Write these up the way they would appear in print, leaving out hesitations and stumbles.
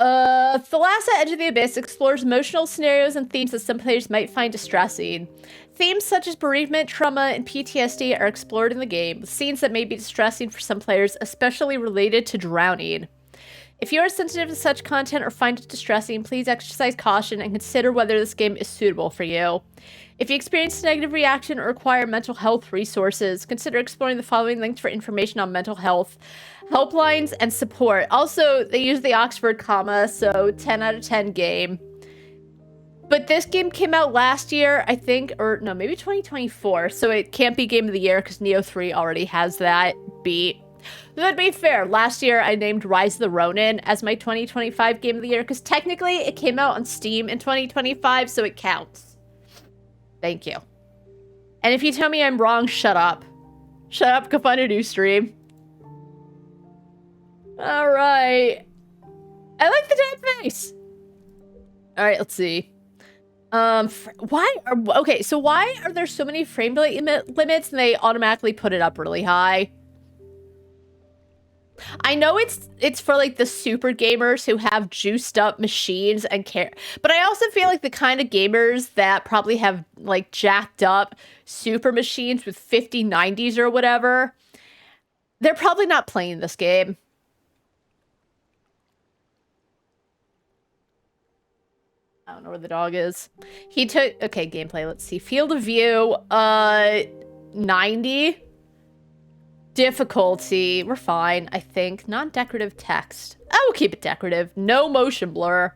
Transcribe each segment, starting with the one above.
Thalassa Edge of the Abyss explores emotional scenarios and themes that some players might find distressing. Themes such as bereavement, trauma, and PTSD are explored in the game, with scenes that may be distressing for some players, especially related to drowning. If you are sensitive to such content or find it distressing, please exercise caution and consider whether this game is suitable for you. If you experience a negative reaction or require mental health resources, consider exploring the following links for information on mental health, helplines, and support. Also, they use the Oxford comma, so 10 out of 10 game. But this game came out last year, I think, or no, maybe 2024, so it can't be Game of the Year because Neo 3 already has that beat. To be fair, last year I named Rise of the Ronin as my 2025 Game of the Year because technically it came out on Steam in 2025, so it counts. Thank you. And if you tell me I'm wrong, shut up. Shut up, go find a new stream. Alright. I like the dead face. Alright, let's see. Why are there so many frame rate limits and they automatically put it up really high? I know it's for like the super gamers who have juiced up machines and care, but I also feel like the kind of gamers that probably have like jacked up super machines with 5090s or whatever, they're probably not playing this game. I don't know where the dog is. He took, okay, gameplay, let's see. Field of view, 90. Difficulty, we're fine, I think. Non-decorative text. I will keep it decorative. No motion blur.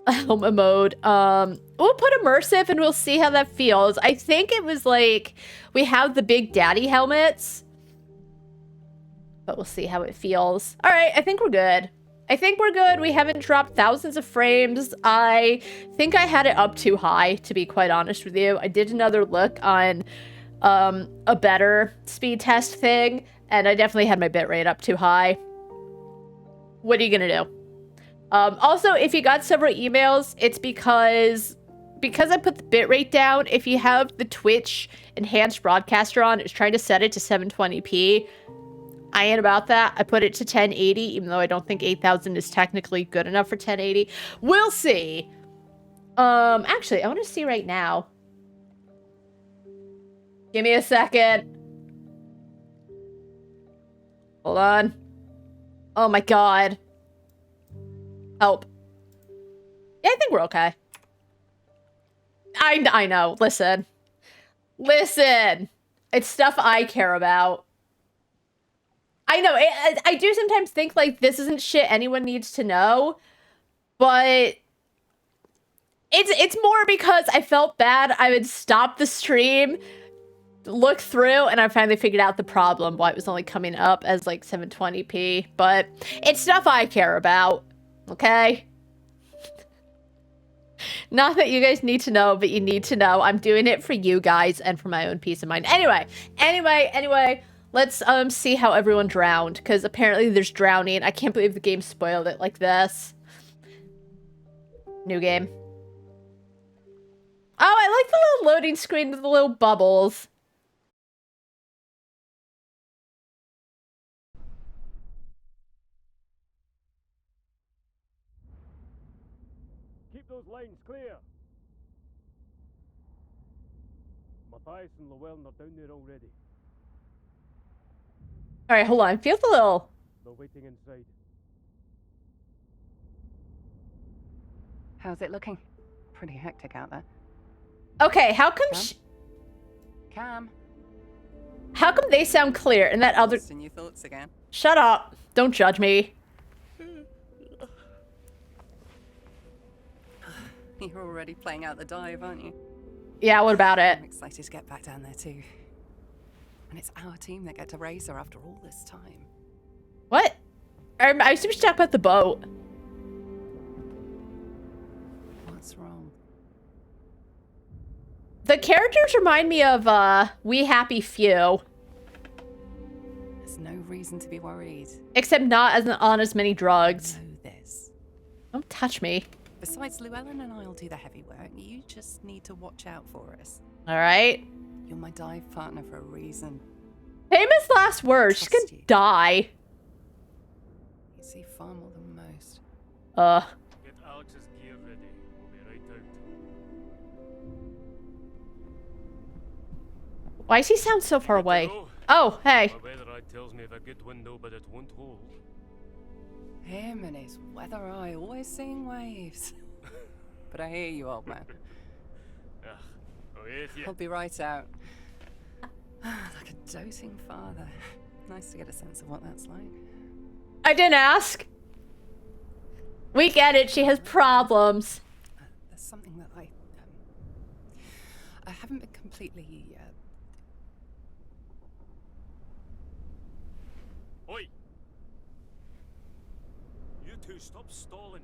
Helmet mode. We'll put immersive and we'll see how that feels. I think it was like, we have the big daddy helmets. But we'll see how it feels. All right, I think we're good. I think we're good. We haven't dropped thousands of frames. I think I had it up too high, to be quite honest with you. I did another look on a better speed test thing, and I definitely had my bitrate up too high. What are you gonna do? Also, if you got several emails, it's because I put the bitrate down. If you have the Twitch enhanced broadcaster on, it's trying to set it to 720p. I ain't about that. I put it to 1080, even though I don't think 8000 is technically good enough for 1080. We'll see. Actually, I want to see right now. Give me a second. Hold on. Oh my god. Help. Yeah, I think we're okay. I know. Listen. Listen. It's stuff I care about. I know. I do sometimes think, like, this isn't shit anyone needs to know. But it's more because I felt bad. I would stop the stream, look through, and I finally figured out the problem, why it was only coming up as like 720p. But it's stuff I care about, okay? Not that you guys need to know, but you need to know. I'm doing it for you guys and for my own peace of mind. Anyway, let's see how everyone drowned, because apparently there's drowning. I can't believe the game spoiled it like this. New game. Oh, I like the little loading screen with the little bubbles. Keep those lines clear. Matthias and Llewellyn are down there already. Alright, hold on. Feels a little... They're waiting inside. How's it looking? Pretty hectic out there. Okay, how come Cam? How come they sound clear and that other... In your thoughts again. Shut up. Don't judge me. You're already playing out the dive, aren't you? Yeah, what about it? I'm excited to get back down there too. And it's our team that get to race her after all this time. What? I assume she's talking about the boat. What's wrong? The characters remind me of, We Happy Few. There's no reason to be worried. Except not on as many drugs. I know this. Don't touch me. Besides, Llewellyn and I'll do the heavy work. You just need to watch out for us. Alright. You're my dive partner for a reason. Famous last words. She's gonna die. You see far more than most. Get Alex's gear ready. We'll be right out. Why does he sound so far Good to away? go. Oh, hey. My weather eye tells me of a good window, but it won't hold. Him and his weather eye always seeing waves. But I hear you, old man. Ugh, with you. I'll be right out. Like a doting father. Nice to get a sense of what that's like. I didn't ask. We get it. She has problems. There's something that I haven't been completely. Oi! You two stop stalling.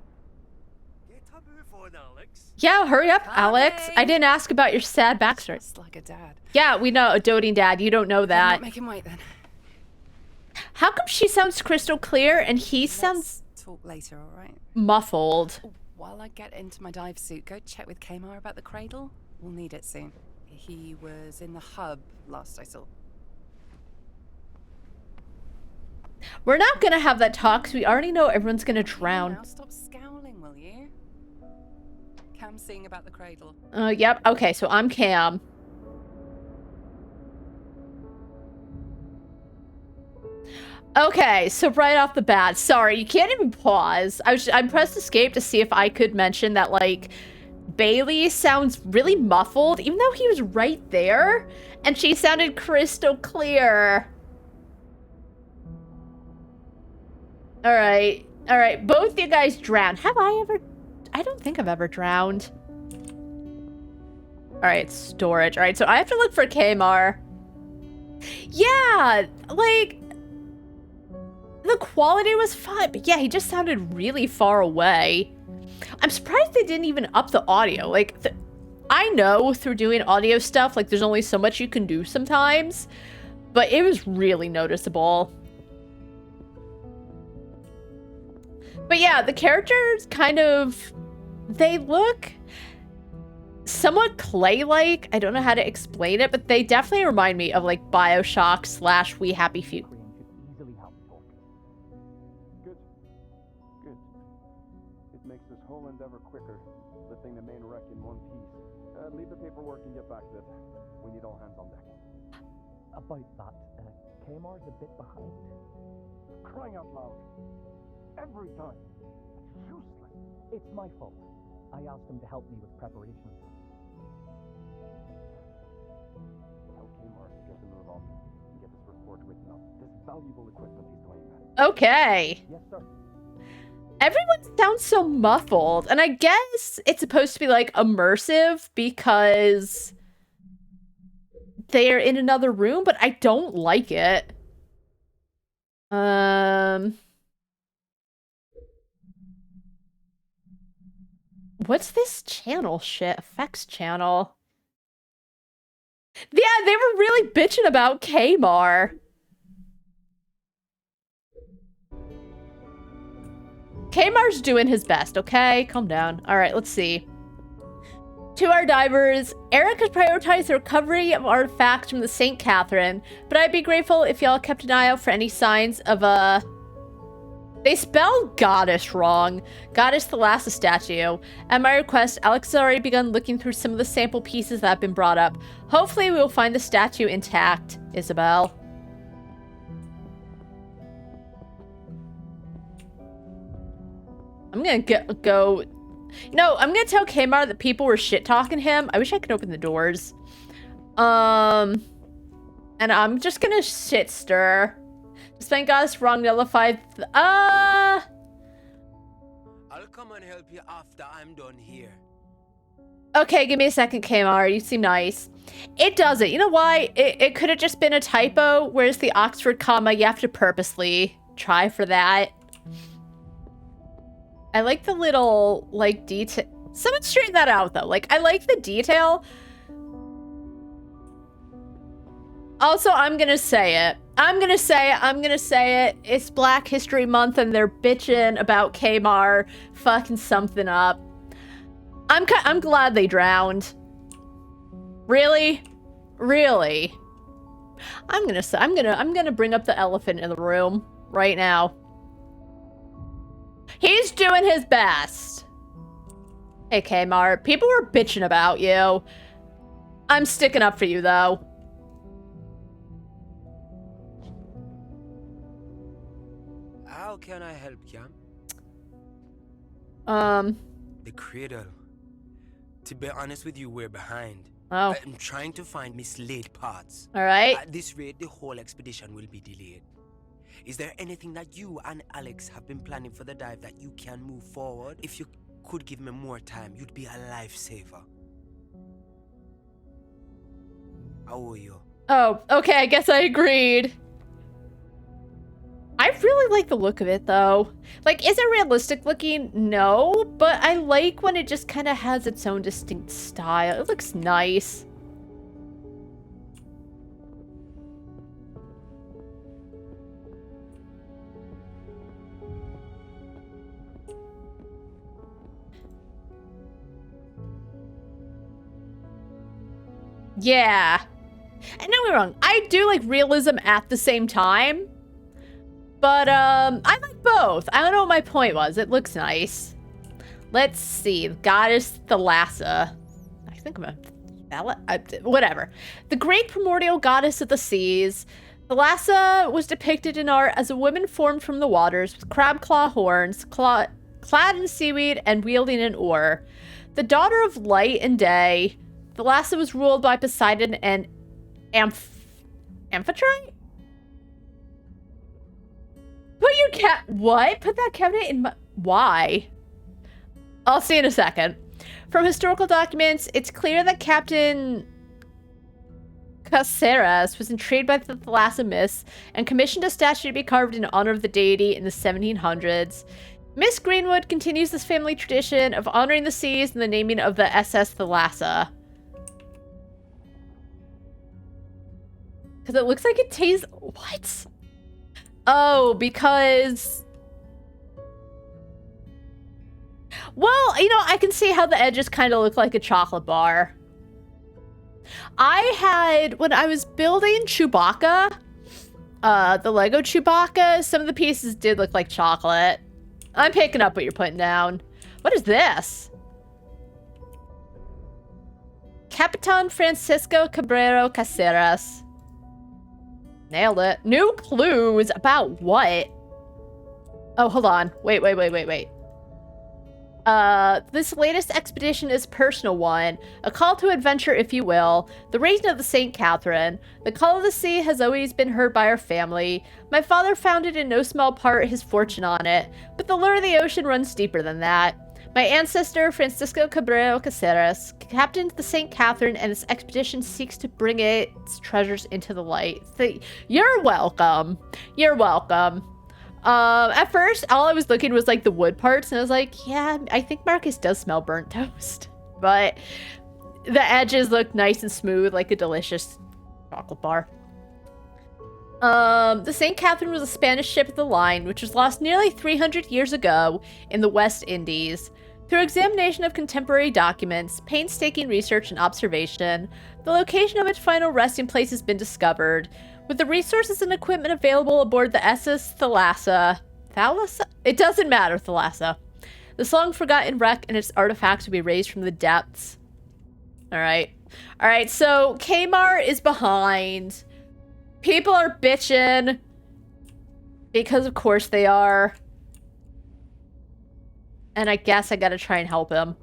Get a move on, Alex. Yeah, hurry up, Alex. I didn't ask about your sad backstory. Just like a dad. Yeah, we know. A doting dad. You don't know that. Not make him wait then. How come she sounds crystal clear and he sounds Talk later, all right? muffled? While I get into my dive suit, go check with Kmar about the cradle. We'll need it soon. He was in the hub last I saw. We're not gonna have that talk because we already know everyone's gonna drown. Now stop scowling, will you? Cam's seeing about the cradle. Yep. Okay, so I'm Cam. Okay, so right off the bat, sorry, you can't even pause. I pressed escape to see if I could mention that, like, Bailey sounds really muffled, even though he was right there, and she sounded crystal clear. Alright, both you guys drowned. Have I ever? I don't think I've ever drowned. Alright, storage. Alright, so I have to look for Kmar. Yeah, like, the quality was fine, but yeah, he just sounded really far away. I'm surprised they didn't even up the audio. Like, I know through doing audio stuff, like, there's only so much you can do sometimes, but it was really noticeable. But yeah, the characters kind of, they look somewhat clay-like. I don't know how to explain it, but they definitely remind me of, like, BioShock / We Happy Few. Easily help talk. Good. Good. It makes this whole endeavor quicker, lifting the main wreck in one piece. Leave the paperwork and get back to it. We need all hands on deck. About that, Kmar's a bit behind. Crying out loud. Every time. It's useless. It's my fault. I asked him to help me with preparations. Tell Kmar to get the move on and get this report written up. This valuable equipment he's doing that. Okay. Yes, sir. Everyone sounds so muffled, and I guess it's supposed to be, like, immersive because they're in another room, but I don't like it. What's this channel shit? Effects channel. Yeah, they were really bitching about Kmar. Kmar's doing his best, okay? Calm down. All right, let's see. To our divers, Eric has prioritized the recovery of artifacts from the St. Catherine, but I'd be grateful if y'all kept an eye out for any signs of They spelled goddess wrong. Goddess Thalassa statue. At my request, Alex has already begun looking through some of the sample pieces that have been brought up. Hopefully we will find the statue intact, Isabel. I'm gonna go... No, I'm gonna tell Kmar that people were shit-talking him. I wish I could open the doors. And I'm just gonna shit-stir. Thank God, wrong nullified. I'll come and help you after I'm done here. Okay, give me a second, Kmar. You seem nice. It doesn't. You know why? It could have just been a typo. Where's the Oxford comma? You have to purposely try for that. I like the little, like, detail. Someone straighten that out, though. Like, I like the detail. Also, I'm gonna say it. I'm gonna say it. It's Black History Month and they're bitching about Kmar fucking something up. I'm glad they drowned. Really? Really? I'm gonna bring up the elephant in the room right now. He's doing his best. Hey, Kmart. People were bitching about you. I'm sticking up for you, though. How can I help, Cam? The cradle. To be honest with you, we're behind. Oh. I'm trying to find mislaid parts. All right. At this rate, the whole expedition will be delayed. Is there anything that you and Alex have been planning for the dive that you can move forward? If you could give me more time, you'd be a lifesaver. How are you? Oh, okay, I guess I agreed. I really like the look of it, though. Like, is it realistic looking? No, but I like when it just kind of has its own distinct style. It looks nice. Yeah. And don't get me wrong, I do like realism at the same time. But, I like both. I don't know what my point was. It looks nice. Let's see. Goddess Thalassa. I think I'm whatever. The great primordial goddess of the seas. Thalassa was depicted in art as a woman formed from the waters with crab claw horns, clad in seaweed, and wielding an oar. The daughter of light and day, Thalassa was ruled by Poseidon and Amphitrite? What? Put that cabinet in my... Why? I'll see in a second. From historical documents, it's clear that Captain Caceres was intrigued by the Thalassa myths and commissioned a statue to be carved in honor of the deity in the 1700s. Miss Greenwood continues this family tradition of honoring the seas and the naming of the SS Thalassa. Because it looks like it tastes... What? Oh, because... Well, you know, I can see how the edges kind of look like a chocolate bar. I had, when I was building Chewbacca, the Lego Chewbacca, some of the pieces did look like chocolate. I'm picking up what you're putting down. What is this? Capitan Francisco Cabrero Caceres. Nailed it. New clues about what? Oh, hold on. Wait. This latest expedition is a personal one, a call to adventure, if you will. The raising of the St. Catherine. The call of the sea has always been heard by our family. My father founded in no small part his fortune on it, but the lure of the ocean runs deeper than that. My ancestor, Francisco Cabrero Caceres, captained the St. Catherine, and this expedition seeks to bring its treasures into the light. You're welcome. You're welcome. At first, all I was looking was like the wood parts, and I was like, yeah, I think Marcus does smell burnt toast. But the edges look nice and smooth, like a delicious chocolate bar. The St. Catherine was a Spanish ship of the line, which was lost nearly 300 years ago in the West Indies. Through examination of contemporary documents, painstaking research, and observation, the location of its final resting place has been discovered. With the resources and equipment available aboard the SS Thalassa... Thalassa? It doesn't matter, Thalassa. This long-forgotten wreck and its artifacts will be raised from the depths. Alright. Alright, so Kmart is behind. People are bitching. Because of course they are. And I guess I gotta try and help him.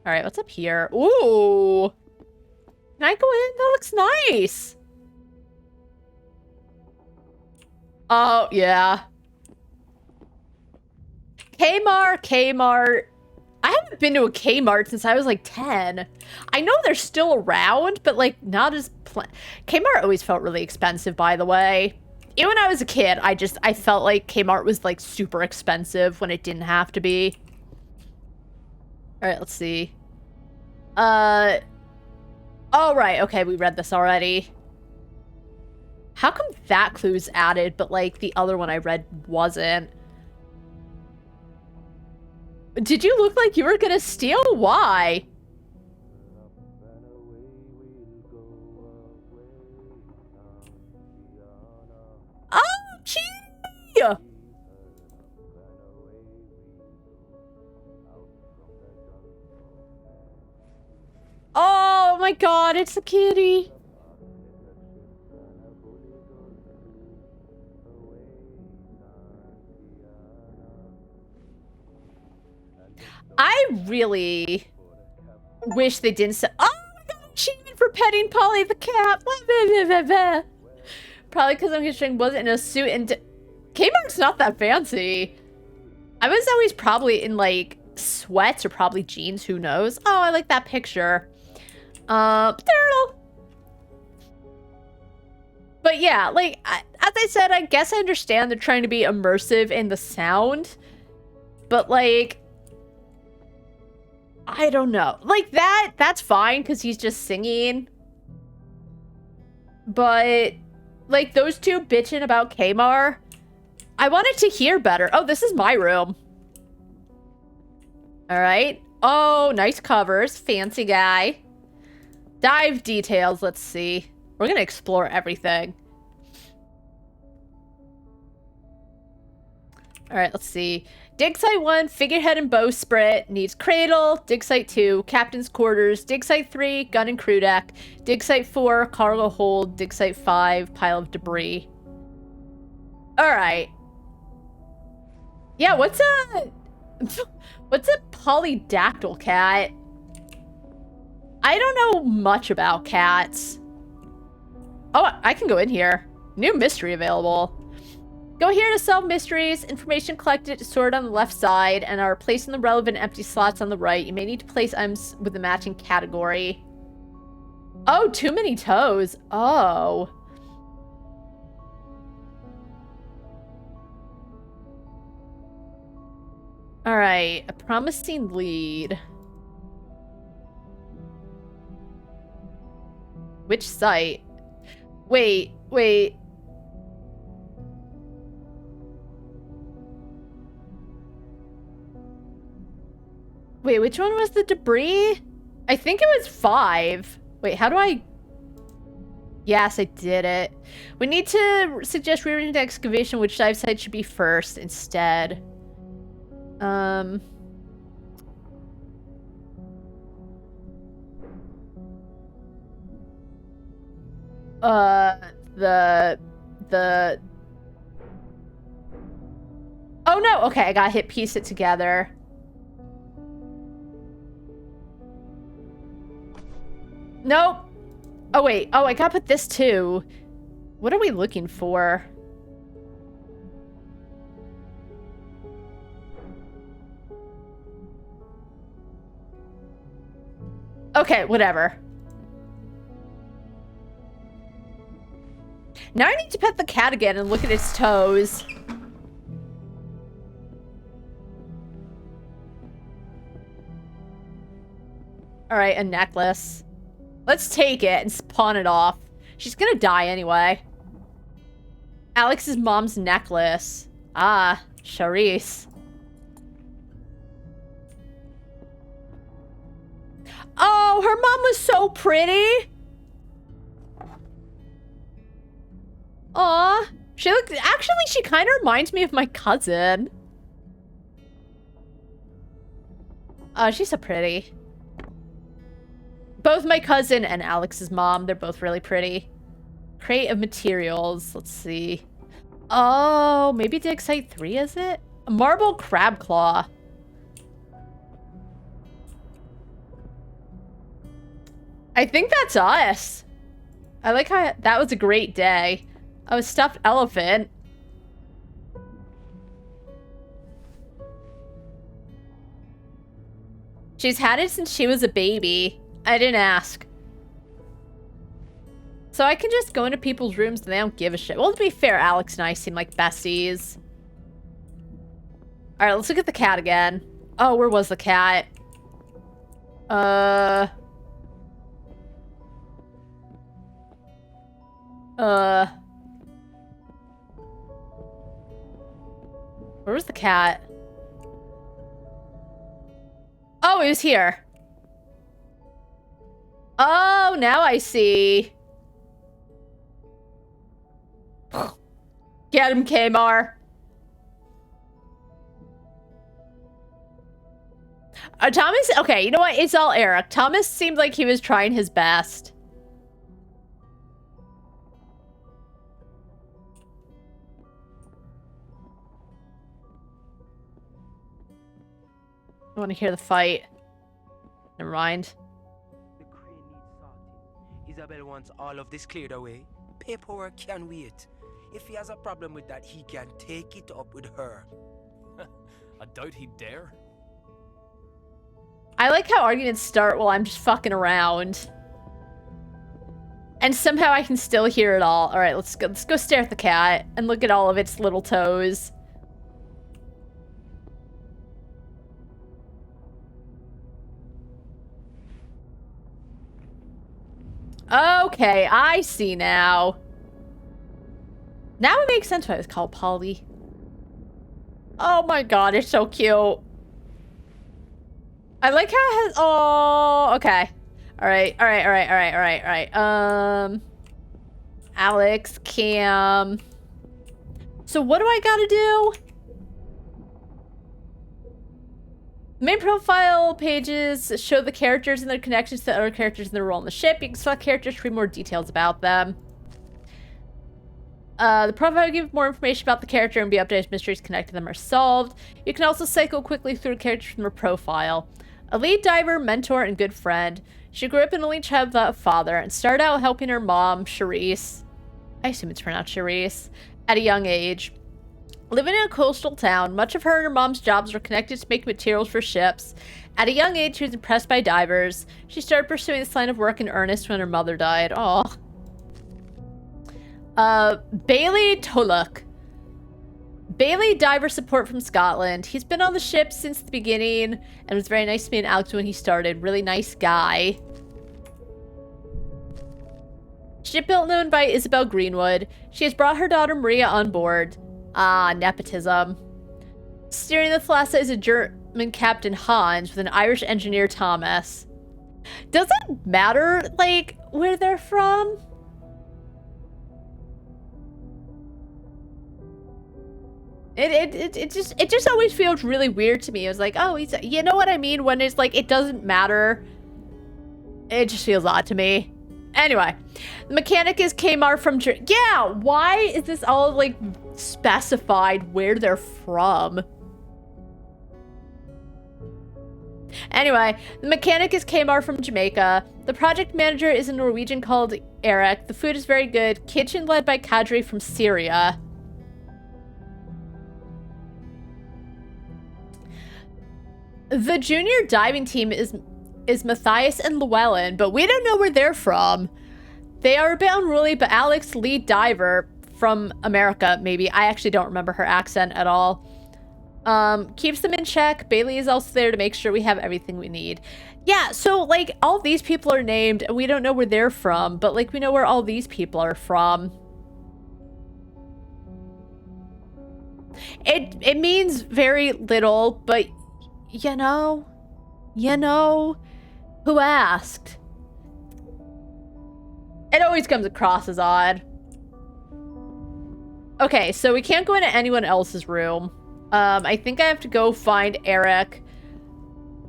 Alright, what's up here? Ooh! Can I go in? That looks nice! Oh, yeah. Kmart. I haven't been to a Kmart since I was like 10. I know they're still around, but like not as... Kmart always felt really expensive, by the way. Even when I was a kid, I felt like Kmart was like super expensive when it didn't have to be. Alright, let's see. Oh, right. Okay, we read this already. How come that clue's added, but, like, the other one I read wasn't? Did you look like you were gonna steal? Why? Oh, cute! Oh my god, it's a kitty. I really wish they didn't say. Oh my god, achievement for petting Polly the cat. Probably because I'm considering wasn't in a suit and Kmart's not that fancy. I was always probably in like sweats or probably jeans, who knows. Oh, I like that picture. Turtle. But yeah, like as I said, I guess I understand they're trying to be immersive in the sound. But like, I don't know. Like that's fine because he's just singing. But like those two bitching about Kmart, I wanted to hear better. Oh, this is my room. All right. Oh, nice covers. Fancy guy. Dive details. Let's see. We're going to explore everything. All right, let's see. Dig site 1, figurehead and bowsprit. Needs cradle. Dig site 2, captain's quarters. Dig site 3, gun and crew deck. Dig site 4, cargo hold. Dig site 5, pile of debris. All right. Yeah, what's a polydactyl cat? I don't know much about cats. Oh, I can go in here. New mystery available. Go here to solve mysteries. Information collected is sorted on the left side and are placed in the relevant empty slots on the right. You may need to place items with the matching category. Oh, too many toes. Oh. All right, a promising lead. Which site? Wait. Wait, which one was the debris? I think it was 5. Wait, how do I... Yes, I did it. We need to suggest rearranging the excavation, which dive site should be first instead. The... Oh no, okay, I gotta piece it together. Nope. Oh wait, oh I gotta put this too. What are we looking for? Okay, whatever. Now I need to pet the cat again and look at its toes. Alright, a necklace. Let's take it and pawn it off. She's gonna die anyway. Alex's mom's necklace. Ah, Charisse. Oh, her mom was so pretty. Aw. Actually, she kind of reminds me of my cousin. Oh, she's so pretty. Both my cousin and Alex's mom, they're both really pretty. Crate of materials. Let's see. Oh, maybe dig site 3, is it? A marble crab claw. I think that's us. I like how that was a great day. Oh, a stuffed elephant. She's had it since she was a baby. I didn't ask. So I can just go into people's rooms and they don't give a shit. Well, to be fair, Alex and I seem like besties. Alright, let's look at the cat again. Oh, where was the cat? Where was the cat? Oh, he was here. Oh, now I see. Get him, Kmart. Thomas, okay, you know what? It's all Eric. Thomas seemed like he was trying his best. I want to hear the fight. Never mind. The crane needs sorting. Isabel wants all of this cleared away. Paperwork can wait. If he has a problem with that, he can take it up with her. I doubt he'd dare. I like how arguments start while I'm just fucking around. And somehow I can still hear it all. Alright, let's go stare at the cat and look at all of its little toes. Okay, I see now. Now it makes sense why it was called Polly. Oh my god, it's so cute. I like how it has... Oh, okay. Alright. Alex, Cam. So what do I gotta do? Main profile pages show the characters and their connections to other characters and their role in the ship. You can select characters to read more details about them. The profile will give more information about the character and be updated as mysteries connected to them are solved. You can also cycle quickly through characters from their profile. A lead diver, mentor, and good friend. She grew up an only child without a father and started out helping her mom, Charisse. I assume it's pronounced Charisse. At a young age. Living in a coastal town, much of her and her mom's jobs were connected to make materials for ships. At a young age, she was impressed by divers. She started pursuing this line of work in earnest when her mother died. Aw. Bailey Toluk. Bailey, diver support from Scotland. He's been on the ship since the beginning and was very nice to me and Alex when he started. Really nice guy. Ship built and owned by Isabel Greenwood. She has brought her daughter Maria on board. Ah, nepotism. Steering the Thalassa is a German captain Hans with an Irish engineer Thomas. Does it matter, like, where they're from? It just always feels really weird to me. It was like, oh, he's, you know what I mean? When it's like, it doesn't matter. It just feels odd to me. Anyway, the mechanic is Kmart from yeah, why is this all like specified where they're from? Anyway, the mechanic is Kmart from Jamaica. The project manager is a Norwegian called Eric. The food is very good. Kitchen led by Kadri from Syria. The junior diving team is Matthias and Llewellyn, but we don't know where they're from. They are a bit unruly, but Alex, lead diver from America, maybe. I actually don't remember her accent at all. Keeps them in check. Bailey is also there to make sure we have everything we need. Yeah, so, like, all these people are named, and we don't know where they're from, but, like, we know where all these people are from. It means very little, but, you know, who asked? It always comes across as odd. Okay, so we can't go into anyone else's room. I think I have to go find Eric.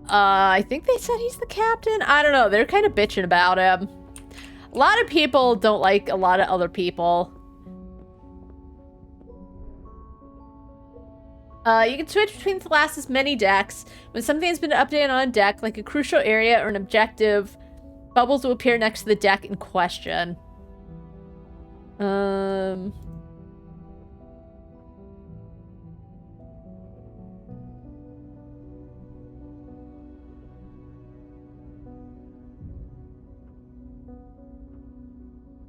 I think they said he's the captain. I don't know. They're kind of bitching about him. A lot of people don't like a lot of other people. You can switch between Thalassa's many decks. When something has been updated on a deck, like a crucial area or an objective, bubbles will appear next to the deck in question.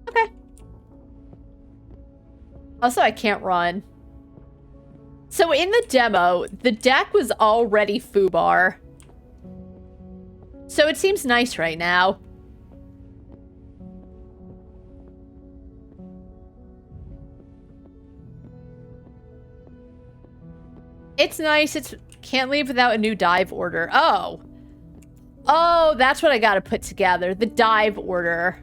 Okay. Also, I can't run. So in the demo, the deck was already foobar. So it seems nice right now. It's nice. It's can't leave without a new dive order. Oh. Oh, that's what I gotta put together. The dive order.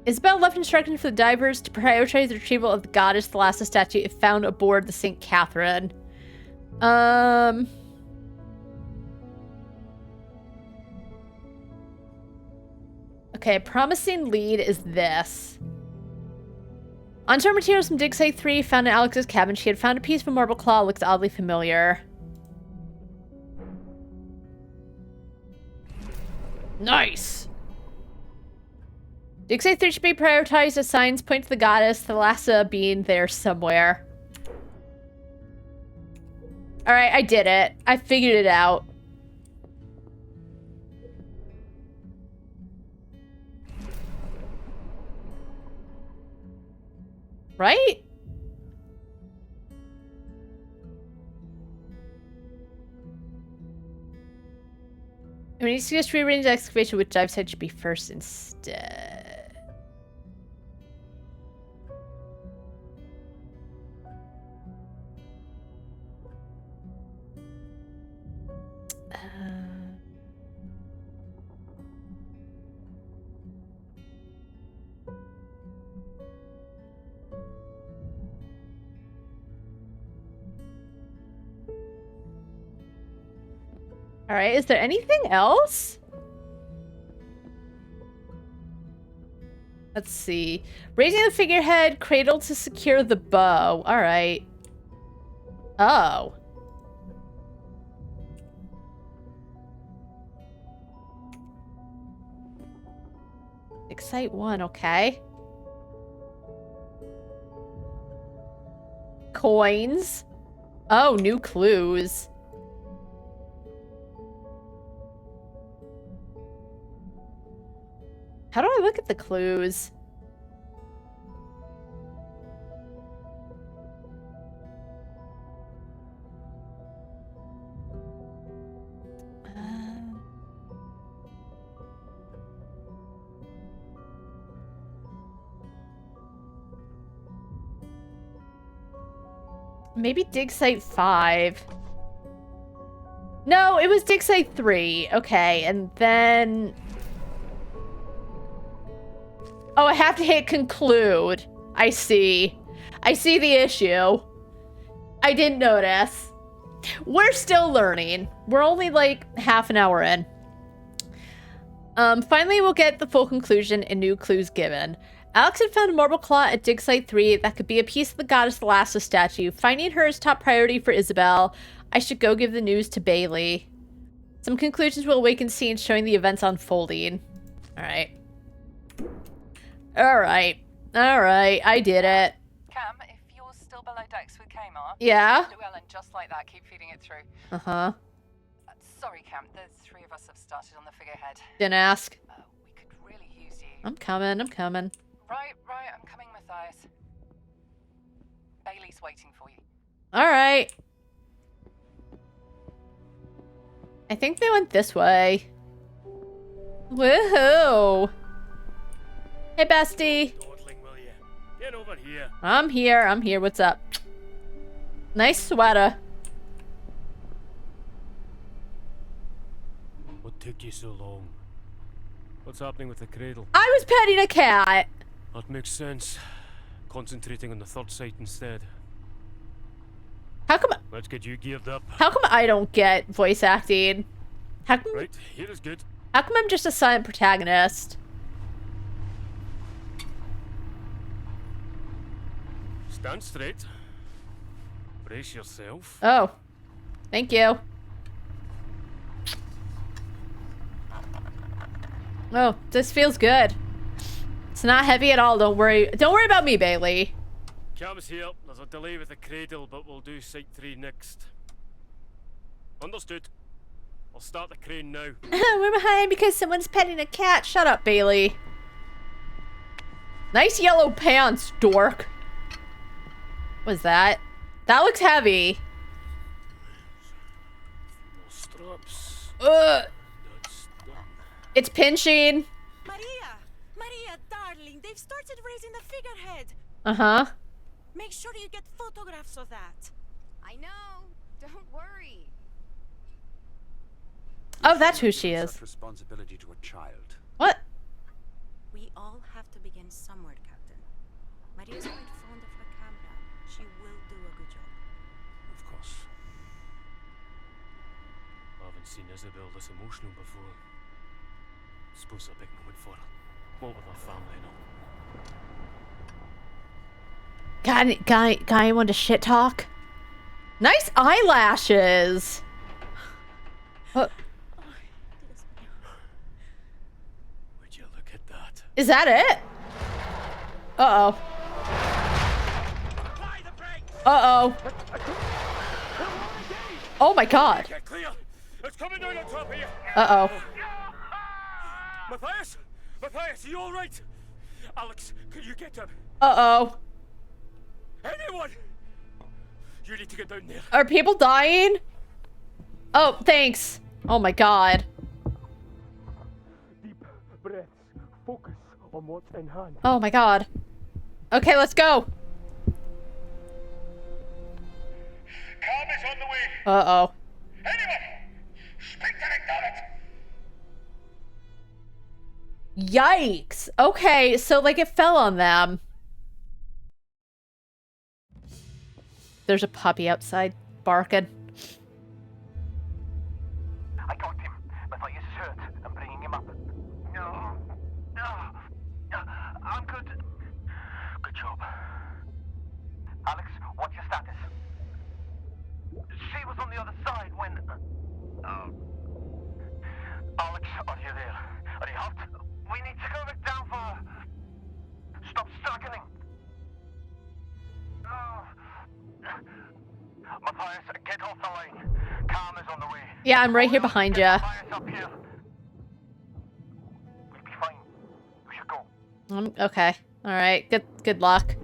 Isabel left instructions for the divers to prioritize the retrieval of the goddess Thalassa statue if found aboard the St. Catherine. Okay, a promising lead is this. On store materials from Dig Site 3 found in Alex's cabin, she had found a piece of a marble claw that looks oddly familiar. Nice! Dig Site 3 should be prioritized as signs point to the goddess, Thalassa being there somewhere. Alright, I did it. I figured it out. Right? I mean, you suggest rearrange the excavation, which dive site should be first instead. All right, is there anything else? Let's see. Raising the figurehead, cradle to secure the bow. All right. Oh. Excite 1, okay. Coins. Oh, new clues. How do I look at the clues? Maybe Dig Site 5. No, it was Dig Site 3. Okay, and then... Oh, I have to hit conclude. I see. I see the issue. I didn't notice. We're still learning. We're only like half an hour in. Finally, we'll get the full conclusion and new clues given. Alex had found a marble claw at Dig Site 3 that could be a piece of the goddess Thalassa statue. Finding her is top priority for Isabel. I should go give the news to Bailey. Some conclusions will awaken scenes showing the events unfolding. Alright. Alright. Alright. I did it. Cam, if you're still below decks with Kmart, Yeah? do Ellen just like that. Keep feeding it through. Uh-huh. Sorry, Cam. The three of us have started on the figurehead. Didn't ask. We could really use you. I'm coming. I'm coming. Right. I'm coming, Matthias. Bailey's waiting for you. Alright. I think they went this way. Woohoo! Hey, bestie. Dawdling, will you? Get over here. I'm here. What's up? Nice sweater. What took you so long? What's happening with the cradle? I was petting a cat. That makes sense. Concentrating on the third site instead. How come Let's get you geared up. I don't get voice acting? How come Right, here is good. I'm just a silent protagonist? Stand straight. Brace yourself. Oh. Thank you. Oh, this feels good. It's not heavy at all. Don't worry. Don't worry about me, Bailey. Cam's here. There's a delay with the cradle, but we'll do Site 3 next. Understood. I'll start the crane now. We're behind because someone's petting a cat. Shut up, Bailey. Nice yellow pants, dork. What's that? That looks heavy. More straps. Ugh. That's done. It's pinching. Maria, darling, they've started raising the figurehead. Uh-huh. Make sure you get photographs of that. I know. Don't worry. Oh, that's who she is. Such responsibility to a child. What? We all have to begin somewhere, Captain. Maria's quite fond of her camera. She will do a good job. Of course. I haven't seen Isabel this emotional before. Suppose it's a big moment for her. What with her family and all. Guy want to shit talk? Nice eyelashes! What? Would you look at that? Is that it? Uh-oh. Uh-oh. Oh my god. Get clear! It's coming down on top of you! Uh-oh. Matthias? Matthias, are you alright? Alex, can you get him? Uh-oh. Anyone? You need to get down there. Are people dying? Oh, thanks. Oh my god. Deep breaths. Focus on what's in hand. Oh my god. Okay, let's go. Calm is on the way. Uh-oh. Anyone? Speak to McDonald. Yikes. Okay, so like it fell on them. There's a puppy outside barking. I got him. Matthias is hurt. I'm bringing him up. No. I'm good. Good job. Alex, what's your status? She was on the other side when... Alex, are you there? Are you hurt? We need to go back down for her. Stop struggling. Matthias, get off the line. Calm is on the way. Yeah, I'm right here behind you. Matthias up here. We'll be fine. We should go. Okay. All right. Good luck.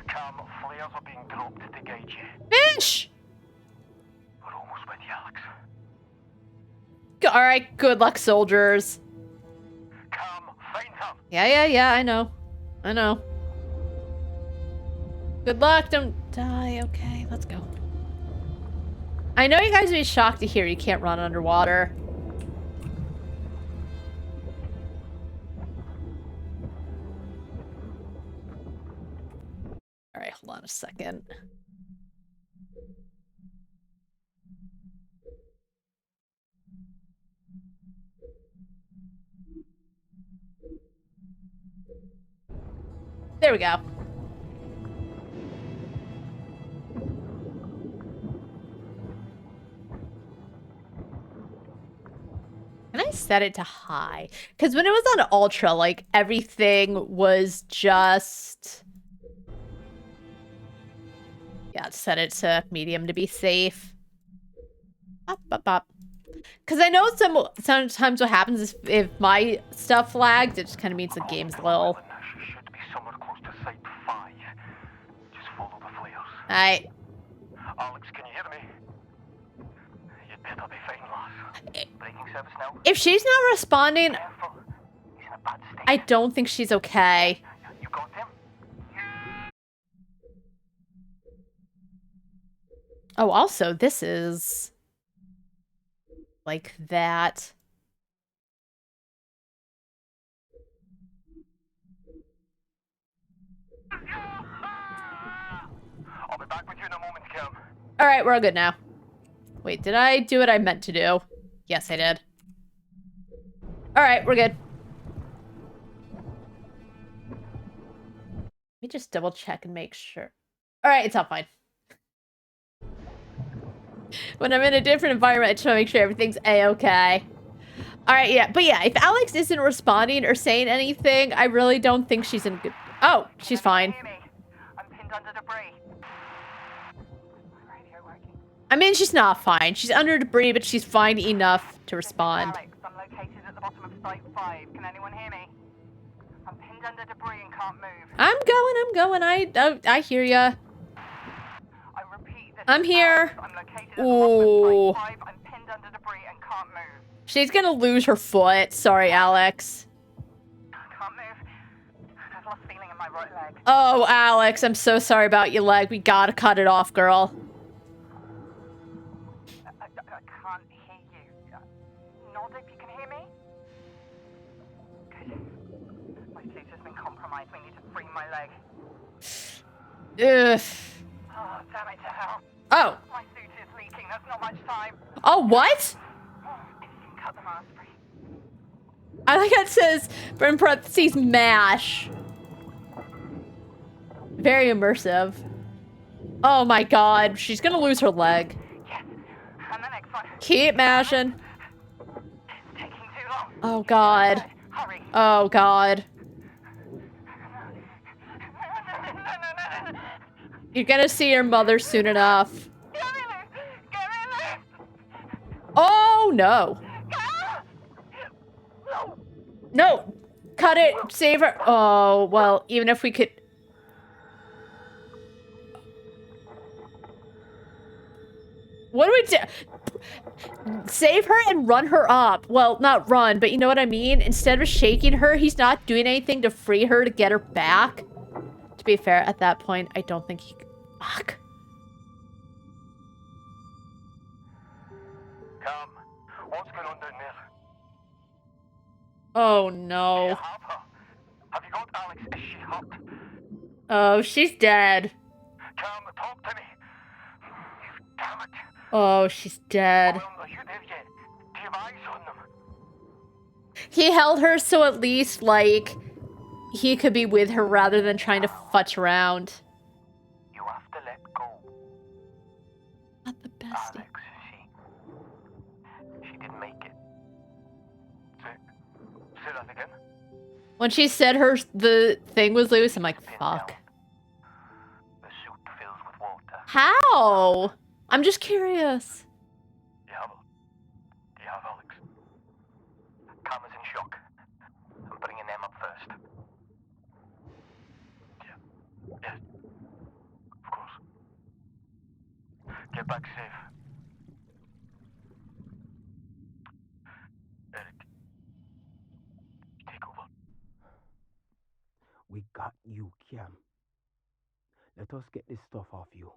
Calm, flares are being dropped to gauge you. Bitch! We're almost with you, Alex. All right. Good luck, soldiers. Calm, find her. Yeah. I know. Good luck. Don't die. Okay, let's go. I know you guys would be shocked to hear you can't run underwater. All right, hold on a second. There we go. Can I set it to high? Because when it was on ultra, like everything was just... Yeah, set it to medium to be safe. Because I know sometimes what happens is if my stuff lags, it just kind of means the game's low. She should be somewhere close to site 5. Just follow the flares. Alright. Alex, can you hear me? You'd better be fine, lass. Breaking service now. If she's not responding, Careful. He's in a bad state. I don't think she's okay. You got him? Oh, also, this is... like that. I'll be back with you in a moment, Kim. Alright, we're all good now. Wait, did I do what I meant to do? Yes, I did. Alright, we're good. Let me just double check and make sure. Alright, it's all fine. When I'm in a different environment, I just want to make sure everything's a-okay. Alright, yeah. But yeah, if Alex isn't responding or saying anything, I really don't think she's in good... Oh, she's fine. I'm pinned under debris. Radio working. I mean, she's not fine. She's under debris, but she's fine enough to respond. Alex, I'm located at the bottom of site 5. Can anyone hear me? I'm pinned under debris and can't move. I'm going. I hear ya. I repeat, this I'm is here. Alex. I'm located at the bottom Ooh. of site 5. I'm pinned under debris and can't move. She's gonna lose her foot. Sorry, Alex. Can't move. I've lost feeling in my right leg. Oh, Alex, I'm so sorry about your leg. We gotta cut it off, girl. I can't hear you. Nod if you can hear me. Good. My suit is compromised. We need to free my leg. Ugh. Oh, damn it to hell. Oh. My suit is leaking. There's not much time. Oh, what? Oh, if you can cut the mask free. I like how it says, in parentheses, MASH. Very immersive. Oh my god, she's gonna lose her leg. Yes. And the next one. Keep mashing. It's taking too long. Oh god. Hurry. Oh god. No. You're gonna see your mother soon enough. Get in there. Get in there. Oh no. No. No! Cut it! Save her! Oh, well, even if we could... What do we do? Save her and run her up. Well, not run, but you know what I mean? Instead of shaking her, he's not doing anything to free her to get her back. To be fair, at that point, I don't think he... Fuck. Come. What's going on down there? Oh, Do you no. have her? Have you got Alex? Is she hurt? Oh, she's dead. Come, talk to me. Damn it. Oh, she's dead. Well, are you there yet? Do you have eyes on them? He held her so at least, like, he could be with her rather than trying to futz around. You have to let go. Not the best. Alex, she didn't make it. Say that again. When she said the thing was loose, I'm like, fuck. The soup fills with water. How? I'm just curious. Do you have Alex? Cam is in shock. I'm bringing them up first. Yeah. Yes. Of course. Get back safe. Eric. Take over. We got you, Cam. Let us get this stuff off you.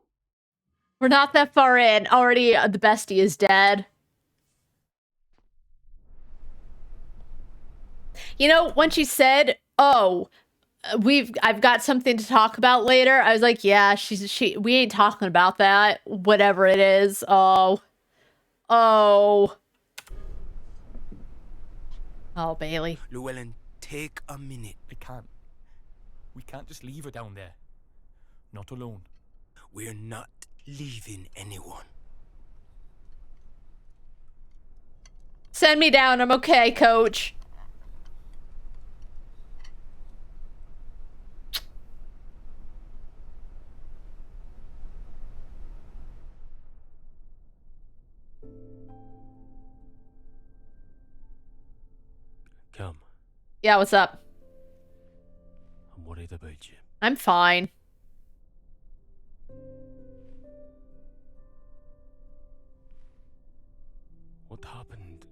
We're not that far in. Already, the bestie is dead. You know, when she said, "Oh, I've got something to talk about later," I was like, "Yeah, we ain't talking about that. Whatever it is." Oh, Bailey. Llewellyn, take a minute. I can't. We can't just leave her down there. Not alone. We're not leaving anyone. Send me down. I'm okay, coach. Come. Yeah, what's up? I'm worried about you. I'm fine. What happened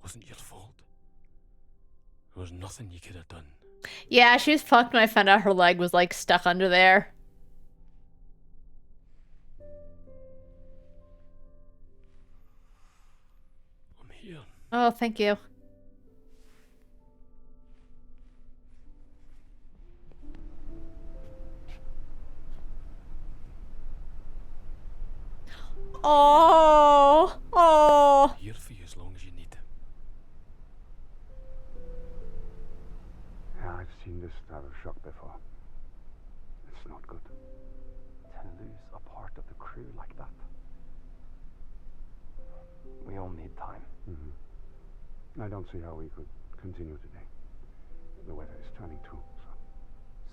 wasn't your fault. There was nothing you could have done. Yeah, she was fucked when I found out her leg was, like, stuck under there. I'm here. Oh, thank you. Oh. Here for you as long as you need. Yeah, I've seen this type of shock before. It's not good. To lose a part of the crew like that. We all need time. Mm-hmm. I don't see how we could continue today. The weather is turning too, so...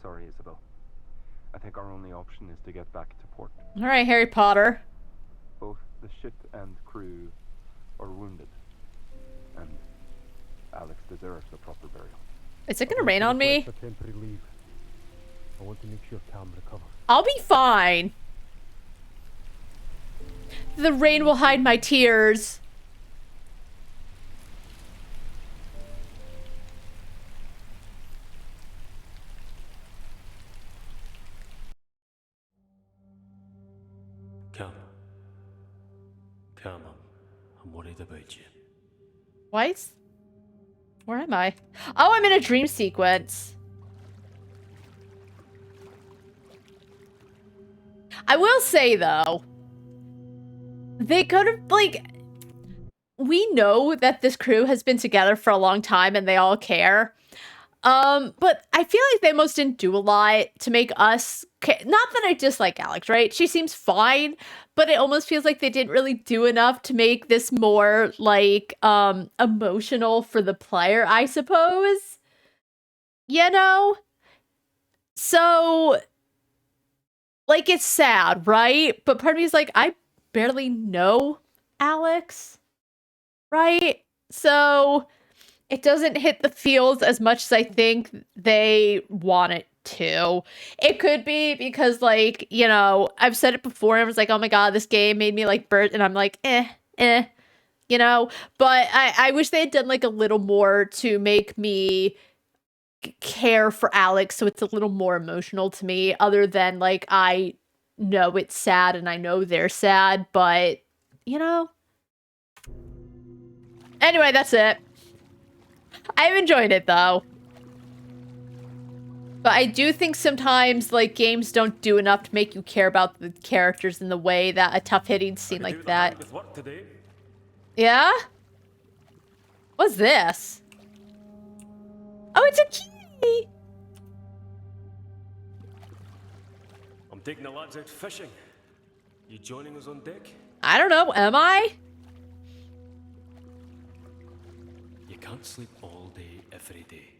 Sorry, Isabel. I think our only option is to get back to port. All right, Harry Potter. Both the ship and crew are wounded. And Alex deserves a proper burial. Is it gonna rain on me? For temporary leave. I want to make sure Cam recovers. I'll be fine. The rain will hide my tears. Come. I'm worried about you. Where am I? Oh, I'm in a dream sequence. I will say, though, they could have, like... We know that this crew has been together for a long time and they all care. But I feel like they almost didn't do a lot to make us... Not that I dislike Alex, right? She seems fine, but it almost feels like they didn't really do enough to make this more, like, emotional for the player, I suppose. You know? So... Like, it's sad, right? But part of me is like, I barely know Alex, right? So it doesn't hit the feels as much as I think they want it to. It could be because, like, you know, I've said it before, and I was like, oh my god, this game made me like Bert, and I'm like, you know? But I wish they had done, like, a little more to make me care for Alex, so it's a little more emotional to me, other than, like, I know it's sad and I know they're sad, but, you know. Anyway, that's it. I've enjoyed it, though. But I do think sometimes, like, games don't do enough to make you care about the characters in the way that a tough-hitting scene like that. Yeah? What's this? Oh, it's a key! I'm taking the lads out fishing. You joining us on deck? I don't know, am I? You can't sleep all day, every day.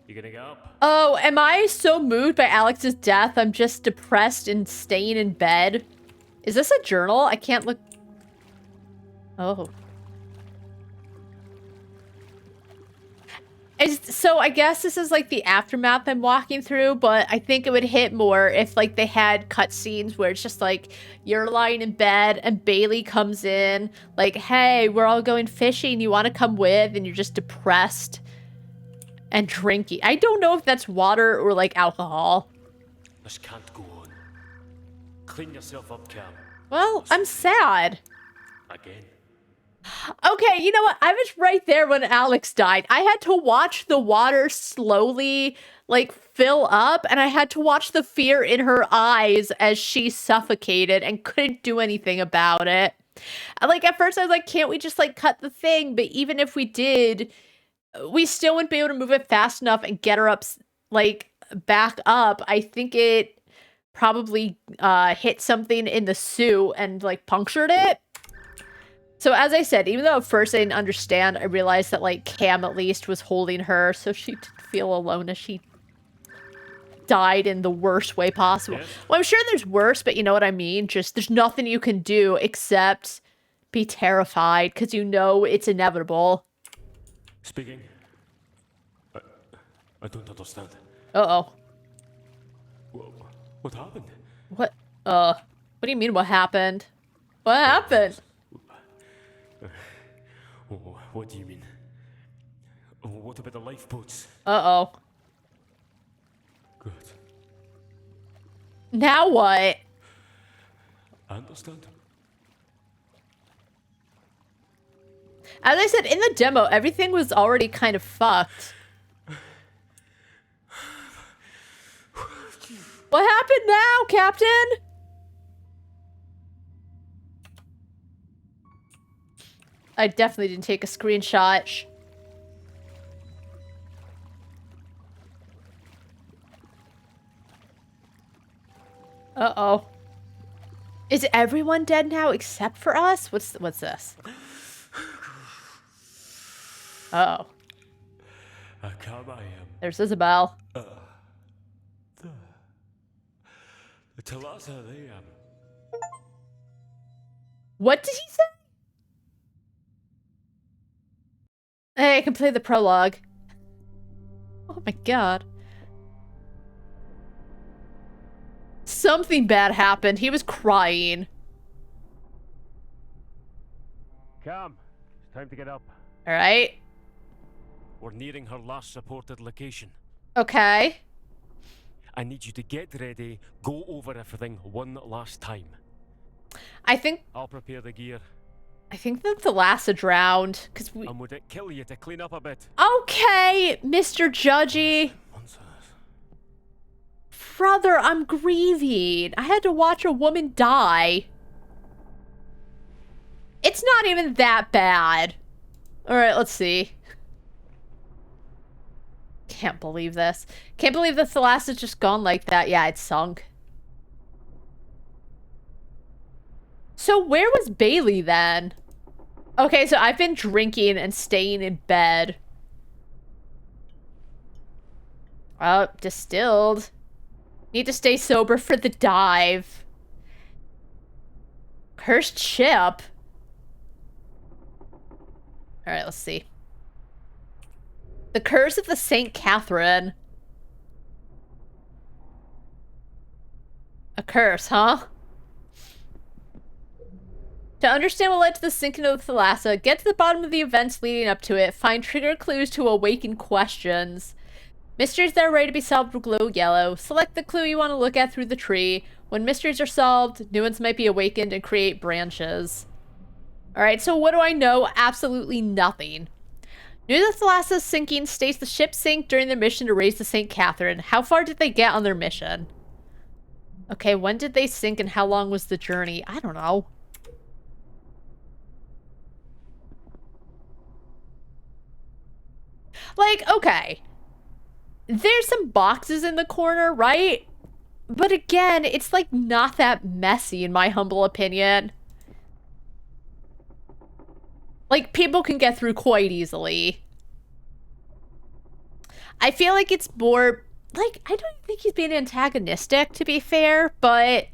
You gonna get up? Oh, am I so moved by Alex's death, I'm just depressed and staying in bed? Is this a journal? I can't look... Oh. So I guess this is like the aftermath I'm walking through, but I think it would hit more if like they had cutscenes where it's just like you're lying in bed and Bailey comes in like, hey, we're all going fishing, you want to come with? And you're just depressed and drinking. I don't know if that's water or like alcohol. This can't go on. Clean yourself up, Cam. Well, I'm sad. Again. Okay, you know what? I was right there when Alex died. I had to watch the water slowly, like, fill up, and I had to watch the fear in her eyes as she suffocated and couldn't do anything about it. Like, at first I was like, can't we just, like, cut the thing? But even if we did, we still wouldn't be able to move it fast enough and get her up, like, back up. I think it probably hit something in the suit and, like, punctured it. So as I said, even though at first I didn't understand, I realized that, like, Cam at least was holding her, so she didn't feel alone as she died in the worst way possible. Yes. Well, I'm sure there's worse, but you know what I mean? Just, there's nothing you can do except be terrified, because you know it's inevitable. Speaking. I don't understand. Uh-oh. What happened? What do you mean, what happened? What happened? What do you mean? What about the lifeboats? Uh-oh. Good. Now what? I understand. As I said, in the demo, everything was already kind of fucked. What happened now, Captain? I definitely didn't take a screenshot. Uh-oh. Is everyone dead now except for us? What's this? Uh-oh. Come, I am. There's Isabel. The Thalassa, they What did he say? Hey, I can play the prologue. Oh my god. Something bad happened. He was crying. Cam, it's time to get up. Alright. We're nearing her last supported location. Okay. I need you to get ready, go over everything one last time. I think I'll prepare the gear. I think that Thalassa drowned, because we... And would it kill you to clean up a bit? Okay, Mr. Judgy. brother, I'm grieving. I had to watch a woman die. It's not even that bad. Alright, let's see. Can't believe this. Can't believe the Thalassa's just gone like that. Yeah, it's sunk. So where was Bailey then? Okay, so I've been drinking and staying in bed. Oh, distilled. Need to stay sober for the dive. Cursed ship. Alright, let's see. The Curse of the St. Catherine. A curse, huh? To understand what led to the sinking of the Thalassa, get to the bottom of the events leading up to it, find trigger clues to awaken questions. Mysteries that are ready to be solved will glow yellow. Select the clue you want to look at through the tree. When mysteries are solved, new ones might be awakened and create branches. Alright, so what do I know? Absolutely nothing. News of Thalassa's sinking states the ship sank during their mission to raise the St. Catherine. How far did they get on their mission? Okay, when did they sink and how long was the journey? I don't know. Like, okay. There's some boxes in the corner, right? But again, it's like not that messy in my humble opinion. Like, people can get through quite easily. I feel like it's more, like, I don't think he's being antagonistic, to be fair, but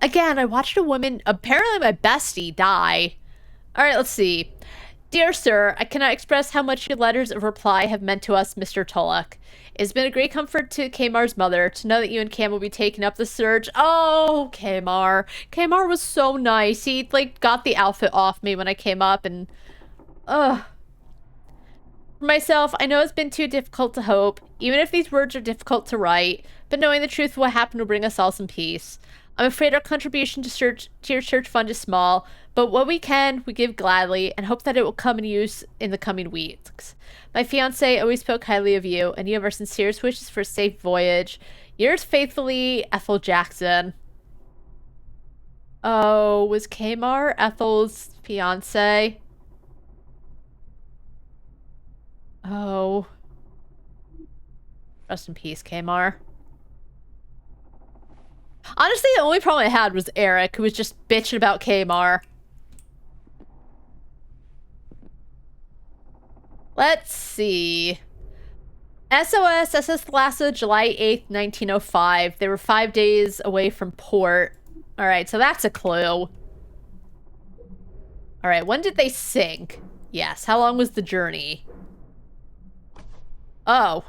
again, I watched a woman, apparently my bestie, die. Alright, let's see. Dear sir, I cannot express how much your letters of reply have meant to us, Mr. Tulloch. It has been a great comfort to Kamar's mother to know that you and Cam will be taking up the search. Oh, Kamar. Kamar was so nice. He, like, got the outfit off me when I came up and... Ugh. For myself, I know it's been too difficult to hope, even if these words are difficult to write, but knowing the truth of what happened will bring us all some peace. I'm afraid our contribution to your church fund is small, but what we can, we give gladly, and hope that it will come in use in the coming weeks. My fiancé always spoke highly of you, and you have our sincerest wishes for a safe voyage. Yours faithfully, Ethel Jackson. Oh, was Kamar Ethel's fiancé? Oh. Rest in peace, Kamar. Honestly, the only problem I had was Eric, who was just bitching about Kamar. Let's see. SOS, SS Thalassa, July 8th, 1905. They were 5 days away from port. Alright, so that's a clue. Alright, when did they sink? Yes, how long was the journey? Oh.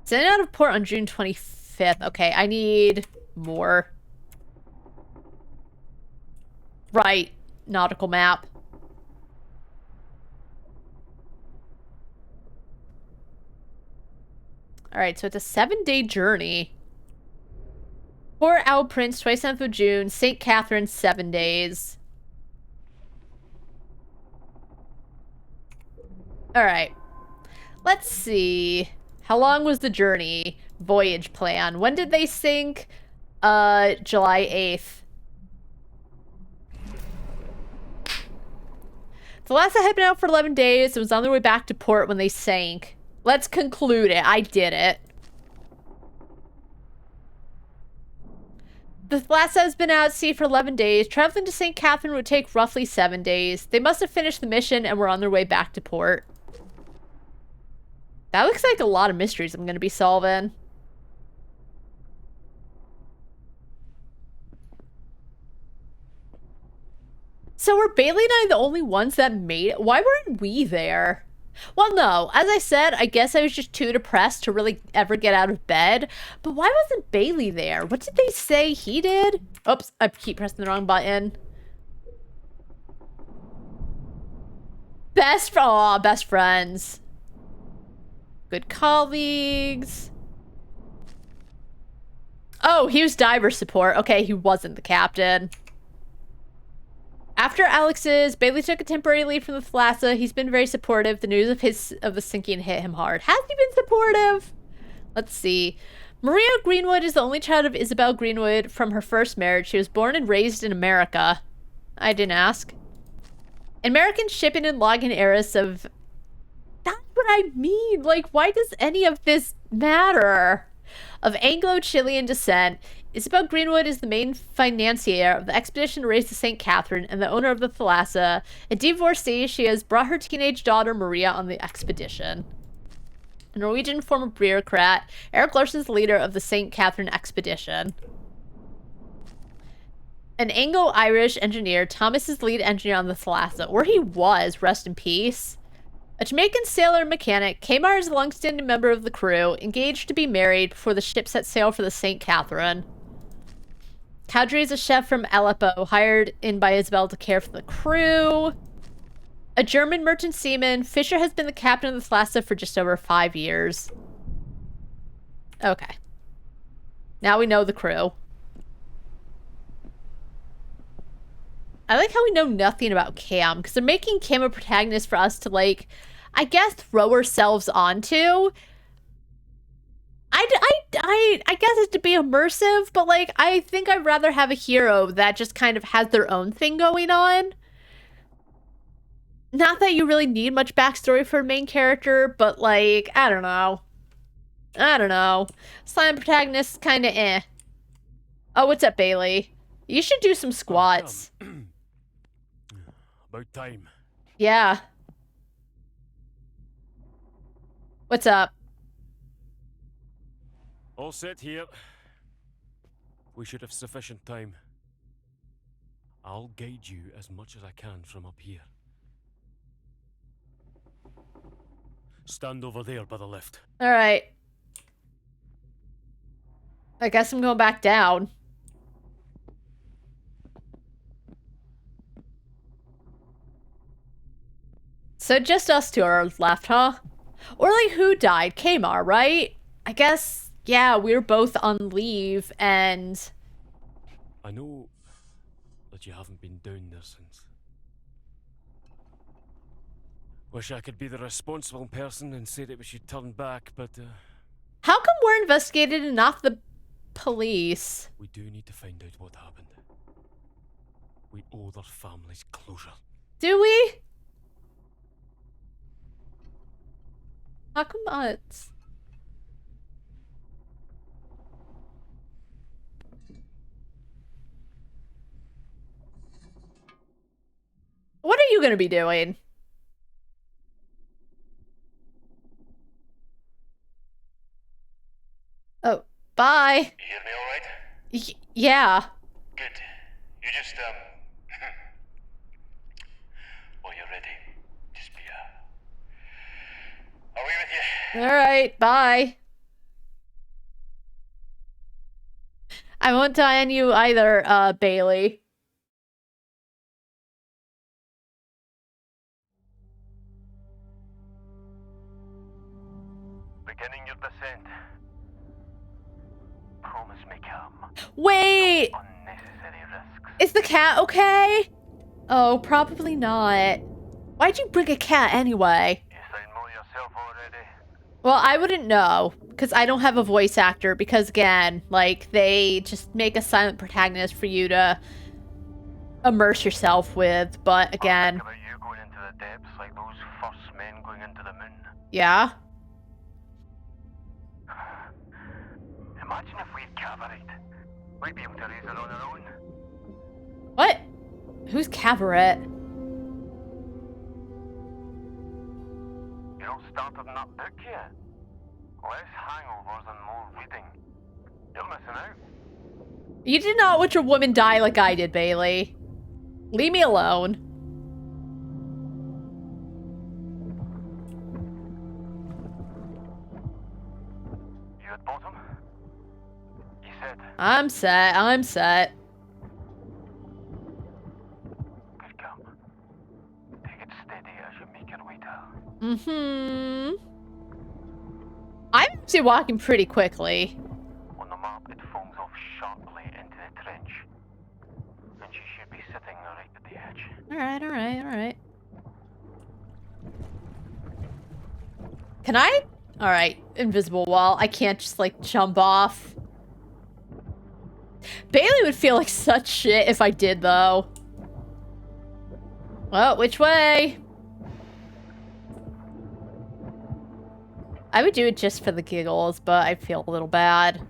Sent out of port on June 25th. Okay, I need more. Right, nautical map. Alright, so it's a 7-day journey. Port Au Prince, 27th of June. St. Catherine, 7 days. Alright. Let's see. How long was the journey? Voyage plan. When did they sink? July 8th. Thalassa had been out for 11 days and was on their way back to port when they sank. Let's conclude it. I did it. The Thalassa has been out at sea for 11 days. Traveling to St. Catherine would take roughly 7 days. They must have finished the mission and were on their way back to port. That looks like a lot of mysteries I'm going to be solving. So were Bailey and I the only ones that made it? Why weren't we there? Well, no. As I said, I guess I was just too depressed to really ever get out of bed. But why wasn't Bailey there? What did they say he did? Oops, I keep pressing the wrong button. Best friends. Good colleagues. Oh, he was diver support. Okay, he wasn't the captain. After Alex's, Bailey took a temporary leave from the Thalassa. He's been very supportive. The news of the sinking hit him hard. Has he been supportive? Let's see. Maria Greenwood is the only child of Isabel Greenwood from her first marriage. She was born and raised in America. I didn't ask. American shipping and logging eras of... That's what I mean. Like, why does any of this matter? Of Anglo-Chilean descent, Isabel Greenwood is the main financier of the expedition to raise the St. Catherine and the owner of the Thalassa. A divorcee, she has brought her teenage daughter Maria on the expedition. A Norwegian former bureaucrat, Eric Larson's the leader of the St. Catherine expedition. An Anglo-Irish engineer, Thomas is the lead engineer on the Thalassa, or he was, rest in peace. A Jamaican sailor mechanic, Kamar is a long-standing member of the crew, engaged to be married before the ship set sail for the St. Catherine. Kadri is a chef from Aleppo, hired in by Isabel to care for the crew. A German merchant seaman, Fisher has been the captain of the Thalassa for just over 5 years. Okay. Now we know the crew. I like how we know nothing about Cam, because they're making Cam a protagonist for us to, like, I guess throw ourselves onto. I guess it's to be immersive, but, like, I think I'd rather have a hero that just kind of has their own thing going on. Not that you really need much backstory for a main character, but, like, I don't know. Silent protagonist, kind of eh. Oh, what's up, Bailey? You should do some squats. About time. Yeah. What's up? All set here. We should have sufficient time. I'll guide you as much as I can from up here. Stand over there by the lift. Alright. I guess I'm going back down. So just us two are left, huh? Or like who died? Kamar, right? I guess, yeah, we were both on leave and... I know that you haven't been down there since. Wish I could be the responsible person and say that we should turn back, but how come we're investigated and not the police? we do need to find out what happened. We owe their families closure. Do we? How come us? What are you gonna be doing? Oh, bye. You hear me all right? Yeah. Good. You just, well, you're ready. Just be, away with you. Alright, bye. I won't die on you either, Bailey. Beginning your descent. Promise me calm. Wait! No unnecessary risks. Is the cat okay? Oh, probably not. Why'd you bring a cat anyway? You sound more yourself already. Well, I wouldn't know, because I don't have a voice actor, because again, like, they just make a silent protagonist for you to immerse yourself with, but again... Think about you going into the depths like those first men going into the moon. Yeah? Imagine if we'd cavalried. We'd be able to raise her on our own. What? Who's Cabaret? You not started in that book yet? Less hangovers and more reading. You're missing out. You did not watch a woman die like I did, Bailey. Leave me alone. You at bottom? You said. I'm set. Good come. Take it steady as you make your way down. Mm-hmm. I'm actually walking pretty quickly. On the map, it falls off sharply into the trench. And she should be sitting right at the edge. Alright. Can I? Alright. invisible wall. I can't just, like, jump off. Bailey would feel like such shit if I did, though. Well, which way? I would do it just for the giggles, but I feel a little bad.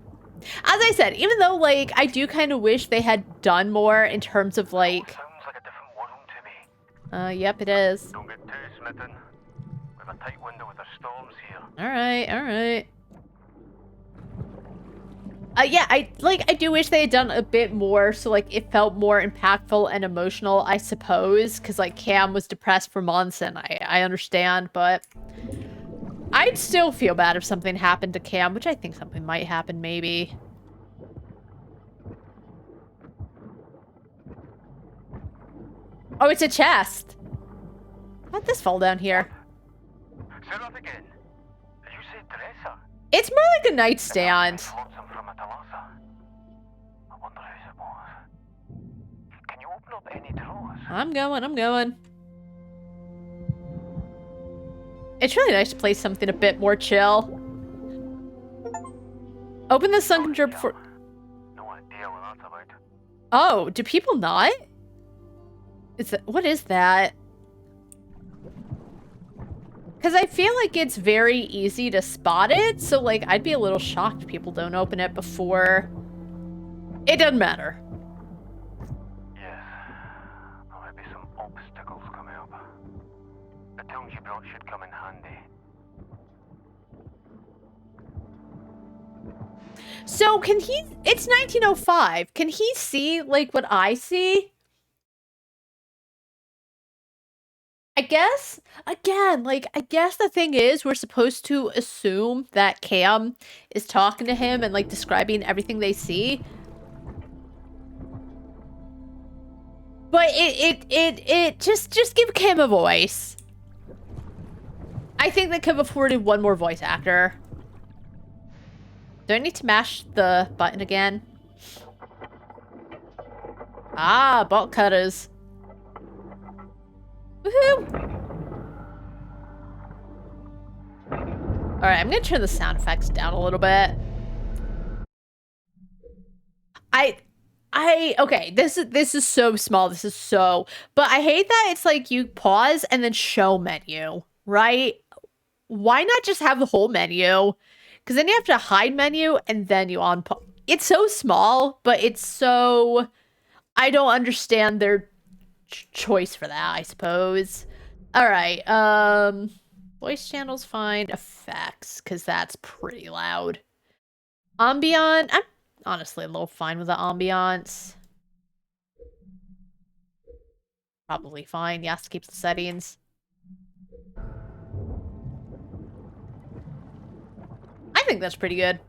As I said, even though, like, I do kind of wish they had done more in terms of, like... Sounds like a different world to me. Yep, it is. Don't get too smitten. We've a tight window with the storms here. Alright, alright. Yeah, I do wish they had done a bit more, so, like, it felt more impactful and emotional, I suppose, because, like, Cam was depressed for months, and I understand, but... I'd still feel bad if something happened to Cam, which I think something might happen, maybe. Oh, it's a chest! How'd this fall down here? Say that again. Did you say Thalassa? It's more like a nightstand. Lots of them from a Thalassa. I wonder whose it was. Can you open up any drawers? I'm going. It's really nice to play something a bit more chill. Open the sunken drawer before... No idea what that's about. Oh, do people not? What is that? Because I feel like it's very easy to spot it, so, like, I'd be a little shocked if people don't open it before... It doesn't matter. Yes. There might be some obstacles coming up. The tools you brought should come in handy. So, can he... It's 1905. Can he see, like, what I see? I guess, again, like, I guess the thing is, we're supposed to assume that Cam is talking to him and, like, describing everything they see. But just give Cam a voice. I think they could have afforded one more voice actor. Do I need to mash the button again? Ah, bolt cutters. Woohoo! Alright, I'm gonna turn the sound effects down a little bit. Okay, this is so small, but I hate that it's like you pause and then show menu, right? Why not just have the whole menu? Because then you have to hide menu and then you unpause. It's so small, but it's so... I don't understand their choice for that, I suppose. Alright, voice channel's fine. Effects, because that's pretty loud. Ambient, I'm honestly a little fine with the ambiance. Probably fine, yes, keeps the settings. I think that's pretty good.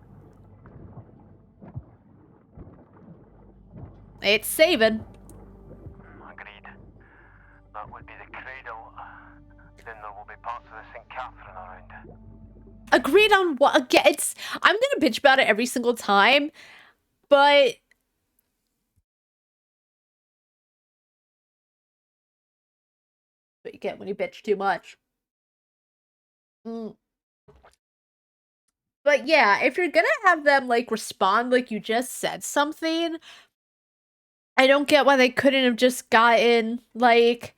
It's saving. Agreed. That would be the cradle. Then there will be parts of the St. Catherine around. Agreed on what? Again, I'm gonna bitch about it every single time, but... What you get when you bitch too much. But yeah, if you're gonna have them, like, respond like you just said something, I don't get why they couldn't have just gotten, like,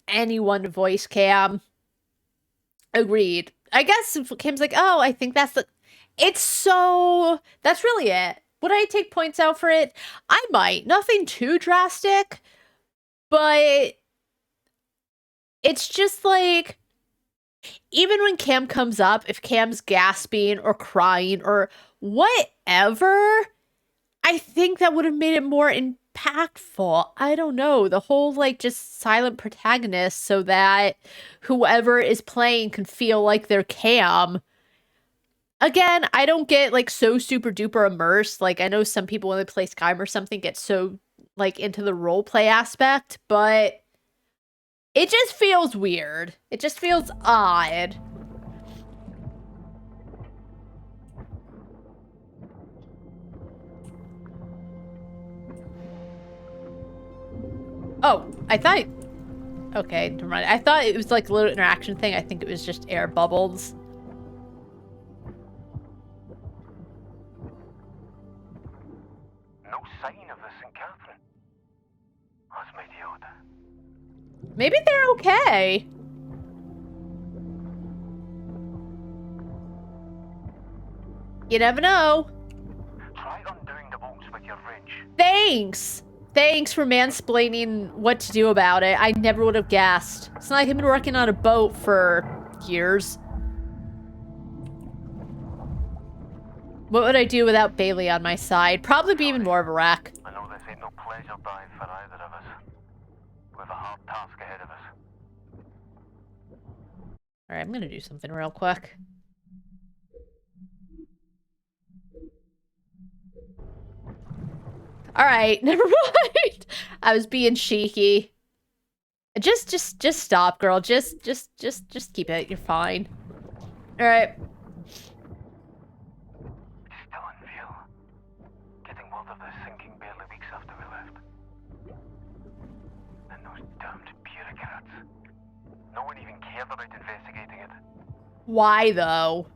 anyone to voice Cam. Agreed. I guess if Cam's like, oh, I think that's the... It's so... That's really it. Would I take points out for it? I might. Nothing too drastic, but... It's just like... Even when Cam comes up, if Cam's gasping or crying or whatever, I think that would have made it more impactful. I don't know. The whole, like, just silent protagonist so that whoever is playing can feel like they're Cam. Again, I don't get, like, so super duper immersed. Like, I know some people when they play Skyrim or something get so, like, into the roleplay aspect, but... It just feels weird. It just feels odd. Oh, I thought... Okay, never mind. I thought it was like a little interaction thing. I think it was just air bubbles. No sign of the St. Catherine. That's mighty odd. Maybe they're okay. You never know. Try undoing the bolts with your wrench. Thanks! Thanks for mansplaining what to do about it. I never would have guessed. It's not like I've been working on a boat for years. What would I do without Bailey on my side? Probably be even more of a wreck. I know this ain't no pleasure dive for either of us. We've a hard task ahead of us. Alright, I'm gonna do something real quick. Alright, never mind. I was being cheeky. Just stop, girl. Just keep it. You're fine. Alright. Still in view. Getting word of this sinking barely weeks after we left. And those damned bureaucrats. No one even cared about investigating it. Why, though?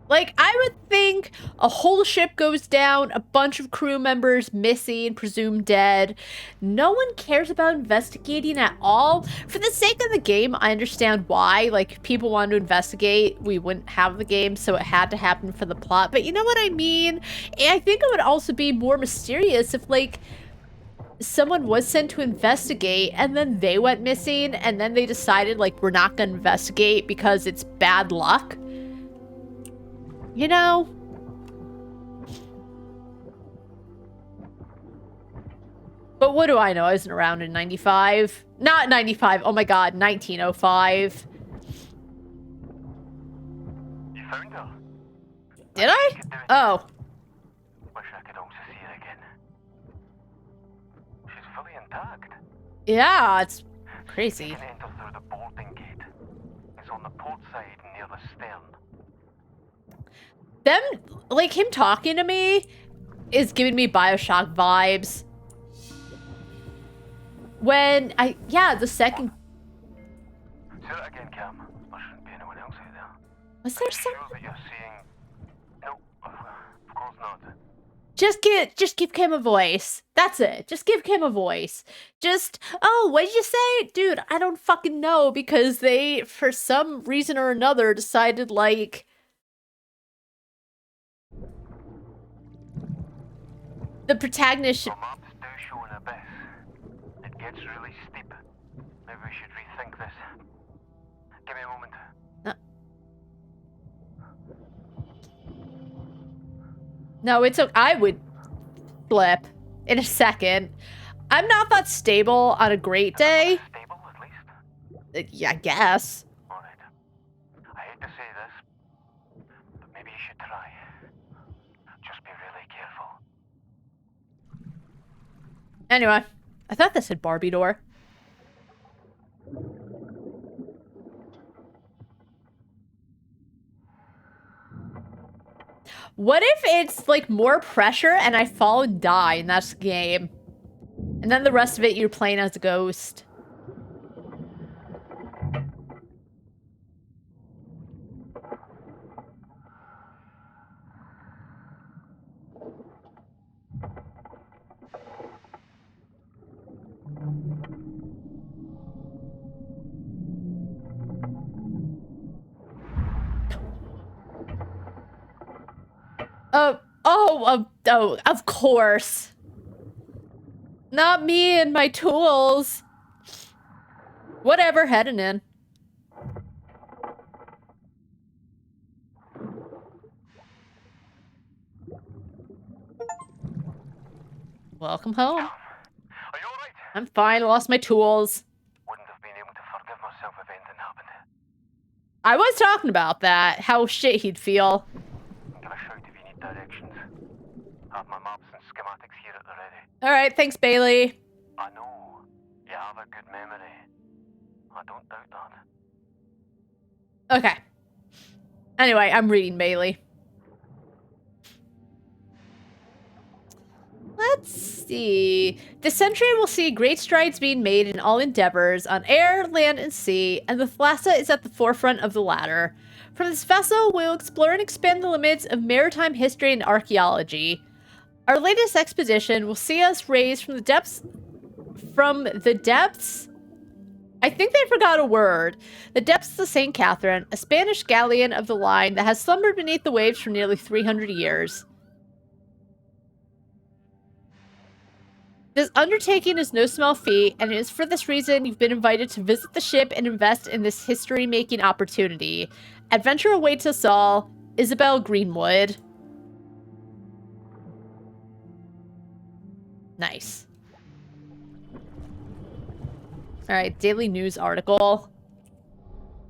Like, I would think a whole ship goes down, a bunch of crew members missing, presumed dead. No one cares about investigating at all. For the sake of the game, I understand why. Like, people want to investigate. We wouldn't have the game, so it had to happen for the plot. But you know what I mean? And I think it would also be more mysterious if, like, someone was sent to investigate and then they went missing and then they decided, like, we're not going to investigate because it's bad luck. You know? But what do I know? I wasn't around in 95. Not 95. Oh my god, 1905. You found her? Did I? Oh. Wish I could also see her again. She's fully intact. Yeah, it's crazy. You can enter through the boarding gate. It's on the port side near the stern. Them, like, him talking to me is giving me Bioshock vibes. When the second... Say that again, Cam. There shouldn't be anyone else out there. Was there Sure some... that you're seeing... No, of course not. Just give Kim a voice. That's it. Just give Kim a voice. Oh, what did you say? Dude, I don't fucking know, because they, for some reason or another, decided, like... The protagonist should... The maps do show an abyss. It gets really steep. Maybe we should rethink this. Give me a moment. No, it's okay. I would flip in a second. I'm not that stable on a great day. Stable, at least? Yeah, I guess. Alright. I hate to say this, but maybe you should try. Just be really careful. Anyway, I thought this said Barbie door. What if it's, like, more pressure and I fall and die and that's the game? And then the rest of it you're playing as a ghost. Oh, of course. Not me and my tools. Whatever, heading in. Welcome home. Are you alright? I'm fine, I lost my tools. Wouldn't have been able to forgive myself if anything happened. I was talking about that, how shit he'd feel. Give a shout if you need directions. Have my maps and schematics here at the ready. Alright, thanks, Bailey. I know. You have a good memory. I don't doubt that. Okay. Anyway, I'm reading Bailey. let's see. This century will see great strides being made in all endeavors on air, land, and sea, and the Thalassa is at the forefront of the latter. From this vessel, we'll explore and expand the limits of maritime history and archaeology. Our latest expedition will see us raised from the depths. I think they forgot a word. The depths of the St. Catherine, a Spanish galleon of the line that has slumbered beneath the waves for nearly 300 years. This undertaking is no small feat, and it is for this reason you've been invited to visit the ship and invest in this history-making opportunity. Adventure awaits us all. Isabel Greenwood. Nice. Alright, Daily News article.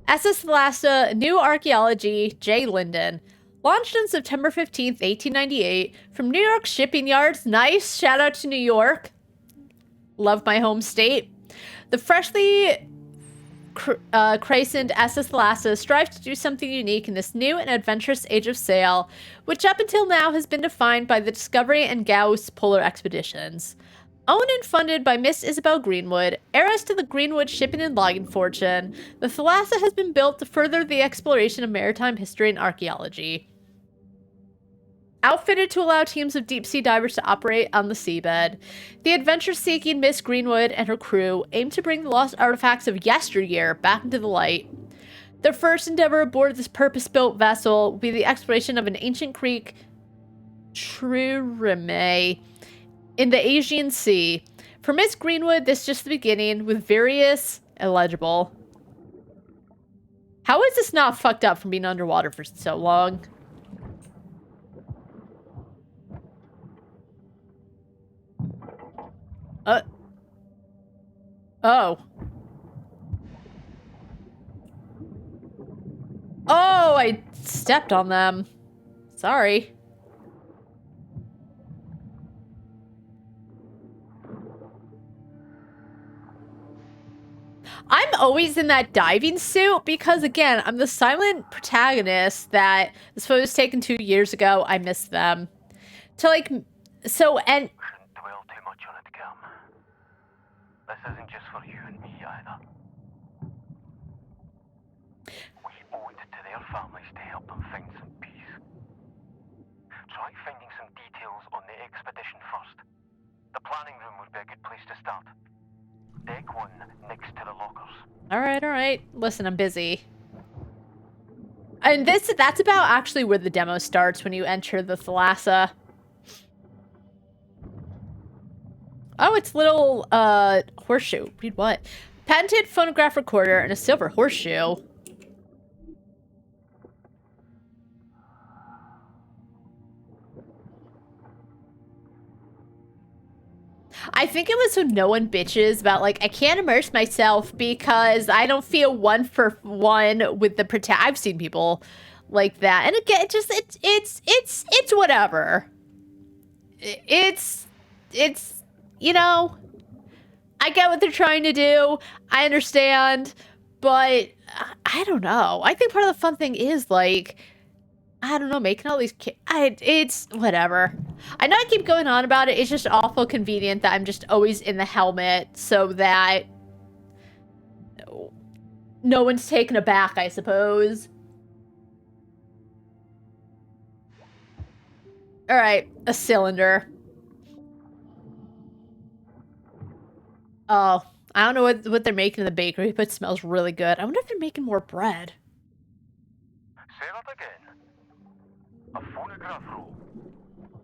SS Thalassa, New Archaeology, J. Linden. Launched on September 15th, 1898, from New York shipping yards. Nice. Shout out to New York. Love my home state. The freshly christened SS Thalassa strives to do something unique in this new and adventurous age of sail, which up until now has been defined by the Discovery and Gauss polar expeditions. Owned and funded by Miss Isabel Greenwood, heiress to the Greenwood shipping and logging fortune, the Thalassa has been built to further the exploration of maritime history and archaeology. Outfitted to allow teams of deep-sea divers to operate on the seabed, the adventure-seeking Miss Greenwood and her crew aim to bring the lost artifacts of yesteryear back into the light. Their first endeavor aboard this purpose-built vessel will be the exploration of an ancient creek, Trireme, in the Aegean Sea. For Miss Greenwood, this is just the beginning, with various illegible. How is this not fucked up from being underwater for so long? Oh. Oh, I stepped on them. Sorry. I'm always in that diving suit because, again, I'm the silent protagonist that this photo was taken 2 years ago. I missed them. To, like, so, and... Shouldn't dwell too much on it, Cam. This isn't just for you and me, either. We owe it to their families to help them find some peace. Try finding some details on the expedition first. The planning room would be a good place to start. Deck 1, next to the lockers. Alright. Listen, I'm busy. And that's about actually where the demo starts when you enter the Thalassa. Oh, it's little, horseshoe. Read what? Patented phonograph recorder and a silver horseshoe. I think it was so no one bitches about, like, I can't immerse myself because I don't feel one for one with the I've seen people like that. And again, it's whatever. It's, you know, I get what they're trying to do. I understand, but I don't know. I think part of the fun thing is, like, I don't know, making all these it's whatever. I know I keep going on about it. It's just awful convenient that I'm just always in the helmet so that no one's taken aback, I suppose. All right, a cylinder. Oh, I don't know what they're making in the bakery, but it smells really good. I wonder if they're making more bread. Say that again. A phonograph roll?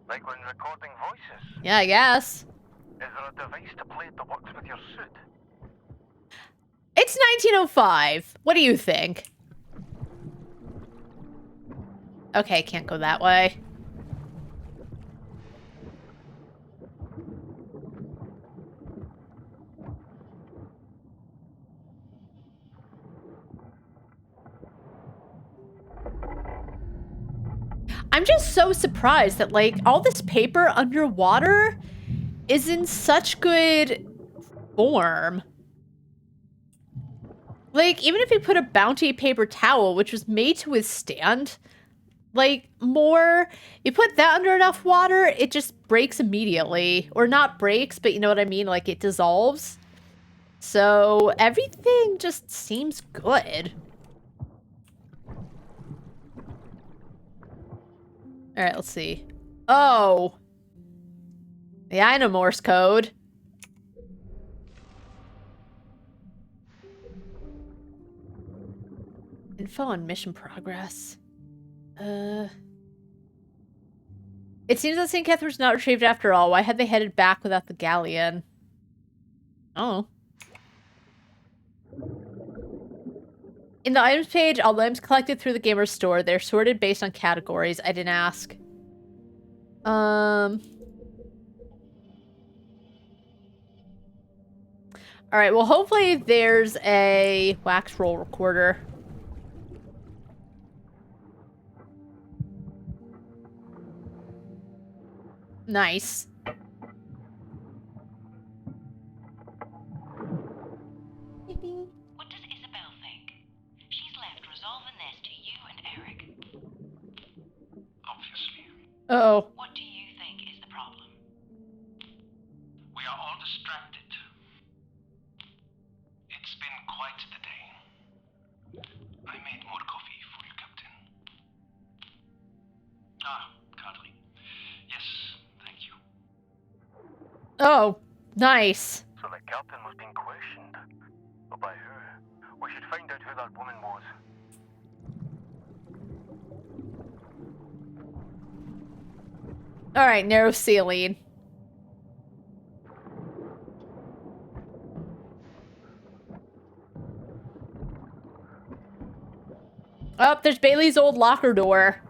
Like when recording voices? Yeah, I guess. Is there a device to play it that works with your suit? It's 1905. What do you think? Okay, can't go that way. I'm just so surprised that, like, all this paper underwater is in such good form. Like, even if you put a Bounty paper towel, which was made to withstand like, more... You put that under enough water, it just breaks immediately. Or not breaks, but you know what I mean? Like, it dissolves. So, everything just seems good. Alright, let's see. Oh! Yeah, I know Morse code. Info on mission progress. It seems that St. Catherine's not retrieved after all. Why had they headed back without the galleon? Oh. In the items page, all items collected through the gamer's store. They're sorted based on categories. I didn't ask. Alright, well, hopefully there's a wax roll recorder. Nice. What does Isabel think? She's left resolving this to you and Eric. Obviously. Uh-oh. What do you think is the problem? We are all distracted. It's been quite the day. I made more coffee for you, Captain. Ah, Carly. Yes, thank you. Oh, nice. So the captain was being questioned. But by who? We should find out who that woman was. Alright, narrow ceiling. Oh, there's Bailey's old locker door.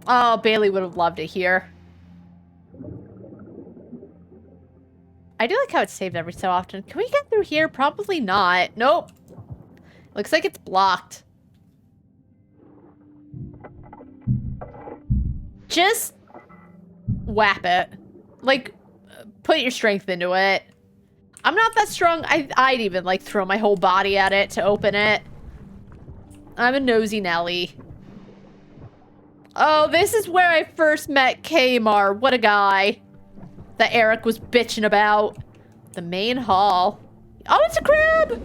Oh, Bailey would have loved it here. I do like how it's saved every so often. Can we get through here? Probably not. Nope. Looks like it's blocked. Just whap it. Like, put your strength into it. I'm not that strong. I'd even, like, throw my whole body at it to open it. I'm a nosy Nelly. Oh, this is where I first met Kmar. What a guy. That Eric was bitching about. The main hall. Oh, it's a crab!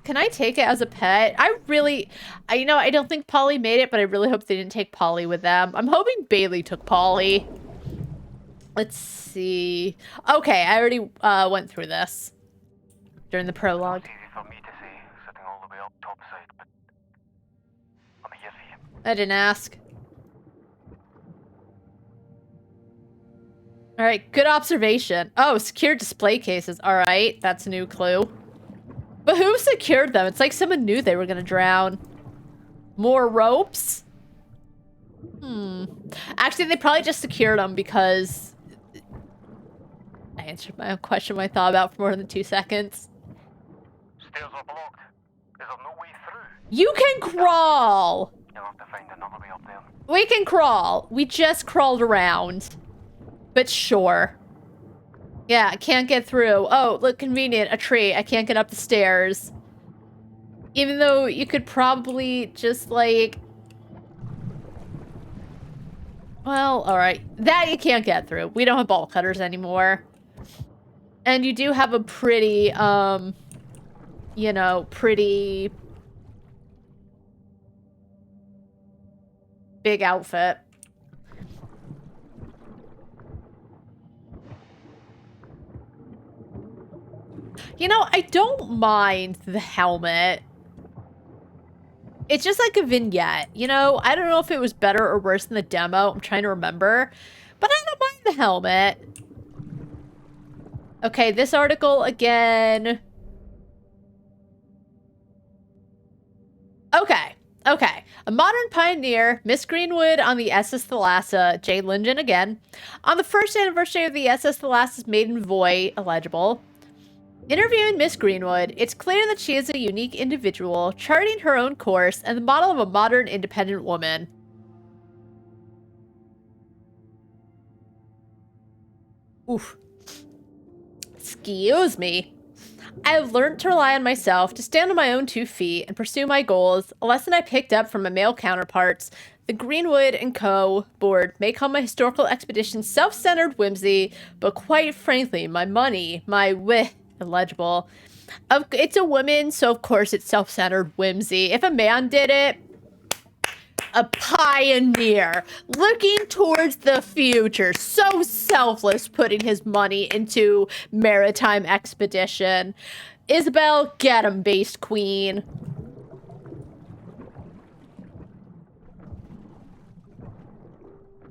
Can I take it as a pet? You know, I don't think Polly made it, but I really hope they didn't take Polly with them. I'm hoping Bailey took Polly. Let's see. Okay, I already went through this during the prologue. It's easy for me to say, sitting all the way up topside, but I'm here for you. I didn't ask. Alright, good observation. Oh, secure display cases. Alright, that's a new clue. But who secured them? It's like someone knew they were gonna drown. More ropes? Actually, they probably just secured them because... I answered my own question I thought about for more than 2 seconds. Stairs are blocked. Is there no way through? You can crawl! You'll have to find another way up there. We can crawl. We just crawled around. But sure. Yeah, I can't get through. Oh, look, convenient. A tree. I can't get up the stairs. Even though you could probably just, like... Well, alright. That you can't get through. We don't have ball cutters anymore. And you do have a pretty, you know, pretty... big outfit. You know, I don't mind the helmet. It's just like a vignette, you know? I don't know if it was better or worse than the demo. I'm trying to remember. But I don't mind the helmet. Okay, this article again. Okay. A modern pioneer, Miss Greenwood on the SS Thalassa, J. Linden again. On the first anniversary of the SS Thalassa's maiden voyage, illegible. Interviewing Miss Greenwood, it's clear that she is a unique individual, charting her own course and the model of a modern, independent woman. Oof. Excuse me. I have learned to rely on myself, to stand on my own 2 feet, and pursue my goals, a lesson I picked up from my male counterparts. The Greenwood & Co. board may call my historical expedition self-centered whimsy, but quite frankly, my money, my illegible. It's a woman, so of course it's self-centered whimsy. If a man did it, a pioneer, looking towards the future, so selfless, putting his money into maritime expedition. Isabel, get him, Beast Queen.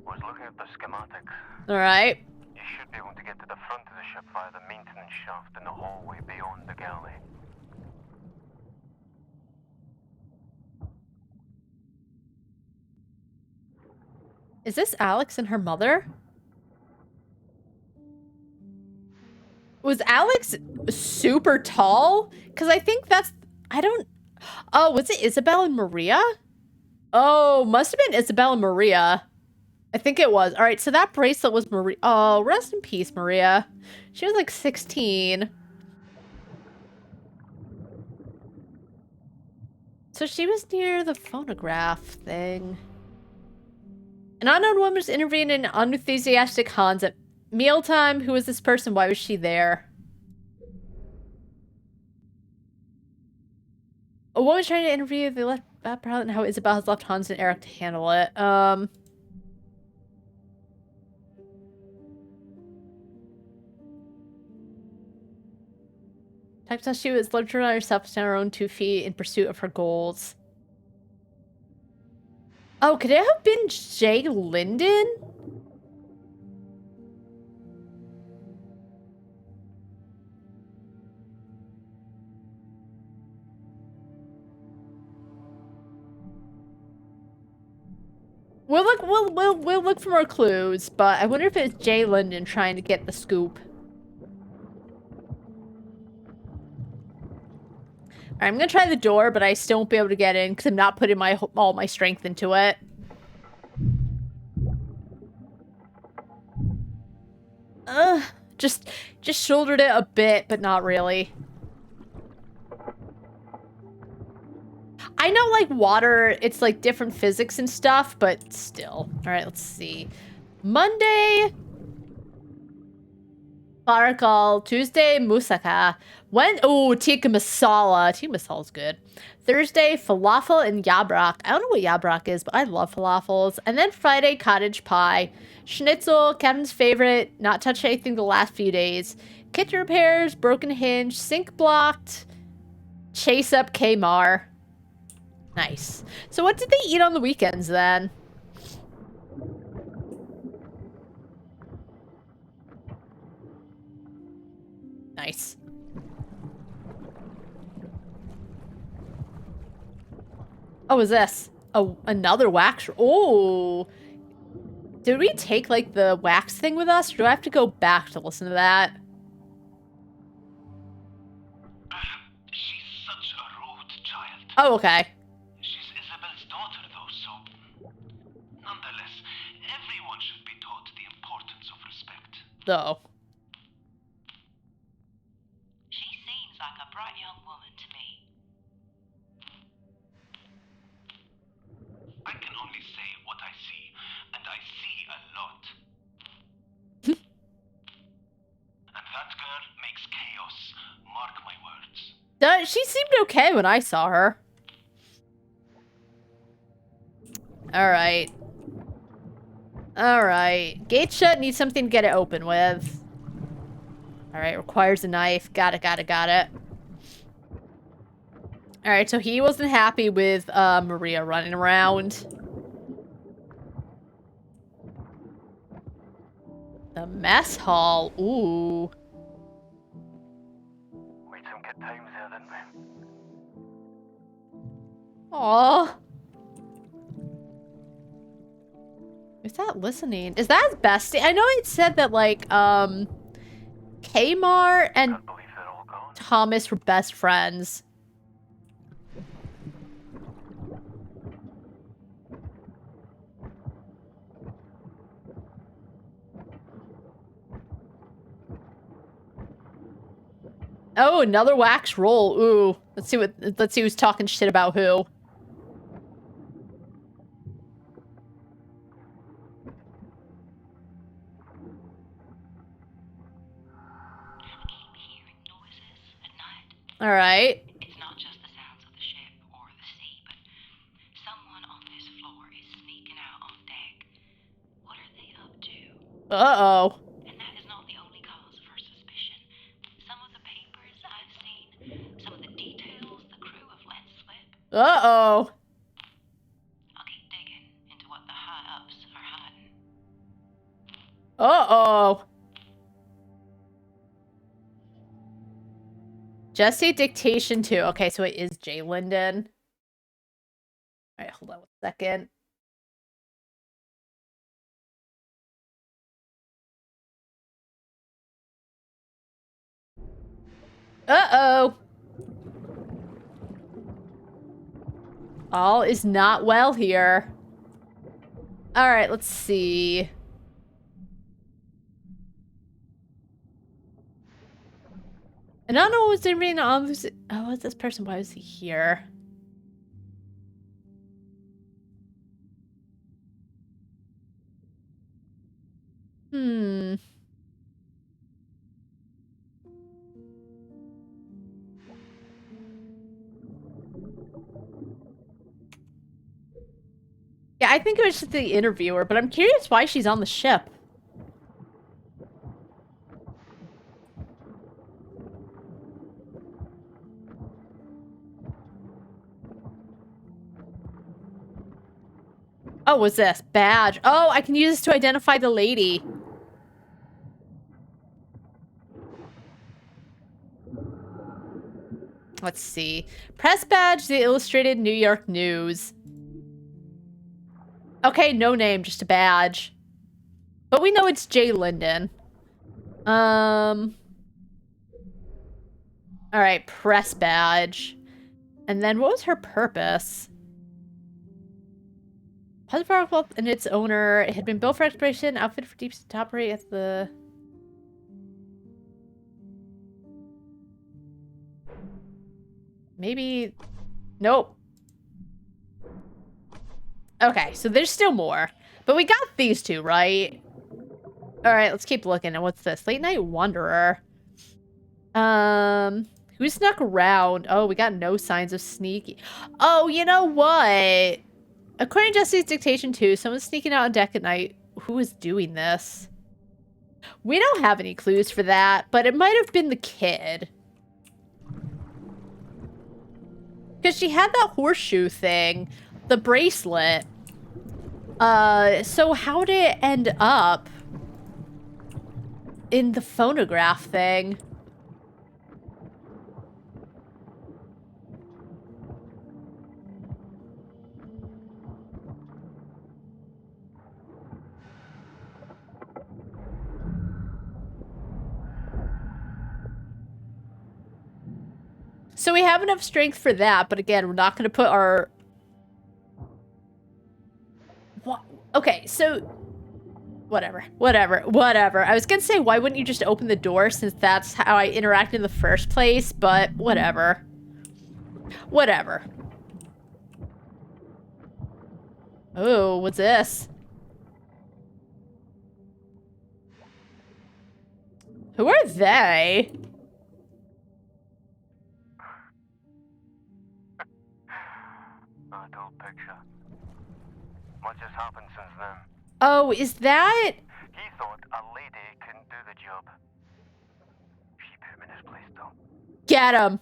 Was looking at the schematics. Alright. You should be able to get to the front of the ship via the maintenance shaft in the hallway beyond the galley. Is this Alex and her mother? Was Alex super tall? Because I think that's... I don't... Oh, was it Isabel and Maria? Oh, must have been Isabel and Maria. I think it was. All right, so that bracelet was Maria. Oh, rest in peace, Maria. She was like 16. So she was near the phonograph thing. An unknown woman was interviewing an unenthusiastic Hans at mealtime. Who was this person? Why was she there? A woman's trying to interview the left about how Isabel has left Hans and Eric to handle it. Text how she was left on herself to stand on her own 2 feet in pursuit of her goals. Oh, could it have been Jay Linden? We'll look for more clues, but I wonder if it's Jay Linden trying to get the scoop. Alright, I'm gonna try the door, but I still won't be able to get in because I'm not putting all my strength into it. Just shouldered it a bit, but not really. I know, like, water, it's, like, different physics and stuff, but still. Alright, let's see. Monday, Barakal. Tuesday, Musaka. Tikka masala. Tikka masala's good. Thursday, falafel and yabrak. I don't know what yabrak is, but I love falafels. And then Friday, cottage pie. Schnitzel, Kevin's favorite. Not touched anything the last few days. Kitchen repairs, broken hinge, sink blocked. Chase up Kmar. Nice. So what did they eat on the weekends then? Nice. Oh, is this? Oh, another wax. Oh. Did we take, like, the wax thing with us? Or do I have to go back to listen to that? She's such a rude child. Oh, okay. She's Isabel's daughter, though, so... Nonetheless, everyone should be taught the importance of respect. Though. She seems like a bright young woman to me. I can only say what I see, and I see a lot. And that girl makes chaos. Mark my words. She seemed okay when I saw her. Alright. Alright. Gate shut, need something to get it open with. Alright, requires a knife. Got it. Alright, so he wasn't happy with Maria running around. The mess hall. Ooh. We had some good times there, didn't we? Aww. Is that listening? Is that his bestie? I know it said that, like, Kmar and Thomas were best friends. Oh, another wax roll. Ooh. Let's see who's talking shit about who. All right. It's not just the sounds of the ship or the sea, but someone on this floor is sneaking out on deck. What are they up to? Uh-oh. And that is not the only cause for suspicion. Some of the papers I've seen, some of the details the crew have let slip. Uh-oh. I'll keep digging into what the high-ups are hiding. Uh-oh. Jesse dictation 2. Okay, so it is Jay Linden. All right, hold on 1 second. Uh-oh. All is not well here. All right, let's see. And I don't know what was reading on this. Oh, what's this person? Why was he here? Hmm. Yeah, I think it was just the interviewer, but I'm curious why she's on the ship. Oh, what's this? Badge. Oh, I can use this to identify the lady. Let's see. Press badge, the Illustrated New York News. Okay, no name, just a badge. But we know it's Jay Linden. Alright, press badge. And then what was her purpose? Positive article and its owner. It had been built for exploration, outfitted for deep sea to operate at the... Maybe... Nope. Okay, so there's still more. But we got these two, right? Alright, let's keep looking. And what's this? Late Night Wanderer. Who snuck around? Oh, we got no signs of sneaking. Oh, you know what? According to Jesse's dictation 2, someone's sneaking out on deck at night. Who is doing this? We don't have any clues for that, but it might have been the kid. Because she had that horseshoe thing. The bracelet. So how did it end up in the phonograph thing? So we have enough strength for that, but again, we're not going to put our... What? Okay, so... Whatever. I was going to say, why wouldn't you just open the door, since that's how I interacted in the first place, but whatever. Whatever. Oh, what's this? Who are they? Adult picture. Much has happened since then. Oh, is that... He thought a lady couldn't do the job. She put him in his place, though. Get him.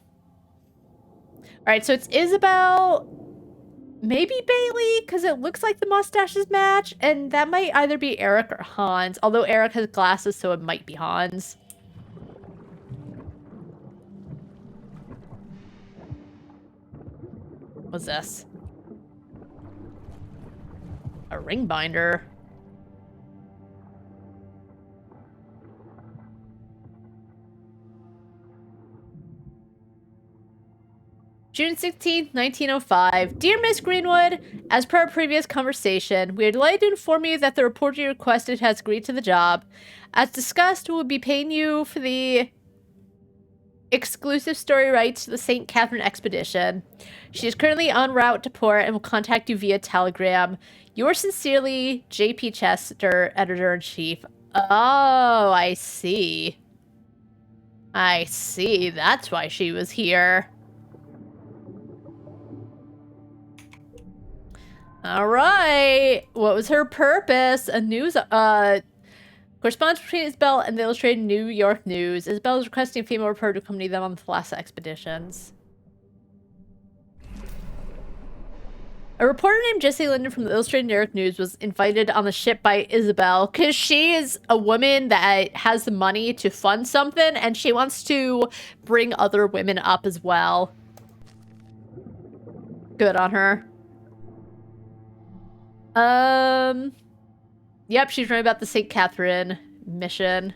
Alright, so it's Isabel... Maybe Bailey, because it looks like the mustaches match, and that might either be Eric or Hans, although Eric has glasses, so it might be Hans. What's this? A ring binder. June 16th, 1905. Dear Miss Greenwood, as per our previous conversation, we are delighted to inform you that the reporter you requested has agreed to the job. As discussed, we will be paying you for the exclusive story rights to the St. Catherine expedition. She is currently en route to port and will contact you via telegram. Yours sincerely, J.P. Chester, Editor-in-Chief. Oh, I see. I see. That's why she was here. All right. What was her purpose? A news correspondence between Isabel and the Illustrated New York News. Isabel is requesting a female reporter to accompany them on the Thalassa expeditions. A reporter named Jessie Linden from the Illustrated New York News was invited on the ship by Isabel because she is a woman that has the money to fund something and she wants to bring other women up as well. Good on her. Yep, she's writing about the St. Catherine mission.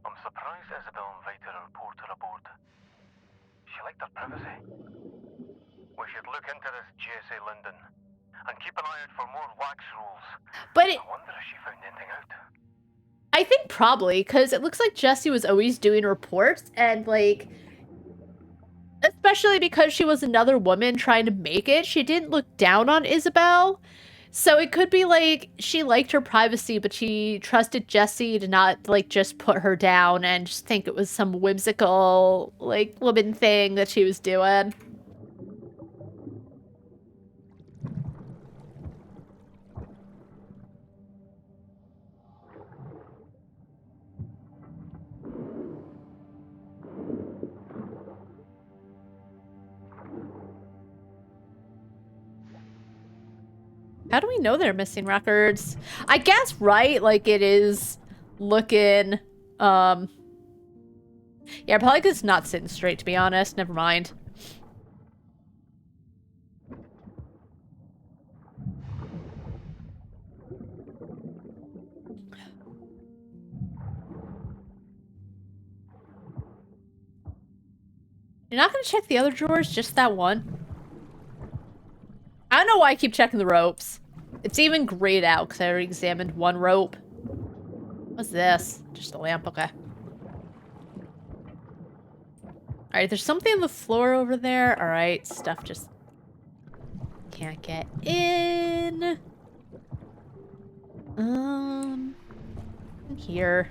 I'm surprised Isabel invited a reporter aboard. She liked her privacy. We should look into this Jessie Linden and keep an eye out for more wax rolls. But I wonder if she found anything out. I think probably, because it looks like Jessie was always doing reports, and, like, especially because she was another woman trying to make it, she didn't look down on Isabel. So it could be, like, she liked her privacy, but she trusted Jessie to not, like, just put her down and just think it was some whimsical, like, woman thing that she was doing. How do we know they're missing records? I guess, right? Like, it is looking, yeah, probably because it's not sitting straight, to be honest. Never mind. You're not going to check the other drawers? Just that one? I don't know why I keep checking the ropes. It's even grayed out because I already examined one rope. What's this? Just a lamp, okay. Alright, there's something on the floor over there. Alright, stuff just can't get in. Here.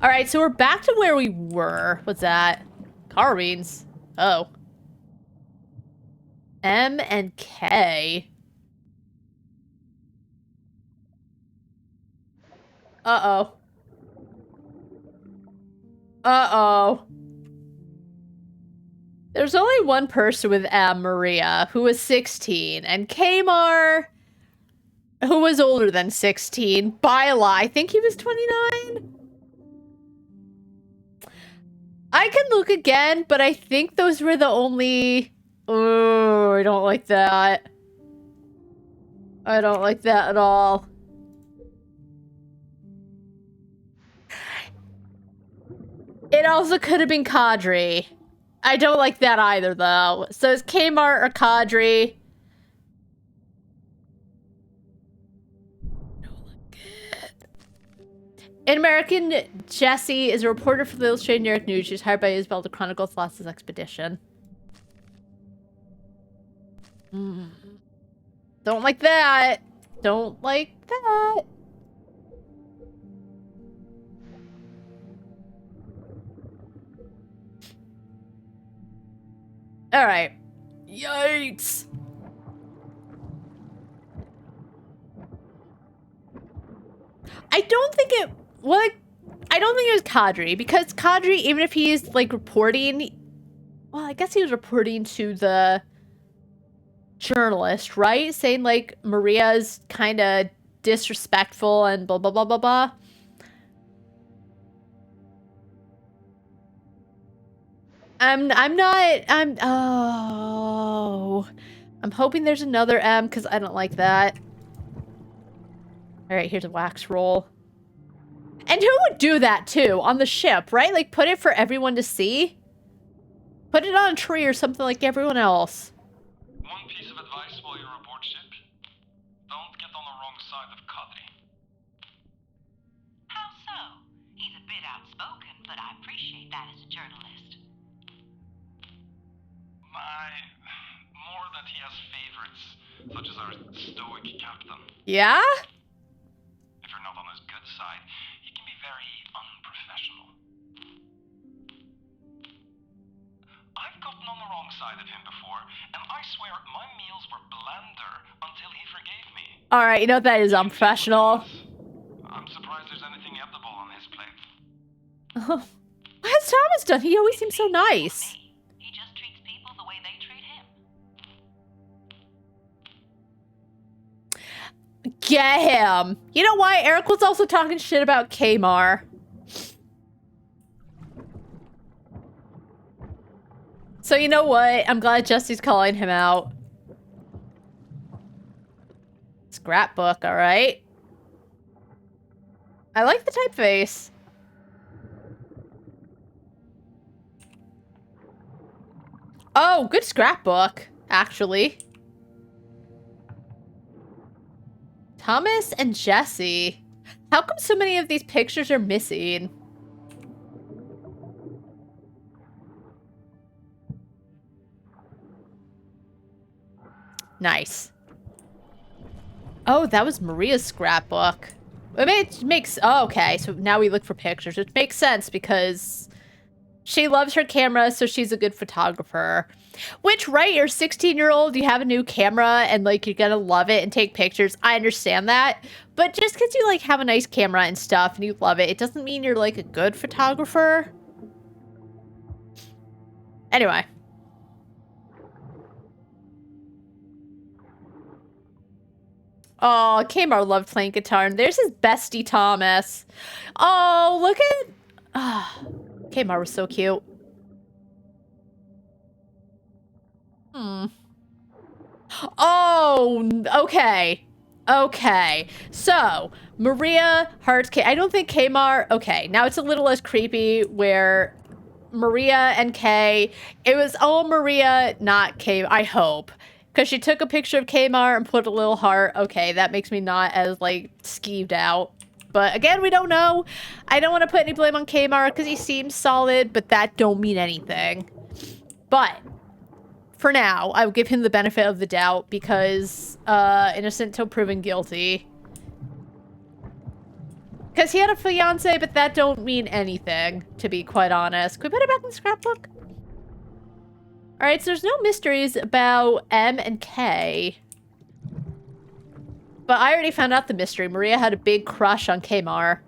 Alright, so we're back to where we were. What's that? Carbines. Oh. M and K. Uh-oh. Uh-oh. There's only one person with M, Maria, who was 16, and Kamar, who was older than 16. Bila, I think he was 29? I can look again, but I think those were the only... Oh, I don't like that. I don't like that at all. It also could have been Kadri. I don't like that either, though. So it's Kmart or Kadri. Don't look good. An American, Jessie is a reporter for the Illustrated New York News. She's hired by Isabel to chronicle Thalassa's expedition. Don't like that. Don't like that. All right. Yikes. I don't think it... Well, I don't think it was Kadri, because Kadri, even if he's, like, reporting... Well, I guess he was reporting to the journalist, right? Saying, like, Maria's kind of disrespectful and blah, blah, blah, blah, blah. I'm hoping there's another M, because I don't like that. Alright, here's a wax roll. And who would do that, too? On the ship, right? Like, put it for everyone to see? Put it on a tree or something like everyone else. One piece of advice while you're aboard ship. Don't get on the wrong side of Kadri. How so? He's a bit outspoken, but I appreciate that as a journalist. has favorites, such as our stoic captain. Yeah? If you're not on his good side, he can be very unprofessional. I've gotten on the wrong side of him before, and I swear my meals were blander until he forgave me. Alright, you know that is unprofessional. I'm surprised there's anything edible on his plate. Oh. What has Thomas done? He always seems so nice. He just treats people the way they treat him. Get him. You know why? Eric was also talking shit about Kmar. So you know what? I'm glad Jesse's calling him out. Scrapbook, alright. I like the typeface. Oh, good scrapbook, actually. Thomas and Jesse. How come so many of these pictures are missing? Nice. Oh, that was Maria's scrapbook. It makes... Oh, okay, so now we look for pictures, which makes sense because she loves her camera, so she's a good photographer. Which, right, you're a 16-year-old, you have a new camera, and, like, you're gonna love it and take pictures. I understand that. But just because you, like, have a nice camera and stuff and you love it, it doesn't mean you're, like, a good photographer. Anyway. Oh, Kmar loved playing guitar, and there's his bestie, Thomas. Oh, look at... Kmar was so cute. Oh, okay. Okay. So, Maria, Heart, I don't think Kmar... Okay, now it's a little less creepy where Maria and Kay... It was all Maria, not Kay, I hope. Because she took a picture of Kmar and put a little heart. Okay, that makes me not as, like, skeeved out. But, again, we don't know. I don't want to put any blame on Kmar because he seems solid, but that don't mean anything. But, for now, I will give him the benefit of the doubt because, innocent till proven guilty. Because he had a fiance, but that don't mean anything, to be quite honest. Can we put it back in the scrapbook? Alright, so there's no mysteries about M and K. But I already found out the mystery. Maria had a big crush on Kmar.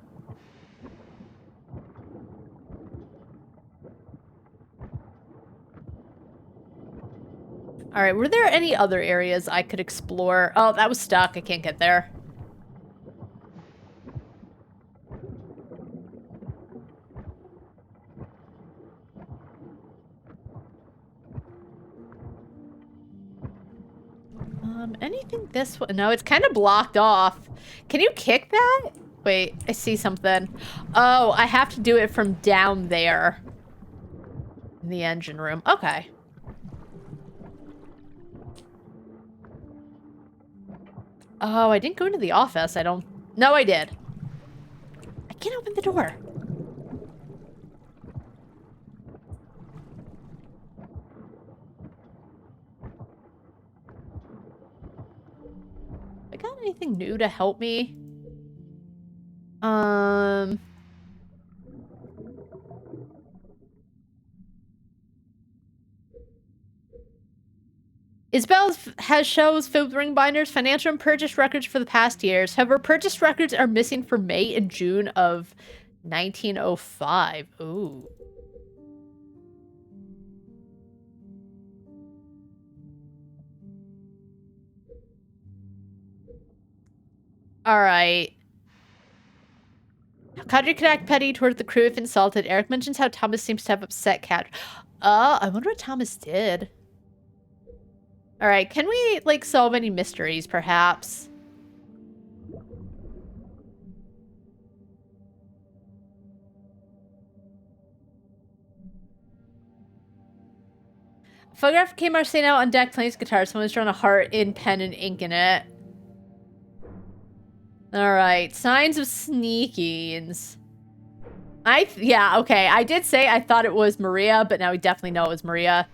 Alright, were there any other areas I could explore? Oh, that was stuck. I can't get there. Anything this way? No, it's kind of blocked off. Can you kick that? Wait, I see something. Oh, I have to do it from down there. In the engine room. Okay. Oh, I didn't go into the office. I don't... No, I did. I can't open the door. I got anything new to help me? Isabel shows filled with ring binders, financial and purchase records for the past years. However, purchase records are missing for May and June of 1905. Ooh. All right. Kadri could act petty toward the crew if insulted. Eric mentions how Thomas seems to have upset Kadri. I wonder what Thomas did. All right, can we, like, solve any mysteries, perhaps? Photograph came out staying out on deck playing his guitar. Someone's drawn a heart in pen and ink in it. All right, signs of sneakings. Yeah, okay. I did say I thought it was Maria, but now we definitely know it was Maria.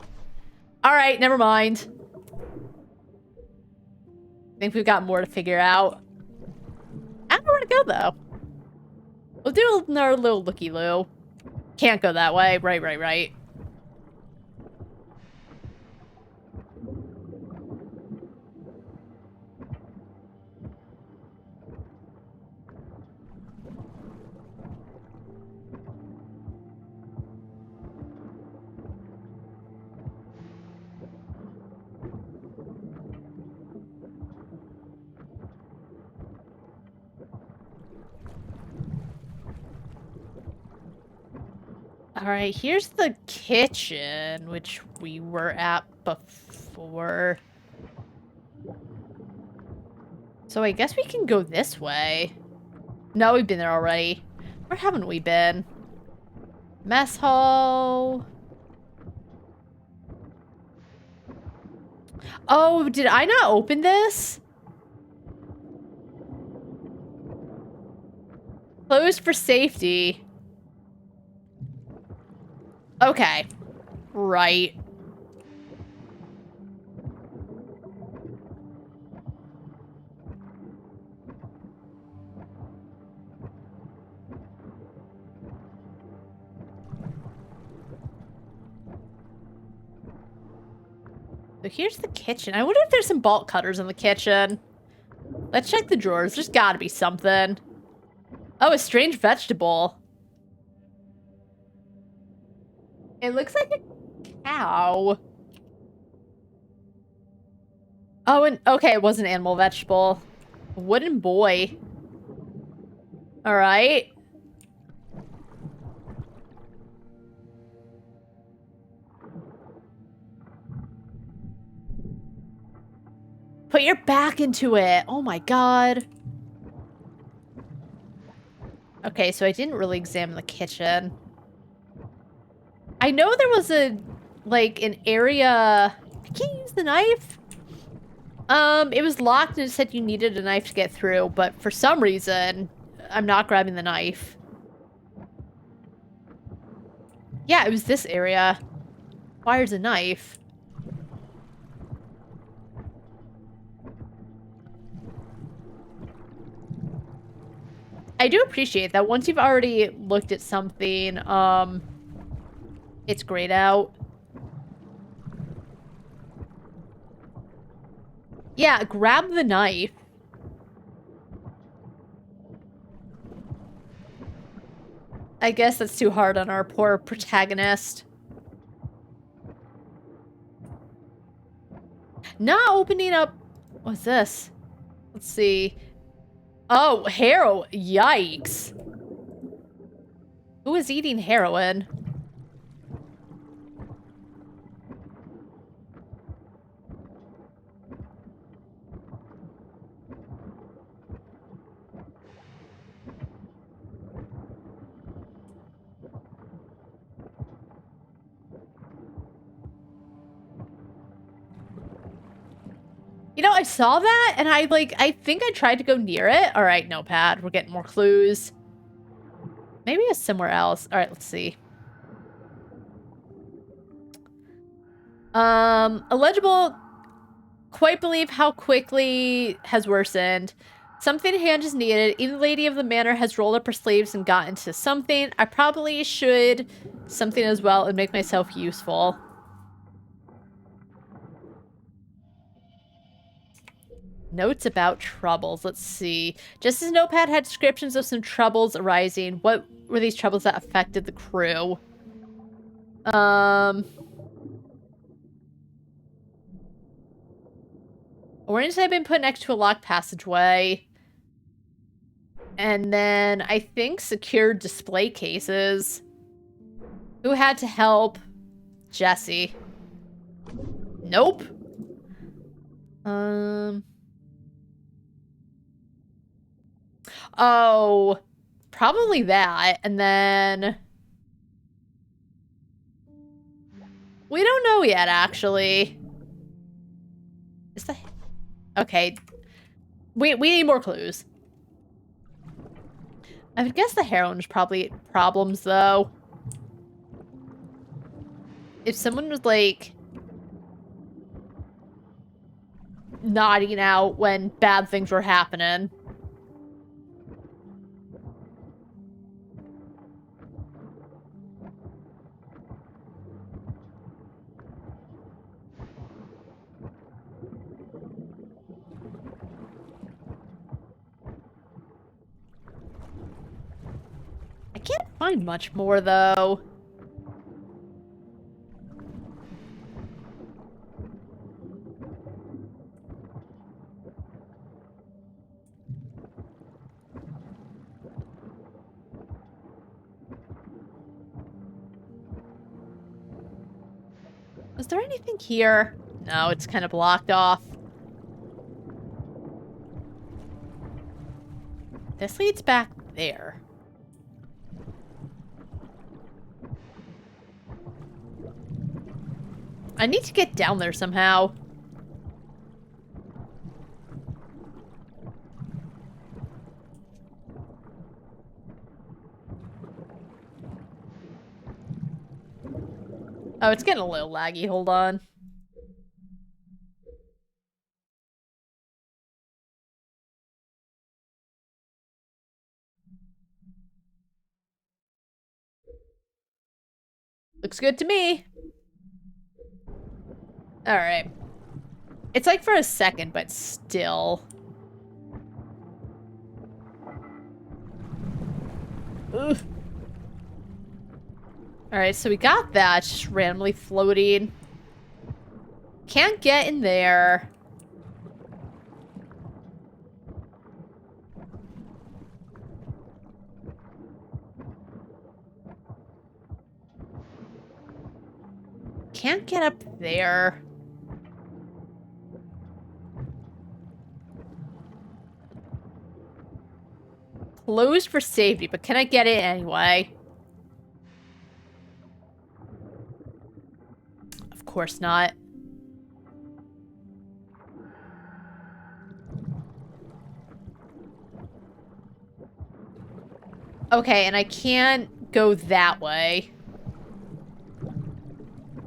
All right, never mind. I think we've got more to figure out. I don't know where to go, though. We'll do another little looky-loo. Can't go that way. Right. Alright, here's the kitchen, which we were at before. So I guess we can go this way. No, we've been there already. Where haven't we been? Mess hall. Oh, did I not open this? Closed for safety. Okay. Right. So here's the kitchen. I wonder if there's some bolt cutters in the kitchen. Let's check the drawers. There's gotta be something. Oh, a strange vegetable. It looks like a cow. Oh, and okay, it was an animal vegetable. A wooden boy. Alright. Put your back into it. Oh my god. Okay, so I didn't really examine the kitchen. I know there was an area... I can't use the knife. It was locked and it said you needed a knife to get through, but for some reason, I'm not grabbing the knife. Yeah, it was this area. Requires a knife. I do appreciate that once you've already looked at something, it's grayed out. Yeah, grab the knife. I guess that's too hard on our poor protagonist. Not opening up... What's this? Let's see. Oh, heroin. Yikes. Who is eating heroin? You know, I saw that, and I think I tried to go near it. All right, notepad. We're getting more clues. Maybe it's somewhere else. All right, let's see. Illegible. Quite believe how quickly has worsened. Something hand is needed. Even the lady of the manor has rolled up her sleeves and got into something. I probably should something as well and make myself useful. Notes about troubles. Let's see. Just as Notepad had descriptions of some troubles arising, what were these troubles that affected the crew? Orange had been put next to a locked passageway. And then I think secured display cases. Who had to help? Jesse. Nope. Oh, probably that. And then we don't know yet, actually. Is the okay? We need more clues. I would guess the heroin is probably problems, though. If someone was like nodding out when bad things were happening. I can't find much more, though. Is there anything here? No, it's kind of blocked off. This leads back there. I need to get down there somehow. Oh, it's getting a little laggy. Hold on. Looks good to me. Alright. It's like for a second, but still. Ugh. Alright, so we got that just randomly floating. Can't get in there. Can't get up there. Closed for safety, but can I get it anyway? Of course not. Okay, and I can't go that way.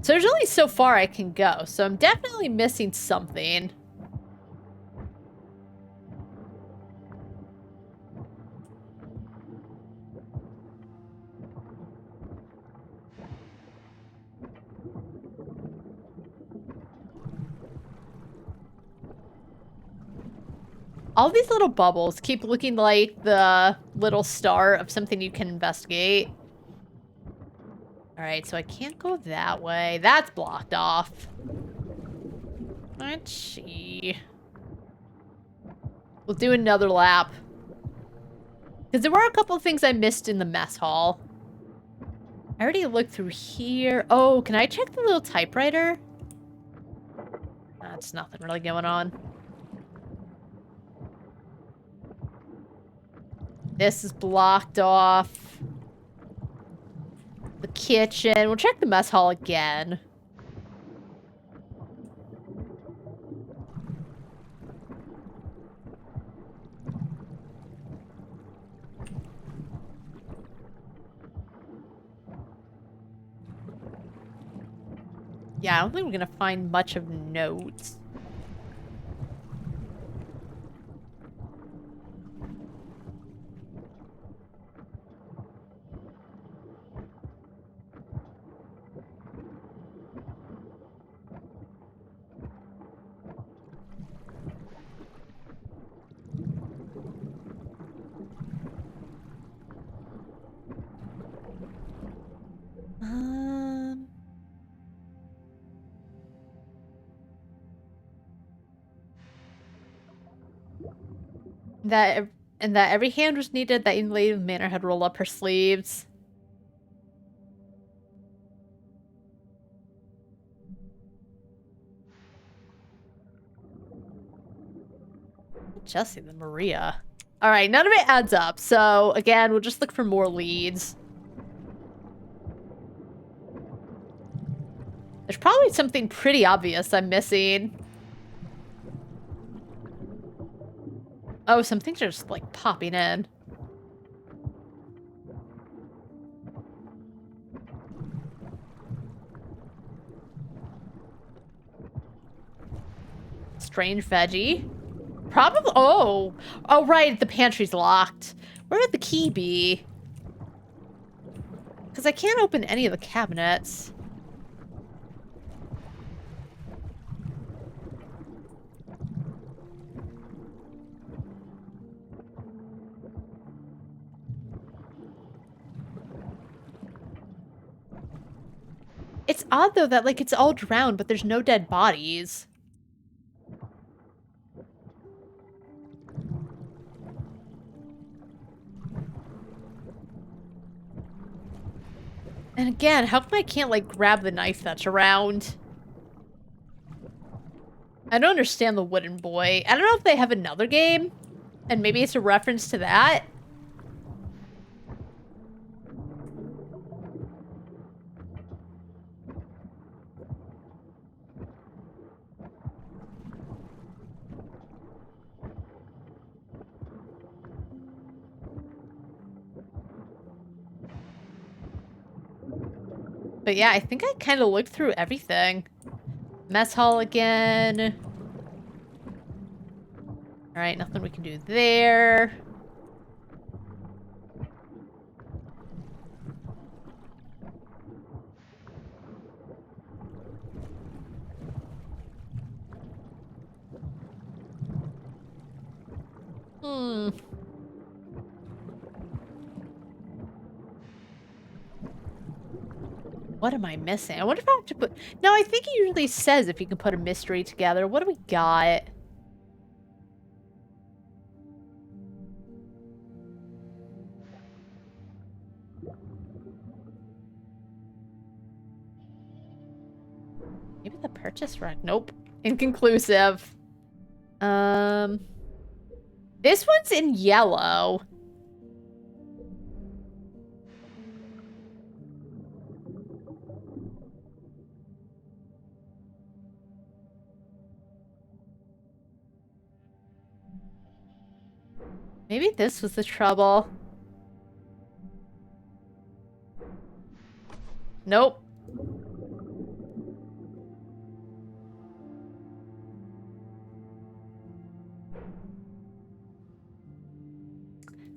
So there's only so far I can go, so I'm definitely missing something. All these little bubbles keep looking like the little star of something you can investigate. Alright, so I can't go that way. That's blocked off. Let's see. We'll do another lap. Because there were a couple of things I missed in the mess hall. I already looked through here. Oh, can I check the little typewriter? That's nothing really going on. This is blocked off. The kitchen. We'll check the mess hall again. Yeah, I don't think we're gonna find much of notes. That every hand was needed, that young lady in the manor had rolled up her sleeves. Jesse, then Maria. Alright, none of it adds up, so again, we'll just look for more leads. There's probably something pretty obvious I'm missing. Oh, some things are just, like, popping in. Strange veggie. Probably. Oh. Oh, right. The pantry's locked. Where would the key be? Because I can't open any of the cabinets. It's odd, though, that, like, it's all drowned, but there's no dead bodies. And again, how come I can't, like, grab the knife that's around? I don't understand the wooden boy. I don't know if they have another game, and maybe it's a reference to that. But yeah, I think I kind of looked through everything. Mess hall again. Alright, nothing we can do there. What am I missing? I wonder if I have to put... No, I think it usually says if you can put a mystery together. What do we got? Maybe the purchase rack. Nope. Inconclusive. This one's in yellow. Maybe this was the trouble. Nope.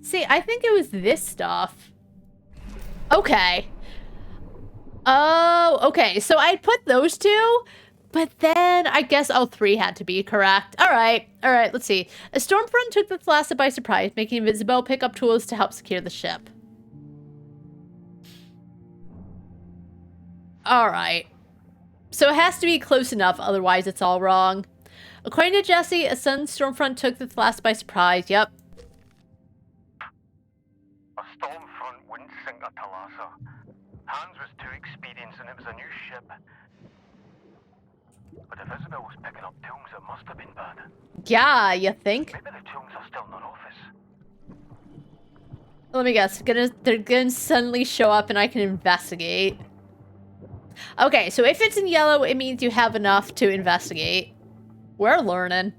See, I think it was this stuff. Okay. Oh, okay. So I put those two, but then I guess all three had to be correct. All right. All right. Let's see. A storm front took the Thalassa by surprise, making Isabel pick up tools to help secure the ship. All right. So it has to be close enough, otherwise it's all wrong. According to Jesse, a sudden storm front took the Thalassa by surprise. Yep. A storm front wouldn't sink a Thalassa. Hans was too experienced and it was a new ship. But if Isabel was picking up tools, it must have been bad. Yeah, you think? Maybe the tools are still in their office. Let me guess. They're gonna suddenly show up and I can investigate. Okay, so if it's in yellow, it means you have enough to investigate. We're learning.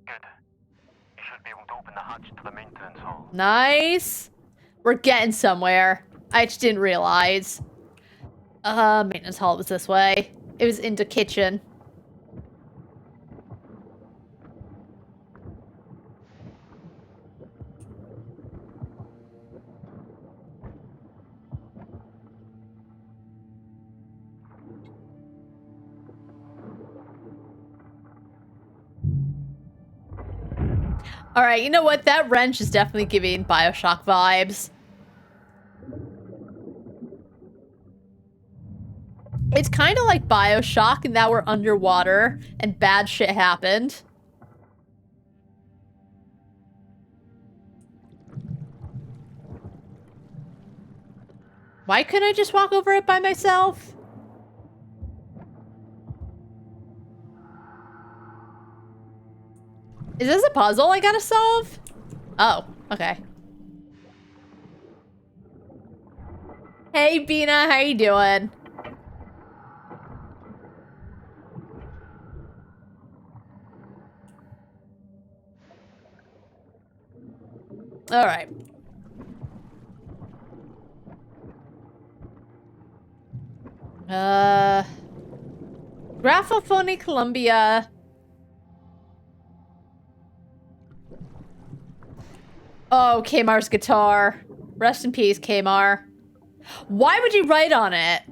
Good. You should be able to open the hatch to the maintenance hall. Nice. We're getting somewhere. I just didn't realize. Maintenance hall was this way. It was into kitchen. Alright, you know what? That wrench is definitely giving Bioshock vibes. It's kind of like Bioshock in that we're underwater and bad shit happened. Why couldn't I just walk over it by myself? Is this a puzzle I gotta solve? Oh, okay. Hey, Bina, how you doing? All right. Graphophony Columbia. Oh, Kmar's guitar. Rest in peace, Kmar. Why would you write on it?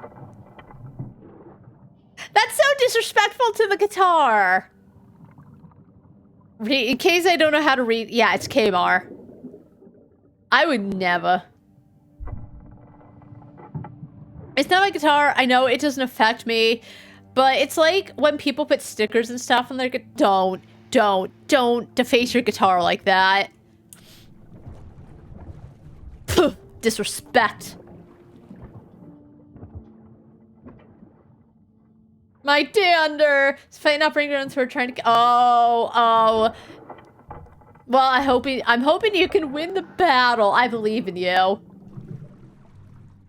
That's so disrespectful to the guitar. In case I don't know how to read, yeah, it's Kmar. I would never. It's not my guitar. I know it doesn't affect me, but it's like when people put stickers and stuff on their guitar. Don't deface your guitar like that. Puh, disrespect. My dander! It's fighting up grounds who are trying to. Oh. Well, I'm hoping you can win the battle. I believe in you.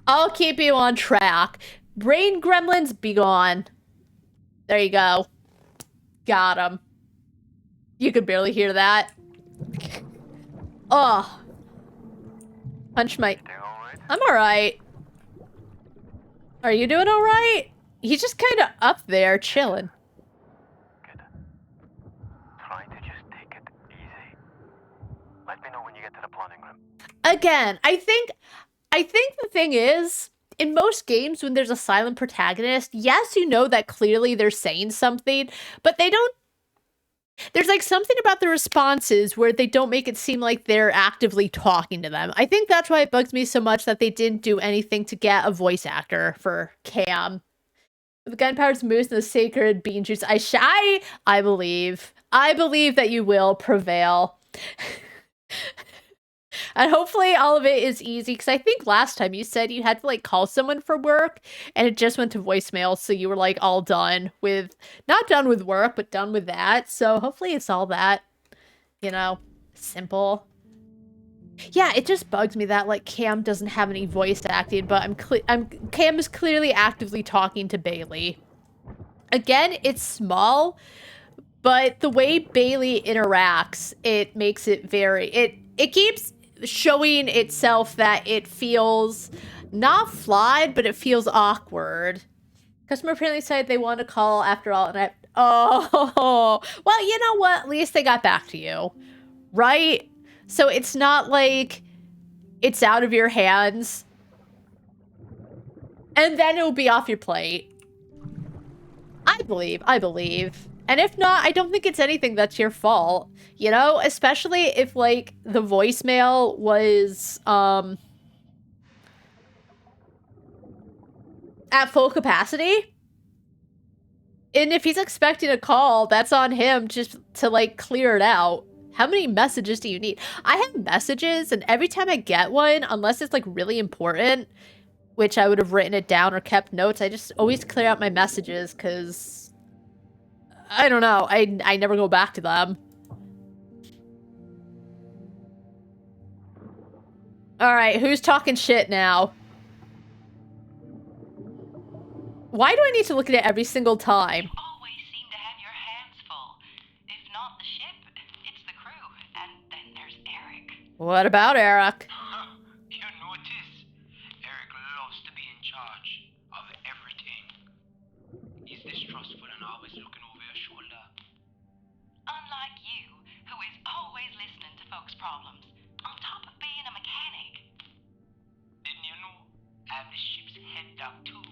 I'll keep you on track. Brain gremlins, be gone. There you go. Got him. You could barely hear that. Oh. Punch my. I'm alright. Are you doing alright? He's just kind of up there, chilling. Good. Try to just take it easy. Let me know when you get to the planning room. Again, I think the thing is, in most games when there's a silent protagonist, yes, you know that clearly they're saying something, but they don't. There's like something about the responses where they don't make it seem like they're actively talking to them. I think that's why it bugs me so much that they didn't do anything to get a voice actor for Cam. The gunpowder's moose and the sacred bean juice. I believe that you will prevail. And hopefully all of it is easy, because I think last time you said you had to like call someone for work and it just went to voicemail, so you were like all done with, not done with work, but done with that. So hopefully it's all that, you know, simple. Yeah, it just bugs me that like Cam doesn't have any voice acting, but Cam is clearly actively talking to Bailey. Again, it's small, but the way Bailey interacts, it makes it very, it keeps showing itself that it feels not flawed, but it feels awkward. Customer apparently said they want to call after all, and oh, well, you know what? At least they got back to you, right? So it's not like it's out of your hands and then it'll be off your plate. I believe. And if not, I don't think it's anything that's your fault, you know, especially if like the voicemail was at full capacity. And if he's expecting a call, that's on him just to like clear it out. How many messages do you need? I have messages, and every time I get one, unless it's like really important, which I would have written it down or kept notes, I just always clear out my messages because I don't know. I never go back to them. All right, who's talking shit now? Why do I need to look at it every single time? What about Eric? You notice? Eric loves to be in charge of everything. He's distrustful and always looking over your shoulder. Unlike you, who is always listening to folks' problems, on top of being a mechanic. Didn't you know? I'm the ship's head doc too.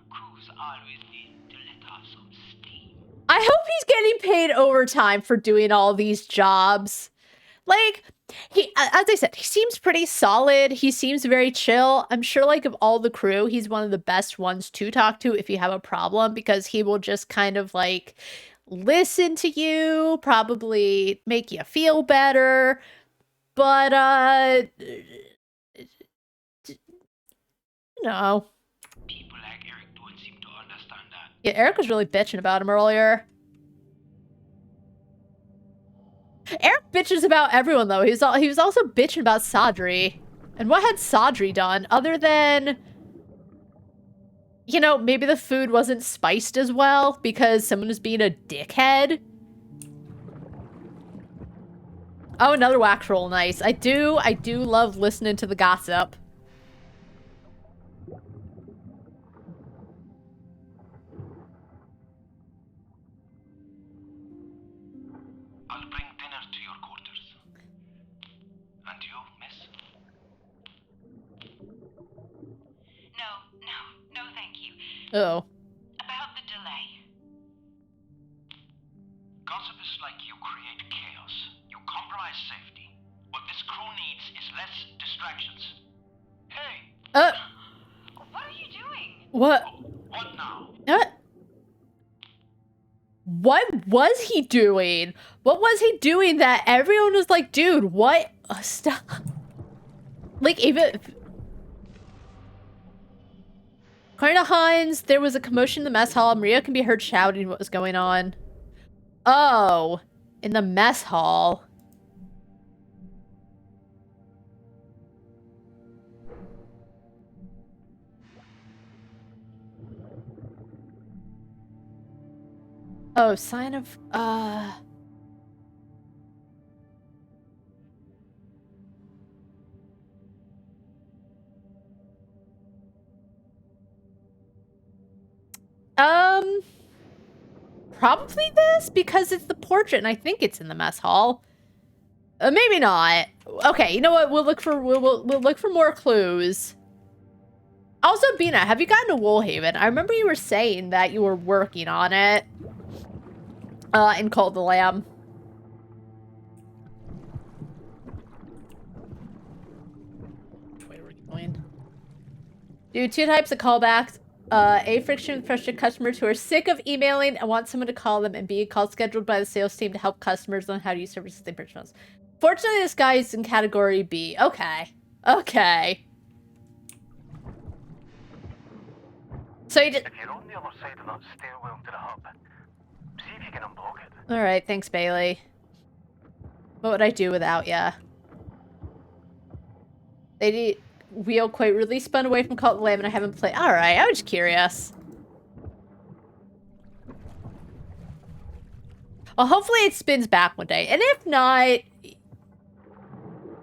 Crews always need to let off some steam. I hope he's getting paid overtime for doing all these jobs. Like, as I said, he seems pretty solid. He seems very chill. I'm sure, like, of all the crew, he's one of the best ones to talk to if you have a problem, because he will just kind of, like, listen to you, probably make you feel better. But, no. People like Eric don't seem to understand that. Yeah, Eric was really bitching about him earlier. Eric bitches about everyone, though. He was also bitching about Sadri. And what had Sadri done other than, you know, maybe the food wasn't spiced as well because someone was being a dickhead? Oh, another wax roll. Nice. I do love listening to the gossip. Oh. About the delay. Gossipers like you create chaos. You compromise safety. What this crew needs is less distractions. Hey! What are you doing? What? What now? What was he doing? What was he doing that everyone was like, dude, what? Stop. Like, even... According to Hans, there was a commotion in the mess hall. Maria can be heard shouting what was going on. Oh, in the mess hall. Oh, sign of, probably this, because it's the portrait, and I think it's in the mess hall. Maybe not. Okay, you know what? We'll look for we'll look for more clues. Also, Bina, have you gotten to Woolhaven? I remember you were saying that you were working on it. In Call of the Lamb. Which way are we going? Do 2 types of callbacks. A, friction with frustrated customers who are sick of emailing and want someone to call them, and B, a call scheduled by the sales team to help customers on how to use services they purchase. Fortunately, this guy is in category B. Okay. Okay. So you just... If you're on the other side of that stairwell to the hub, see if you can unblock it. Alright, thanks, Bailey. What would I do without ya? Lady Wheel quite really spun away from Call of the Lamb and I haven't played. Alright, I was just curious. Well, hopefully it spins back one day. And if not...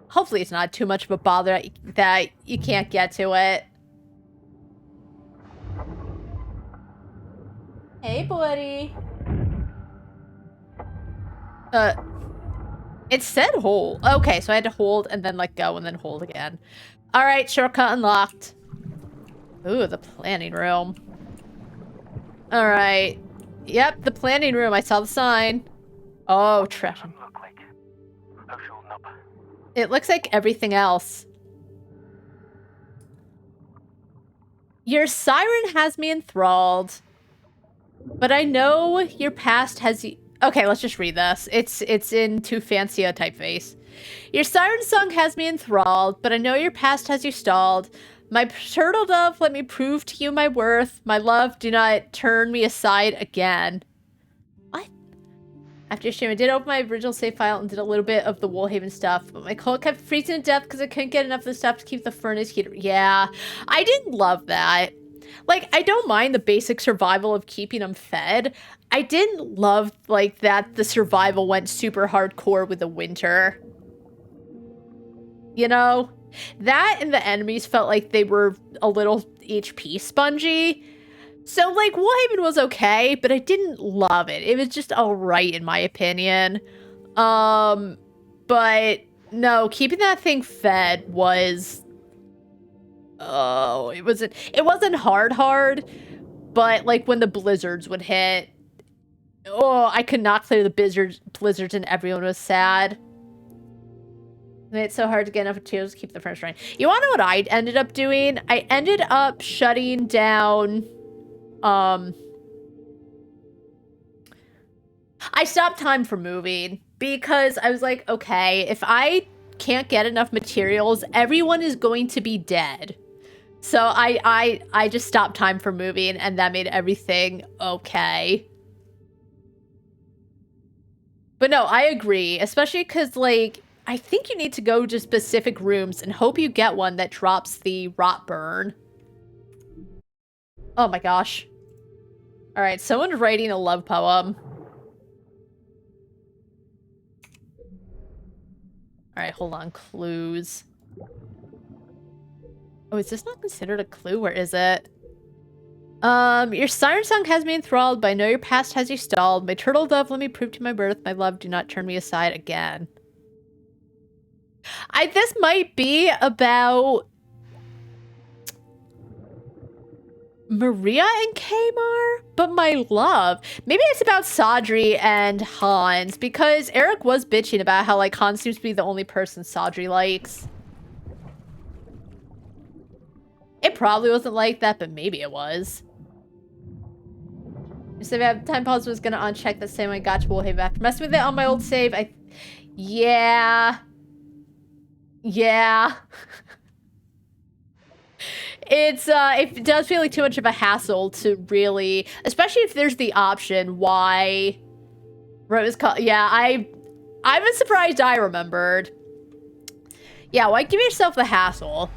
Hopefully it's not too much of a bother that you can't get to it. Hey, buddy. It said hold. Okay, so I had to hold and then let go and then hold again. Alright, shortcut unlocked. Ooh, the planning room. Alright. Yep, the planning room. I saw the sign. Oh, trash. It looks like everything else. Your siren has me enthralled. But I know your past has you... Okay, let's just read this. It's in too fancy a typeface. Your siren song has me enthralled, but I know your past has you stalled. My turtle dove, let me prove to you my worth. My love, do not turn me aside again. What? After your stream, I did open my original save file and did a little bit of the Woolhaven stuff, but my coal kept freezing to death because I couldn't get enough of the stuff to keep the furnace heater. Yeah, I didn't love that. Like, I don't mind the basic survival of keeping them fed. I didn't love, like, that the survival went super hardcore with the winter. You know? That and the enemies felt like they were a little HP spongy. So, like, Woolhaven was okay, but I didn't love it. It was just alright, in my opinion. But, no, keeping that thing fed was... Oh, it wasn't hard, but, like, when the blizzards would hit... Oh, I could not clear the blizzards and everyone was sad. It's so hard to get enough materials to keep the furnace running. You wanna know what I ended up doing? I ended up shutting down... I stopped time for moving because I was like, okay, if I can't get enough materials, everyone is going to be dead. So I just stopped time for moving and that made everything okay. But no, I agree, especially because, like, I think you need to go to specific rooms and hope you get one that drops the rot burn. Oh my gosh. Alright, someone's writing a love poem. Alright, hold on. Clues. Oh, is this not considered a clue? Where is it? Your siren song has me enthralled, but I know your past has you stalled. My turtle dove, let me prove to my birth. My love, do not turn me aside again. This might be about... Maria and Kamar? But my love. Maybe it's about Sadri and Hans, because Eric was bitching about how, like, Hans seems to be the only person Sadri likes. It probably wasn't like that, but maybe it was. So if I have time pause, was gonna uncheck the same way. Gotcha, we'll have after messing with it on my old save. Yeah. It does feel like too much of a hassle to really, especially if there's the option why Rose called. Yeah, I'm surprised I remembered. Yeah, why give yourself the hassle?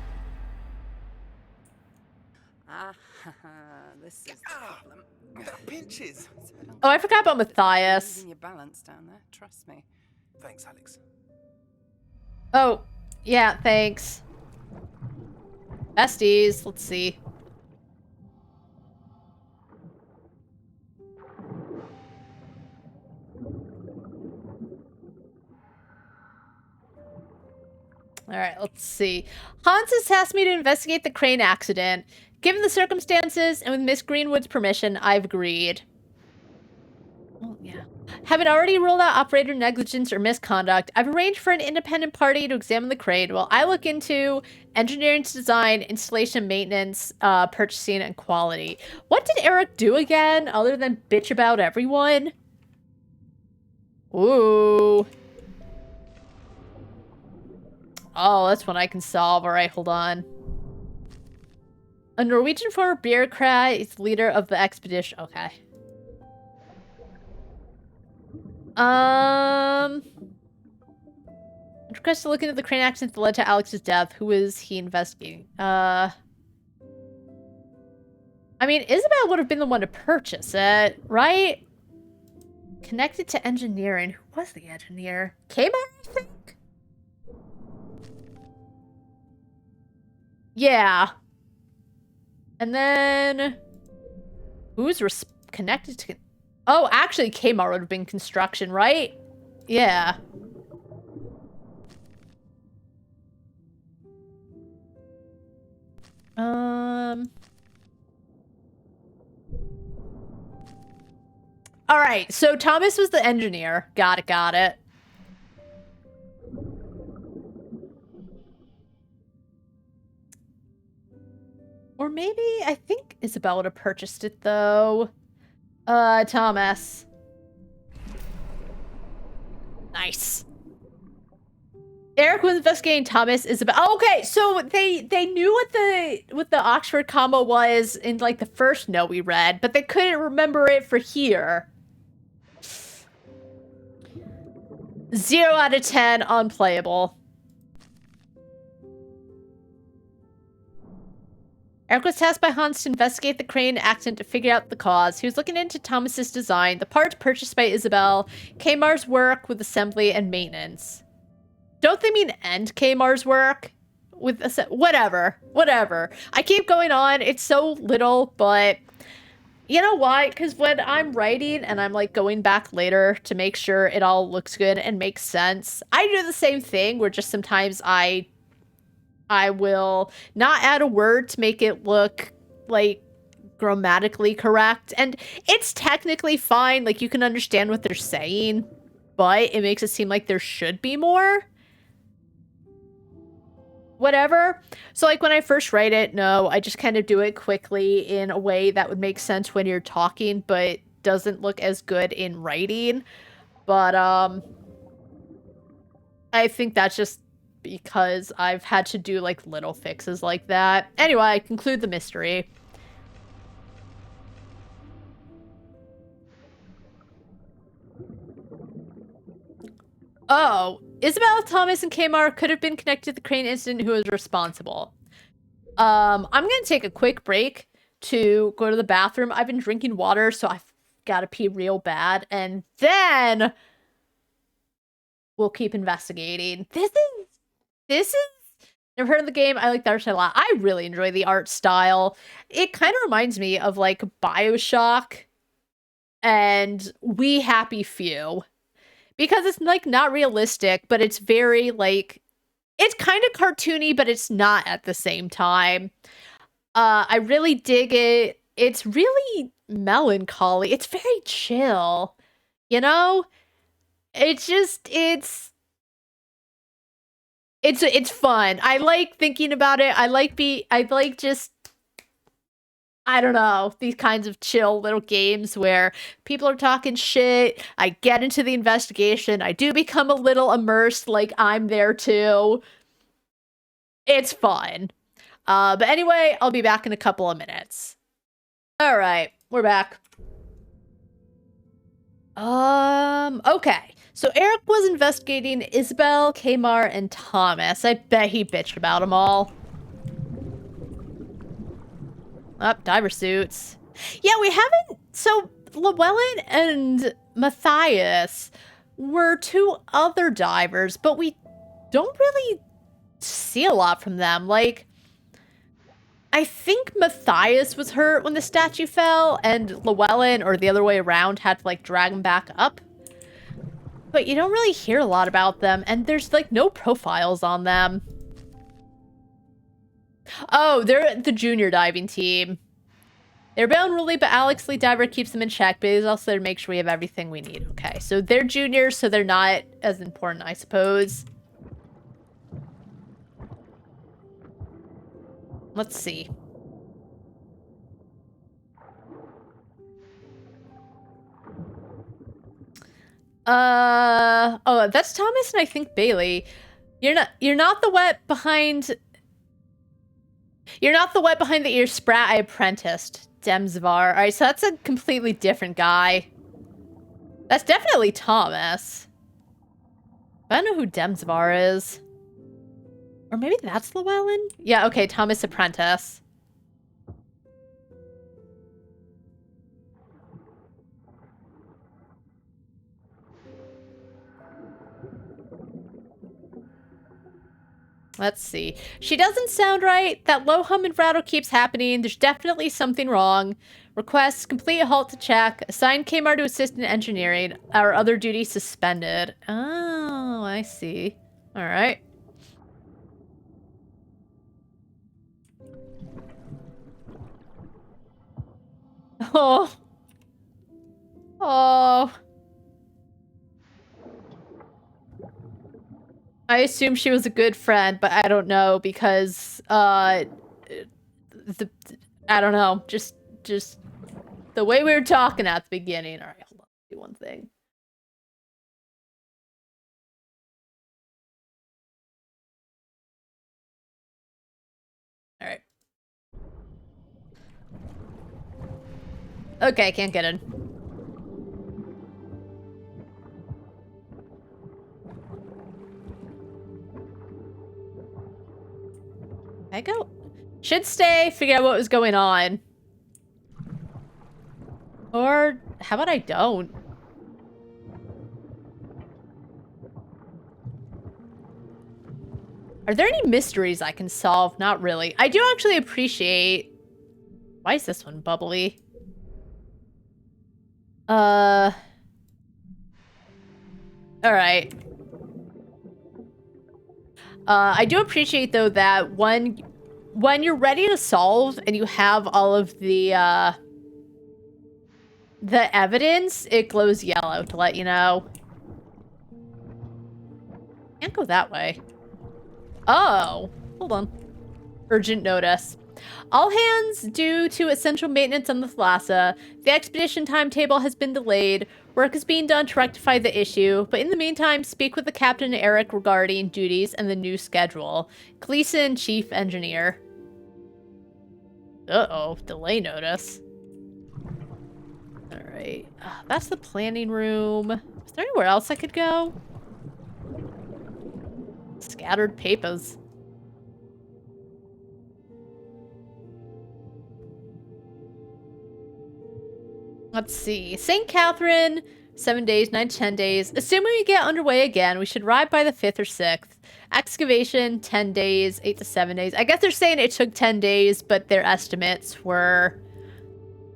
This is the problem. That pinches. Oh, I forgot about Matthias. Losing your balance down there, trust me. Thanks, Alex. Oh, yeah, thanks. Besties, let's see. Alright, let's see. Hans has tasked me to investigate the crane accident. Given the circumstances, and with Miss Greenwood's permission, I've agreed. Oh, yeah. Having already ruled out operator negligence or misconduct, I've arranged for an independent party to examine the crane while I look into engineering, design, installation, maintenance, purchasing, and quality. What did Eric do again, other than bitch about everyone? Ooh. Oh, that's one I can solve. Alright, hold on. A Norwegian former bureaucrat is leader of the expedition. Okay. Request to look into the crane accident that led to Alex's death. Who is he investigating? I mean, Isabel would have been the one to purchase it, right? Connected to engineering. Who was the engineer? Kamar, I think? Yeah. And then... Who's connected to... Oh, actually, Kamar would have been construction, right? Yeah. Alright, so Thomas was the engineer. Got it. Or maybe, I think Isabel would have purchased it, though. Thomas. Nice. Eric was investigating Thomas, Isabel. Oh, okay, so they knew what the Oxford combo was in, like, the first note we read, but they couldn't remember it for here. 0 out of 10, unplayable. Eric was tasked by Hans to investigate the crane accident to figure out the cause. He was looking into Thomas's design, the parts purchased by Isabel, Kamar's work with assembly and maintenance. Don't they mean end Kamar's work? With whatever. I keep going on. It's so little, but you know why? Because when I'm writing and I'm like going back later to make sure it all looks good and makes sense, I do the same thing where just sometimes I will not add a word to make it look like grammatically correct. And it's technically fine. Like, you can understand what they're saying, but it makes it seem like there should be more. Whatever. So, like, when I first write it, no, I just kind of do it quickly in a way that would make sense when you're talking, but doesn't look as good in writing. But, I think that's just because I've had to do, like, little fixes like that. Anyway, I conclude the mystery. Oh, Isabel, Thomas, and Kamar could have been connected to the crane incident. Who was responsible? I'm gonna take a quick break to go to the bathroom. I've been drinking water, so I've gotta pee real bad. And then we'll keep investigating. This is never heard of the game. I like the art style a lot. I really enjoy the art style. It kind of reminds me of like BioShock and We Happy Few. Because it's like not realistic, but it's very like, it's kind of cartoony, but it's not at the same time. I really dig it. it's really melancholy. It's very chill, you know? It's just, it's fun. I like thinking about it. I like just, I don't know, these kinds of chill little games where people are talking shit. I get into the investigation. I do become a little immersed, like I'm there too. It's fun. But anyway, I'll be back in a couple of minutes. All right, we're back. Okay. So Eric was investigating Isabel, Kmar, and Thomas. I bet he bitched about them all. Diver suits. Yeah, we haven't... So, Llewellyn and Matthias were two other divers, but we don't really see a lot from them. Like, I think Matthias was hurt when the statue fell, and Llewellyn, or the other way around, had to, like, drag him back up. But you don't really hear a lot about them, and there's, like, no profiles on them. Oh, they're the junior diving team. They're a bit unruly, but Alex, lead diver, keeps them in check, but he's also there to make sure we have everything we need. Okay, so they're juniors, so they're not as important, I suppose. Let's see. Oh, that's Thomas and I think Bailey. You're not the wet behind the ear sprat I apprenticed. Demsvar. Alright, so that's a completely different guy. That's definitely Thomas. I don't know who Demsvar is. Or maybe that's Llewellyn? Yeah, okay, Thomas Apprentice. Let's see. She doesn't sound right. That low hum and rattle keeps happening. There's definitely something wrong. Request complete halt to check. Assign Kmar to assistant engineering. Our other duty suspended. Oh, I see. All right. Oh. Oh. I assume she was a good friend, but I don't know because, I don't know, just the way we were talking at the beginning. All right, hold on, do one thing. All right. Okay, can't get in. I go. Should stay, figure out what was going on. Or how about I don't? Are there any mysteries I can solve? Not really. I do actually appreciate... Why is this one bubbly? Alright. I do appreciate, though, that when you're ready to solve and you have all of the evidence, it glows yellow to let you know. Can't go that way. Oh, hold on. Urgent notice. All hands due to essential maintenance on the Thalassa. The expedition timetable has been delayed. Work is being done to rectify the issue, but in the meantime, speak with the captain Eric regarding duties and the new schedule. Gleason, chief engineer. Uh-oh, delay notice. Alright, that's the planning room. Is there anywhere else I could go? Scattered papers. Let's see. St. Catherine, 7 days, 9 to 10 days. Assuming we get underway again, we should arrive by the 5th or 6th. Excavation, 10 days, 8 to 7 days. I guess they're saying it took 10 days, but their estimates were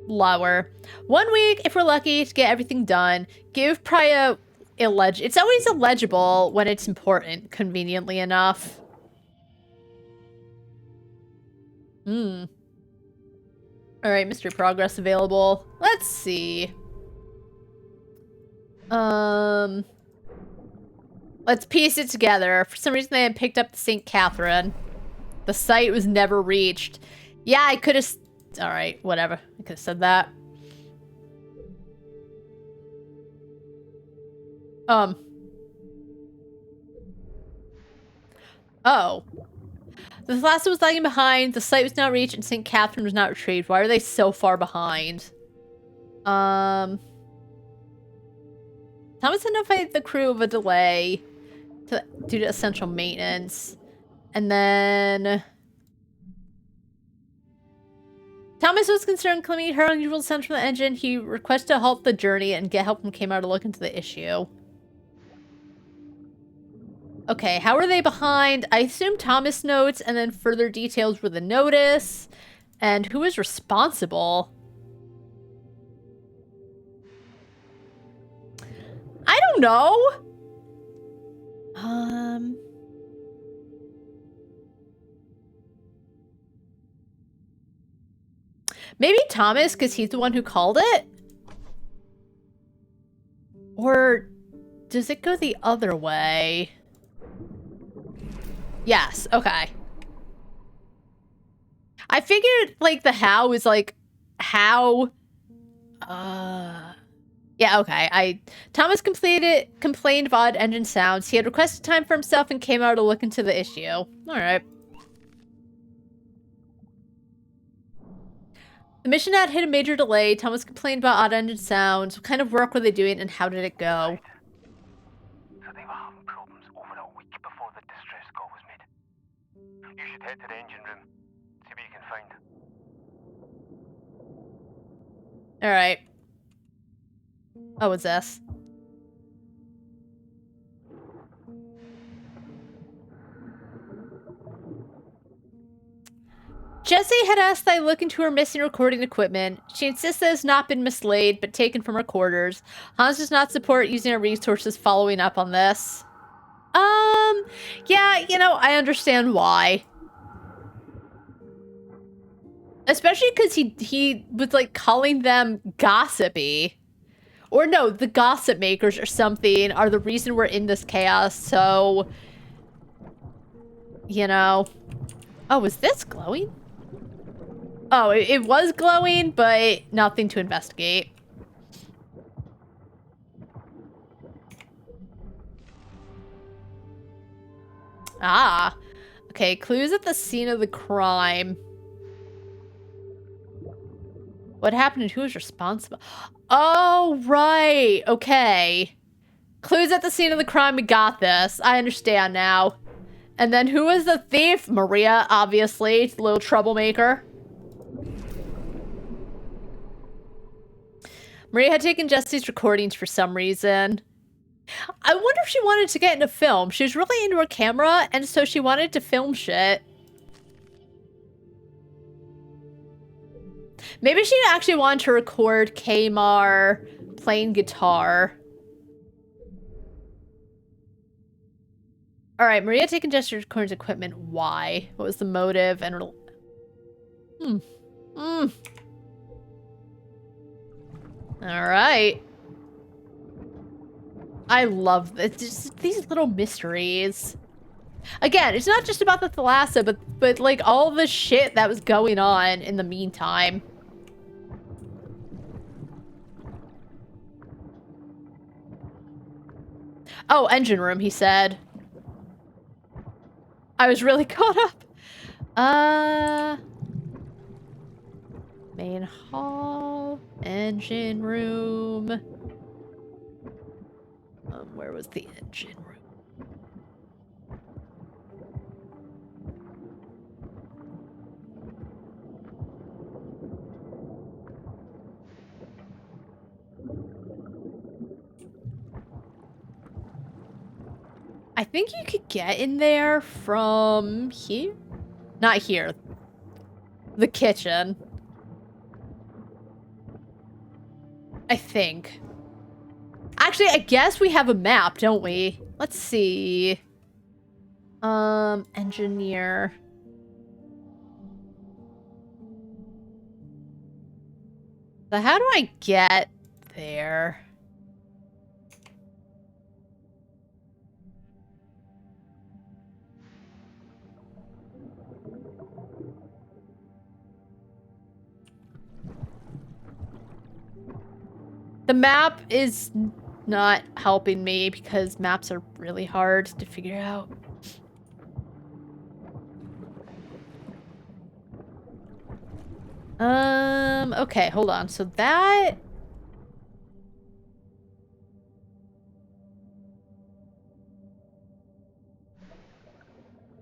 lower. 1 week, if we're lucky, to get everything done. Give prior illegible. It's always illegible when it's important, conveniently enough. Alright, Alright, mystery progress available. Let's see. Let's piece it together. For some reason they had picked up the St. Catherine. The site was never reached. Yeah, I could have... Alright, whatever. I could have said that. Oh. The Thalassa was lagging behind, the site was not reached, and St. Catherine was not retrieved. Why are they so far behind? Thomas notified the crew of a delay due to essential maintenance. And then... Thomas was concerned claiming her unusual sounds from the engine. He requested to halt the journey and get help from Kmart to look into the issue. Okay, how are they behind? I assume Thomas notes, and then further details were the notice. And who is responsible? I don't know. Maybe Thomas, because he's the one who called it? Or does it go the other way? Yes, okay. I figured, like, the how is, like, how... Yeah, okay. Thomas complained of odd engine sounds. He had requested time for himself and came out to look into the issue. Alright. The mission had hit a major delay. Thomas complained about odd engine sounds. What kind of work were they doing and how did it go? So they were having problems over a week before the distress call was made. You should head to the engine room. See what you can find. Alright. Oh, what's this? Jessie had asked that I look into her missing recording equipment. She insists that it's not been mislaid, but taken from recorders. Hans does not support using our resources following up on this. Yeah, you know, I understand why. Especially because he was, like, calling them gossipy. Or no, the gossip makers or something are the reason we're in this chaos, so... You know... Oh, is this glowing? Oh, it was glowing, but nothing to investigate. Ah. Okay, clues at the scene of the crime. What happened and who was responsible? Oh, right. Okay. Clues at the scene of the crime. We got this. I understand now. And then who was the thief? Maria, obviously. Little troublemaker. Maria had taken Jesse's recordings for some reason. I wonder if she wanted to get into film. She was really into her camera, and so she wanted to film shit. Maybe she actually wanted to record Kmar playing guitar. Alright, Maria had taken Jesse's recordings equipment. Why? What was the motive? And Alright. I love this. Just these little mysteries. Again, it's not just about the Thalassa, but like all the shit that was going on in the meantime. Oh, engine room, he said. I was really caught up. Main hall, engine room. Where was the engine room? I think you could get in there from here? Not here. The kitchen. I think. Actually, I guess we have a map, don't we? Let's see. Engineer. So how do I get there? The map is not helping me because maps are really hard to figure out. Okay, hold on. So that...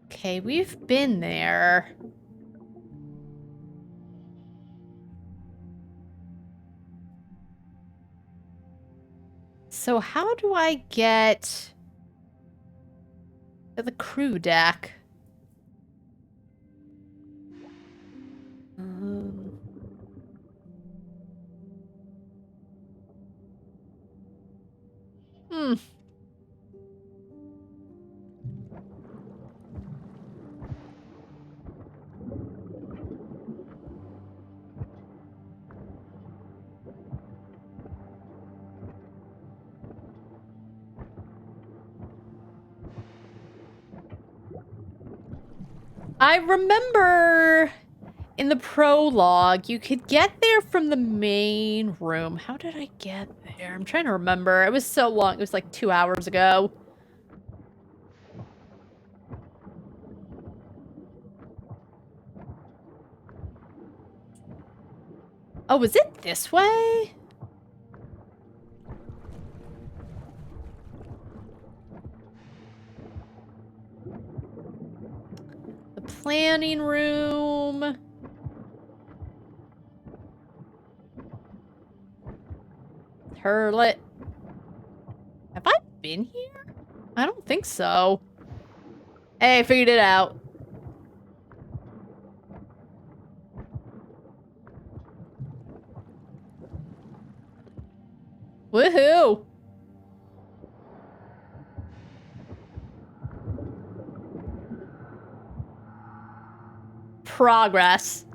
Okay, we've been there. So how do I get to the crew deck? I remember in the prologue, you could get there from the main room. How did I get there? I'm trying to remember. It was so long. It was like 2 hours ago. Oh, was it this way? The planning room. Turlet. Have I been here? I don't think so. Hey, I figured it out. Woohoo! Progress.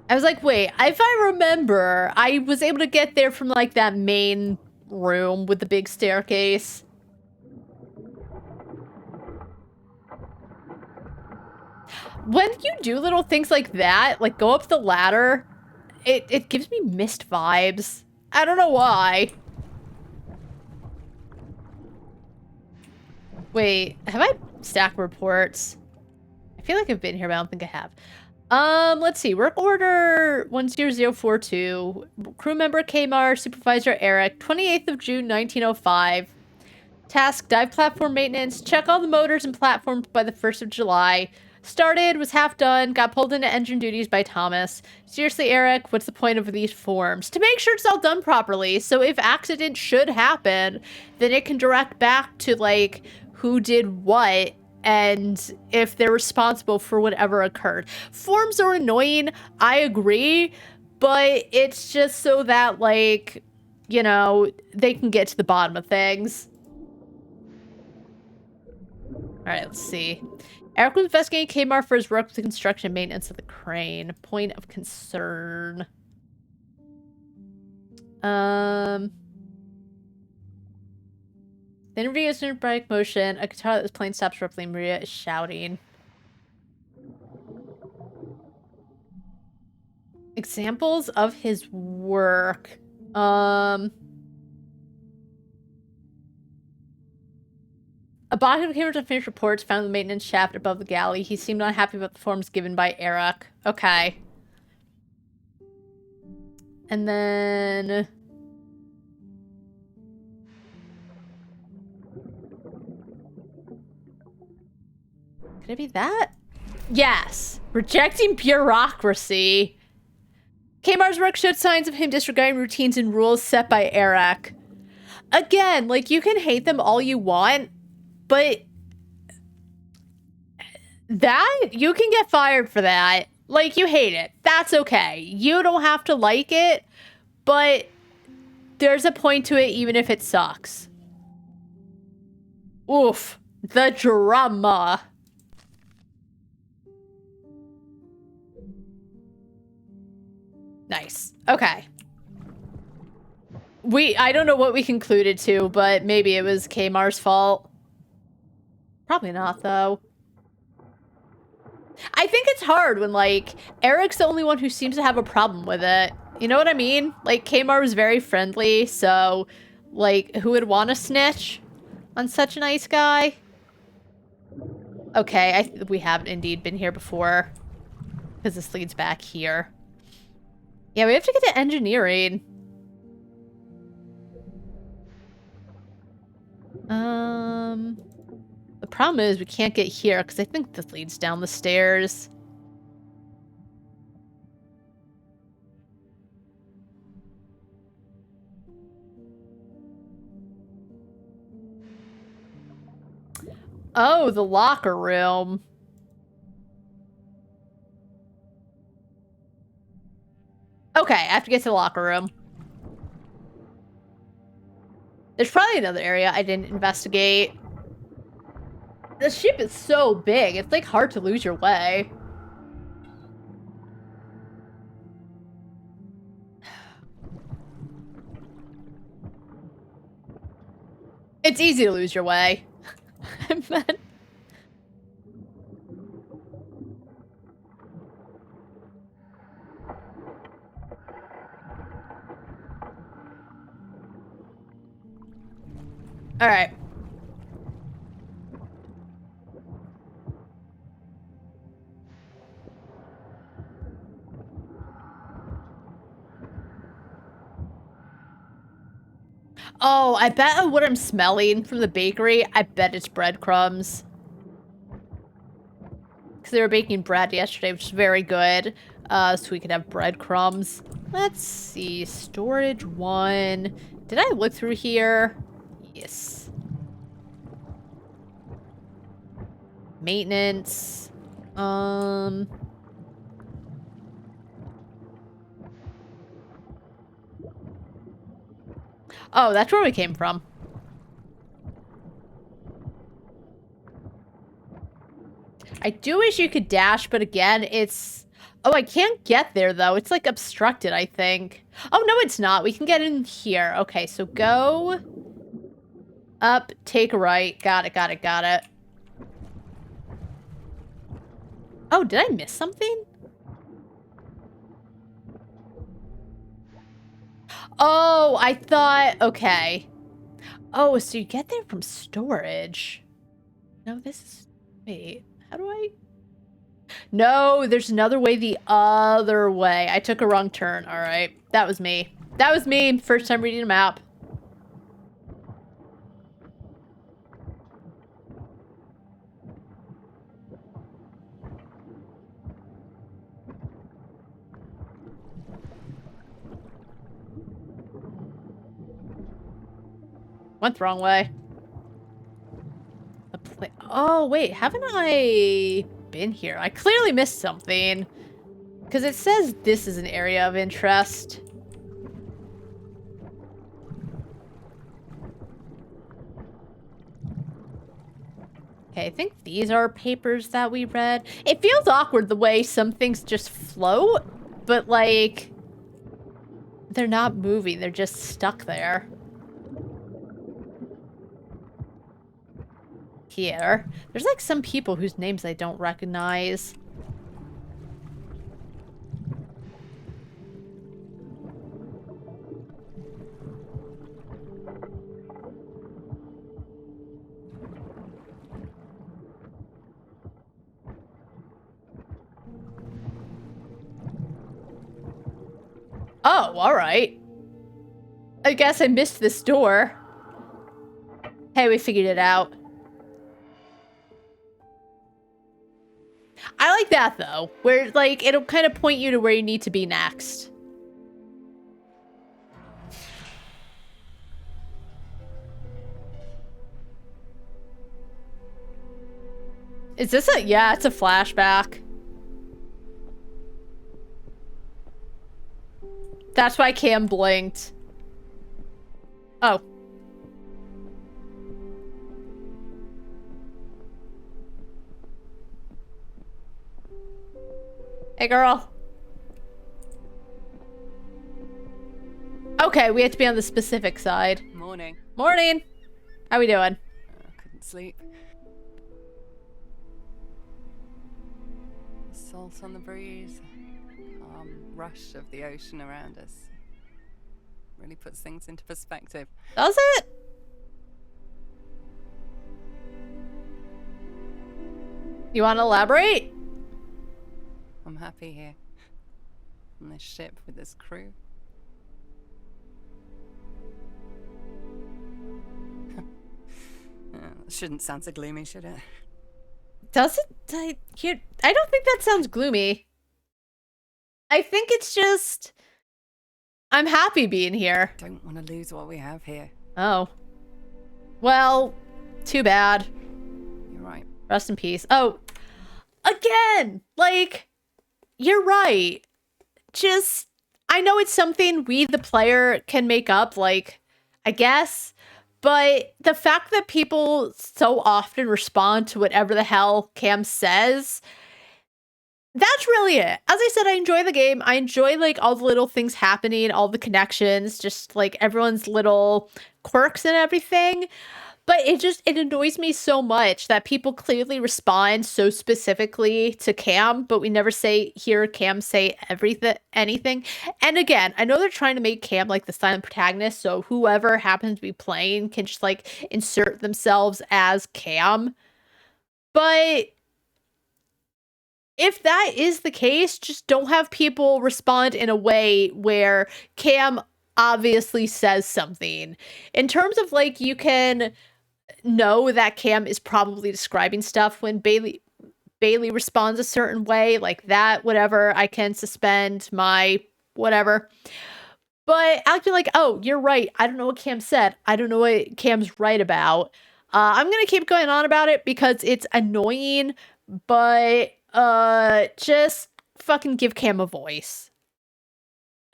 I was like, wait, if I remember, I was able to get there from like that main room with the big staircase. When you do little things like that, like go up the ladder, it gives me Mist vibes. I don't know why. Wait, have I stacked reports? I feel like I've been here, but I don't think I have. Let's see. Work order 10042. Crew member Kmar, supervisor Eric, 28th of June, 1905. Task, dive platform maintenance. Check all the motors and platforms by the 1st of July. Started, was half done, got pulled into engine duties by Thomas. Seriously, Eric, what's the point of these forms? To make sure it's all done properly, so if accident should happen, then it can direct back to, like, who did what, and if they're responsible for whatever occurred. Forms are annoying, I agree, but it's just so that, like, you know, they can get to the bottom of things. Alright, let's see. Eric was investigating Kmar for his work with the construction and maintenance of the crane. Point of concern. The interview is in erratic motion. A guitar that was playing stops abruptly. Maria is shouting. Examples of his work. A body of cameras and finished reports found the maintenance shaft above the galley. He seemed unhappy about the forms given by Eric. Okay. And then... Could it be that? Yes. Rejecting bureaucracy. Kmar's work showed signs of him disregarding routines and rules set by Eric. Again, like, you can hate them all you want, but that, you can get fired for that. Like, you hate it. That's okay. You don't have to like it, but there's a point to it even if it sucks. Oof. The drama. Nice. Okay. I don't know what we concluded to, but maybe it was Kmar's fault. Probably not, though. I think it's hard when, like, Eric's the only one who seems to have a problem with it. You know what I mean? Like, Kmar was very friendly, so, like, who would want to snitch on such a nice guy? Okay, we have indeed been here before. Because this leads back here. Yeah, we have to get to engineering. The problem is we can't get here because I think this leads down the stairs. Oh, the locker room. Okay, I have to get to the locker room. There's probably another area I didn't investigate. The ship is so big, it's like hard to lose your way. It's easy to lose your way. I meant... All right. Oh, I bet what I'm smelling from the bakery, I bet it's breadcrumbs. Because they were baking bread yesterday, which is very good. So we could have breadcrumbs. Let's see. Storage 1. Did I look through here? Yes. Maintenance. Oh, that's where we came from. I do wish you could dash, but again, it's... Oh, I can't get there, though. It's, like, obstructed, I think. Oh, no, it's not. We can get in here. Okay, so go... up, take a right. Got it, got it, got it. Oh, did I miss something? Oh, I thought... Okay. Oh, so you get there from storage. No, this is... Wait, how do I... No, there's another way the other way. I took a wrong turn. All right. That was me. That was me. First time reading a map. Went the wrong way. Oh, wait. Haven't I been here? I clearly missed something. Because it says this is an area of interest. Okay, I think these are papers that we read. It feels awkward the way some things just float, but like, they're not moving. They're just stuck there. Here. There's like some people whose names I don't recognize. Oh, all right. I guess I missed this door. Hey, we figured it out. I like that, though, where, like, it'll kind of point you to where you need to be next. Is this a... Yeah, it's a flashback. That's why Cam blinked. Oh. Hey, girl. Okay, we have to be on the specific side. Morning. Morning. How we doing? Couldn't sleep. Salt on the breeze. Calm rush of the ocean around us. Really puts things into perspective. Does it? You want to elaborate? I'm happy here. On this ship with this crew. Shouldn't sound so gloomy, should it? Does it? I don't think that sounds gloomy. I think it's just... I'm happy being here. Don't want to lose what we have here. Oh. Well, too bad. You're right. Rest in peace. Oh, again, like, you're right. Just, I know it's something we, the player, can make up, like, I guess. But the fact that people so often respond to whatever the hell Cam says, that's really it. As I said, I enjoy the game. I enjoy, like, all the little things happening, all the connections, just, like, everyone's little quirks and everything. But it annoys me so much that people clearly respond so specifically to Cam, but we never hear Cam say anything. And again, I know they're trying to make Cam like the silent protagonist, so whoever happens to be playing can just like insert themselves as Cam. But if that is the case, just don't have people respond in a way where Cam obviously says something. In terms of like, you can know that Cam is probably describing stuff when Bailey responds a certain way, like that, whatever, I can suspend my whatever. But Alex be like, oh, you're right. I don't know what Cam said. I don't know what Cam's right about. I'm going to keep going on about it because it's annoying, but just fucking give Cam a voice.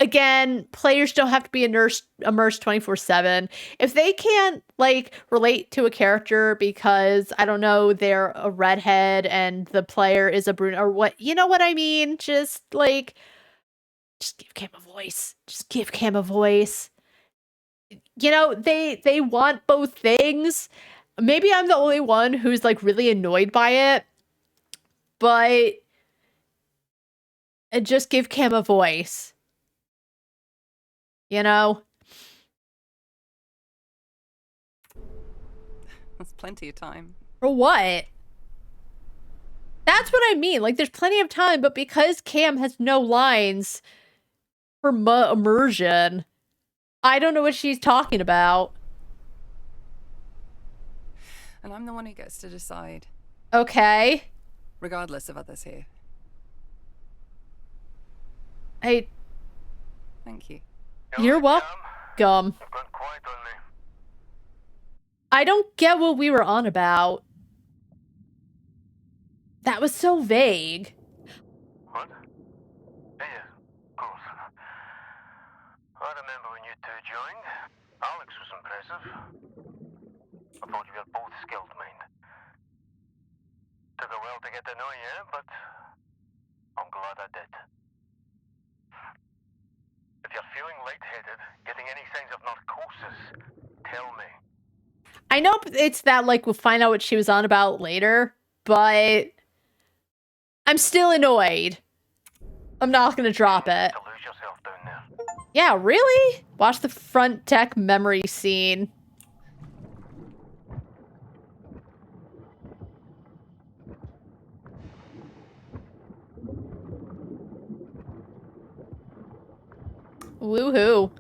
Again, players don't have to be immersed 24/7. If they can't, like, relate to a character because, I don't know, they're a redhead and the player is a brunette, or what, you know what I mean? Just, like, just give Cam a voice. Just give Cam a voice. You know, they want both things. Maybe I'm the only one who's, like, really annoyed by it. But just give Cam a voice. You know? That's plenty of time. For what? That's what I mean. Like, there's plenty of time, but because Cam has no lines for immersion, I don't know what she's talking about. And I'm the one who gets to decide. Okay. Regardless of others here. Thank you. You're welcome. Gone quiet on me. I don't get what we were on about. That was so vague. What? Yeah, of course. I remember when you two joined. Alex was impressive. I thought you were both skilled, mind. Took a while to get to know you, but I'm glad I did. If you're feeling lightheaded, getting any signs of narcosis, tell me. I know it's that, like, we'll find out what she was on about later, but I'm still annoyed. I'm not gonna drop it. To lose yourself down there. Yeah, really? Watch the front deck memory scene. Woohoo.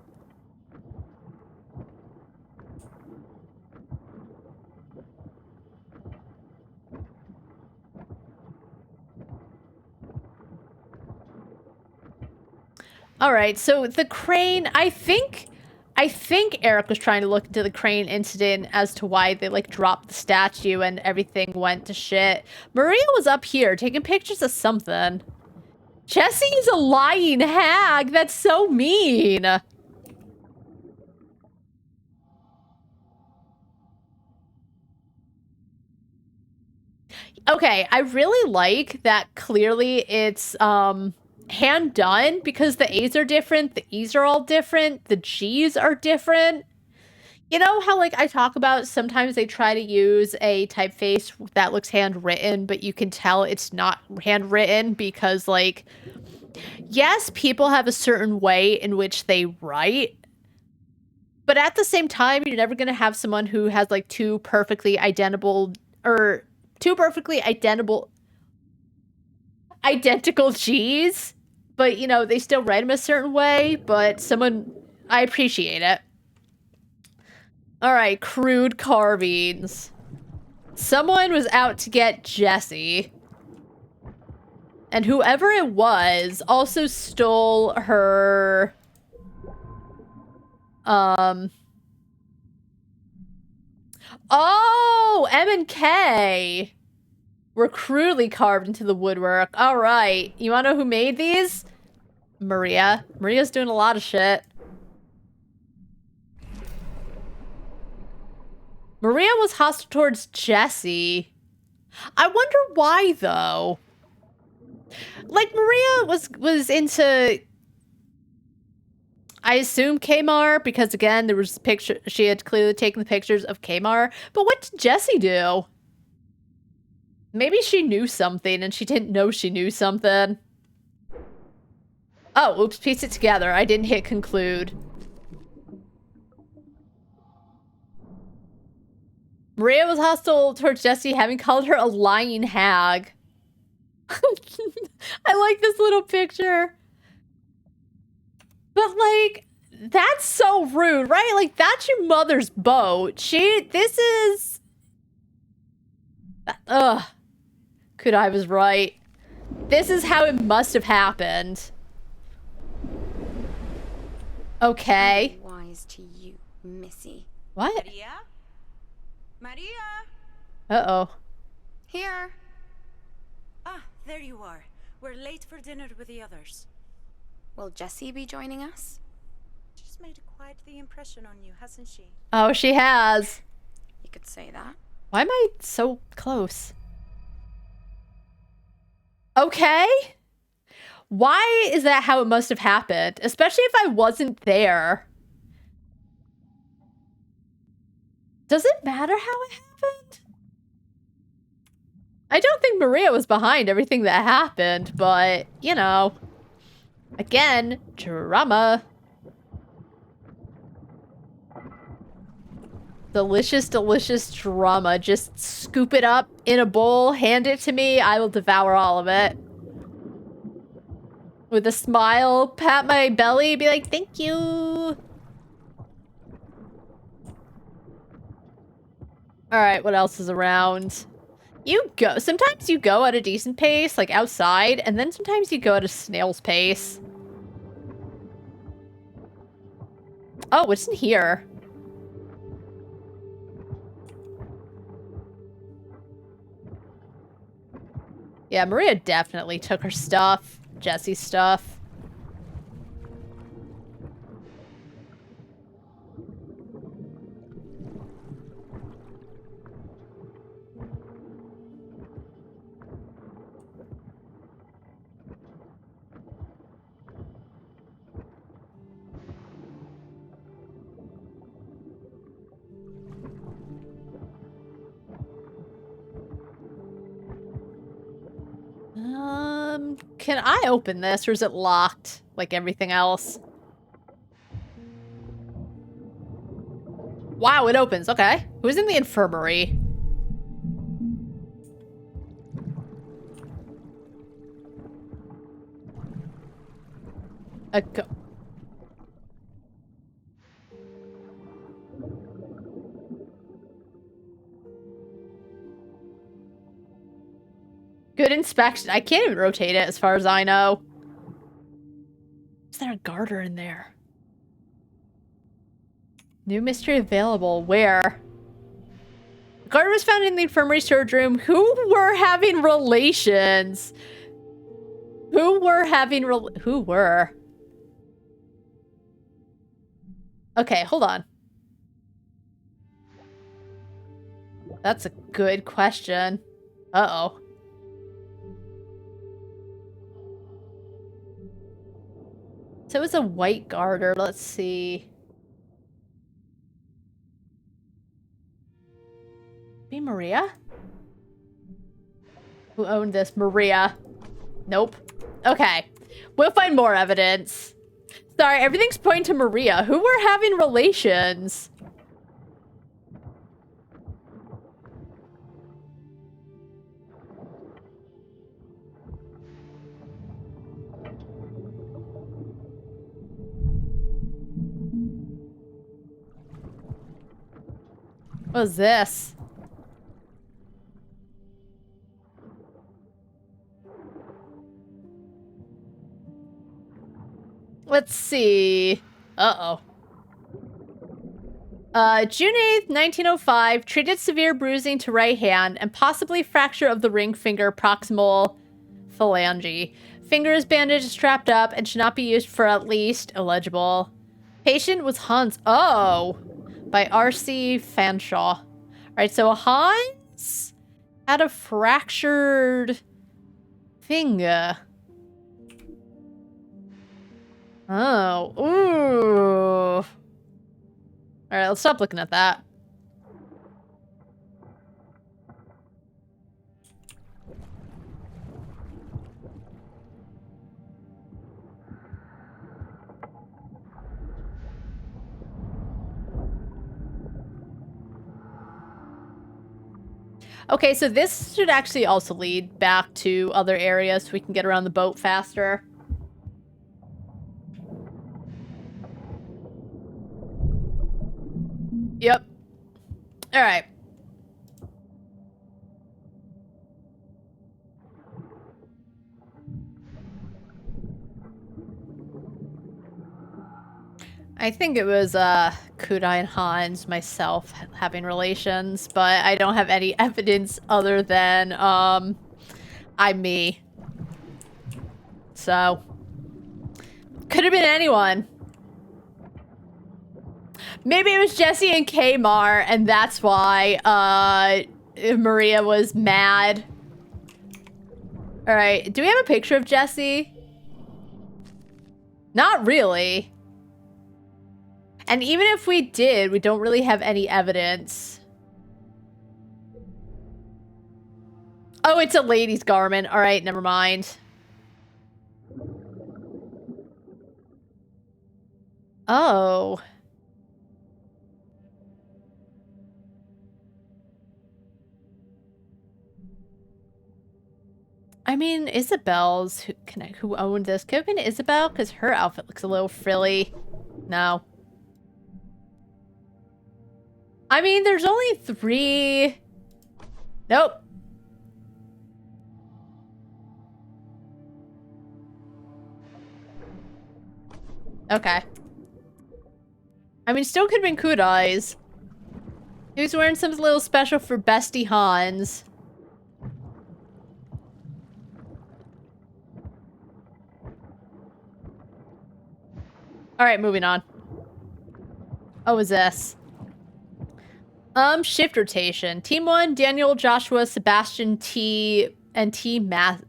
All right, so the crane, I think Eric was trying to look into the crane incident as to why they, like, dropped the statue and everything went to shit. Maria was up here taking pictures of something. Jessie's a lying hag. That's so mean. Okay, I really like that clearly it's hand done because the A's are different, the E's are all different, the G's are different. You know how, like, I talk about sometimes they try to use a typeface that looks handwritten, but you can tell it's not handwritten because, like, yes, people have a certain way in which they write, but at the same time, you're never going to have someone who has, like, two perfectly identical G's, but, you know, they still write them a certain way, but I appreciate it. Alright, crude carvings. Someone was out to get Jessie. And whoever it was also stole her... Oh! M and K were crudely carved into the woodwork. Alright, you wanna know who made these? Maria. Maria's doing a lot of shit. Maria was hostile towards Jessie. I wonder why, though. Like, Maria was into... I assume Kmar, because again, there was she had clearly taken the pictures of Kmar. But what did Jessie do? Maybe she knew something and she didn't know she knew something. Oh, oops, piece it together. I didn't hit conclude. Maria was hostile towards Jessie, having called her a lying hag. I like this little picture. But, like, that's so rude, right? Like, that's your mother's boat. This is... Ugh. Could I was right. This is how it must have happened. Okay. Wise to you, Missy. What? Maria? Maria? Uh-oh. Here. Ah, there you are. We're late for dinner with the others. Will Jessie be joining us? She's made quite the impression on you, hasn't she? Oh, she has. You could say that. Why am I so close? Okay. Why is that how it must have happened? Especially if I wasn't there. Does it matter how it happened? I don't think Maria was behind everything that happened, but, you know. Again, drama. Delicious, delicious drama. Just scoop it up in a bowl, hand it to me, I will devour all of it. With a smile, pat my belly, be like, thank you. Alright, what else is around? Sometimes you go at a decent pace, like outside, and then sometimes you go at a snail's pace. Oh, what's in here? Yeah, Maria definitely took her stuff. Jessie's stuff. Can I open this or is it locked like everything else? Wow, it opens. Okay. Who's in the infirmary? Good inspection. I can't even rotate it as far as I know. Is there a garter in there? New mystery available. Where? The garter was found in the infirmary storage room. Who were having relations? Who were? Okay, hold on. That's a good question. Uh-oh. So it's a white garter. Let's see. Be Maria? Who owned this? Maria. Nope. Okay. We'll find more evidence. Sorry, everything's pointing to Maria. Who were having relations? What's this? Let's see. Uh-oh. June 8th, 1905, treated severe bruising to right hand and possibly fracture of the ring finger proximal phalange. Finger is bandaged, strapped up, and should not be used for at least illegible. Patient was Hans. Oh! By R.C. Fanshawe. Alright, so Hans had a fractured finger. Oh. Ooh. Alright, let's stop looking at that. Okay, so this should actually also lead back to other areas so we can get around the boat faster. Yep. All right. I think it was Kudai and Hans, myself, having relations, but I don't have any evidence other than I'm me. So could have been anyone. Maybe it was Jesse and Kmar, and that's why Maria was mad. All right, do we have a picture of Jesse? Not really. And even if we did, we don't really have any evidence. Oh, it's a lady's garment. All right, never mind. Oh. I mean, Isabel's who owned this. Could have been Isabel because her outfit looks a little frilly. No. I mean, there's only 3. Nope. Okay. I mean, still could have been Kudai's. He was wearing something a little special for Bestie Hans. Alright, moving on. Oh, is this? Shift rotation. Team 1, Daniel, Joshua, Sebastian, T, and T Math.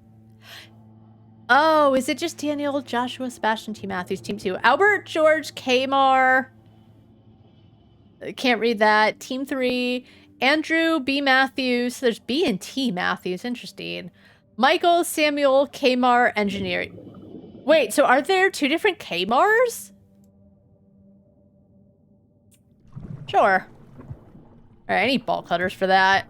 Oh, is it just Daniel, Joshua, Sebastian, T Matthews? Team 2. Albert, George, Kmar. Can't read that. Team 3. Andrew, B Matthews. There's B and T Matthews. Interesting. Michael, Samuel, Kmar, engineering. Wait, so are there 2 different Kmars? Sure. Alright, I need ball cutters for that.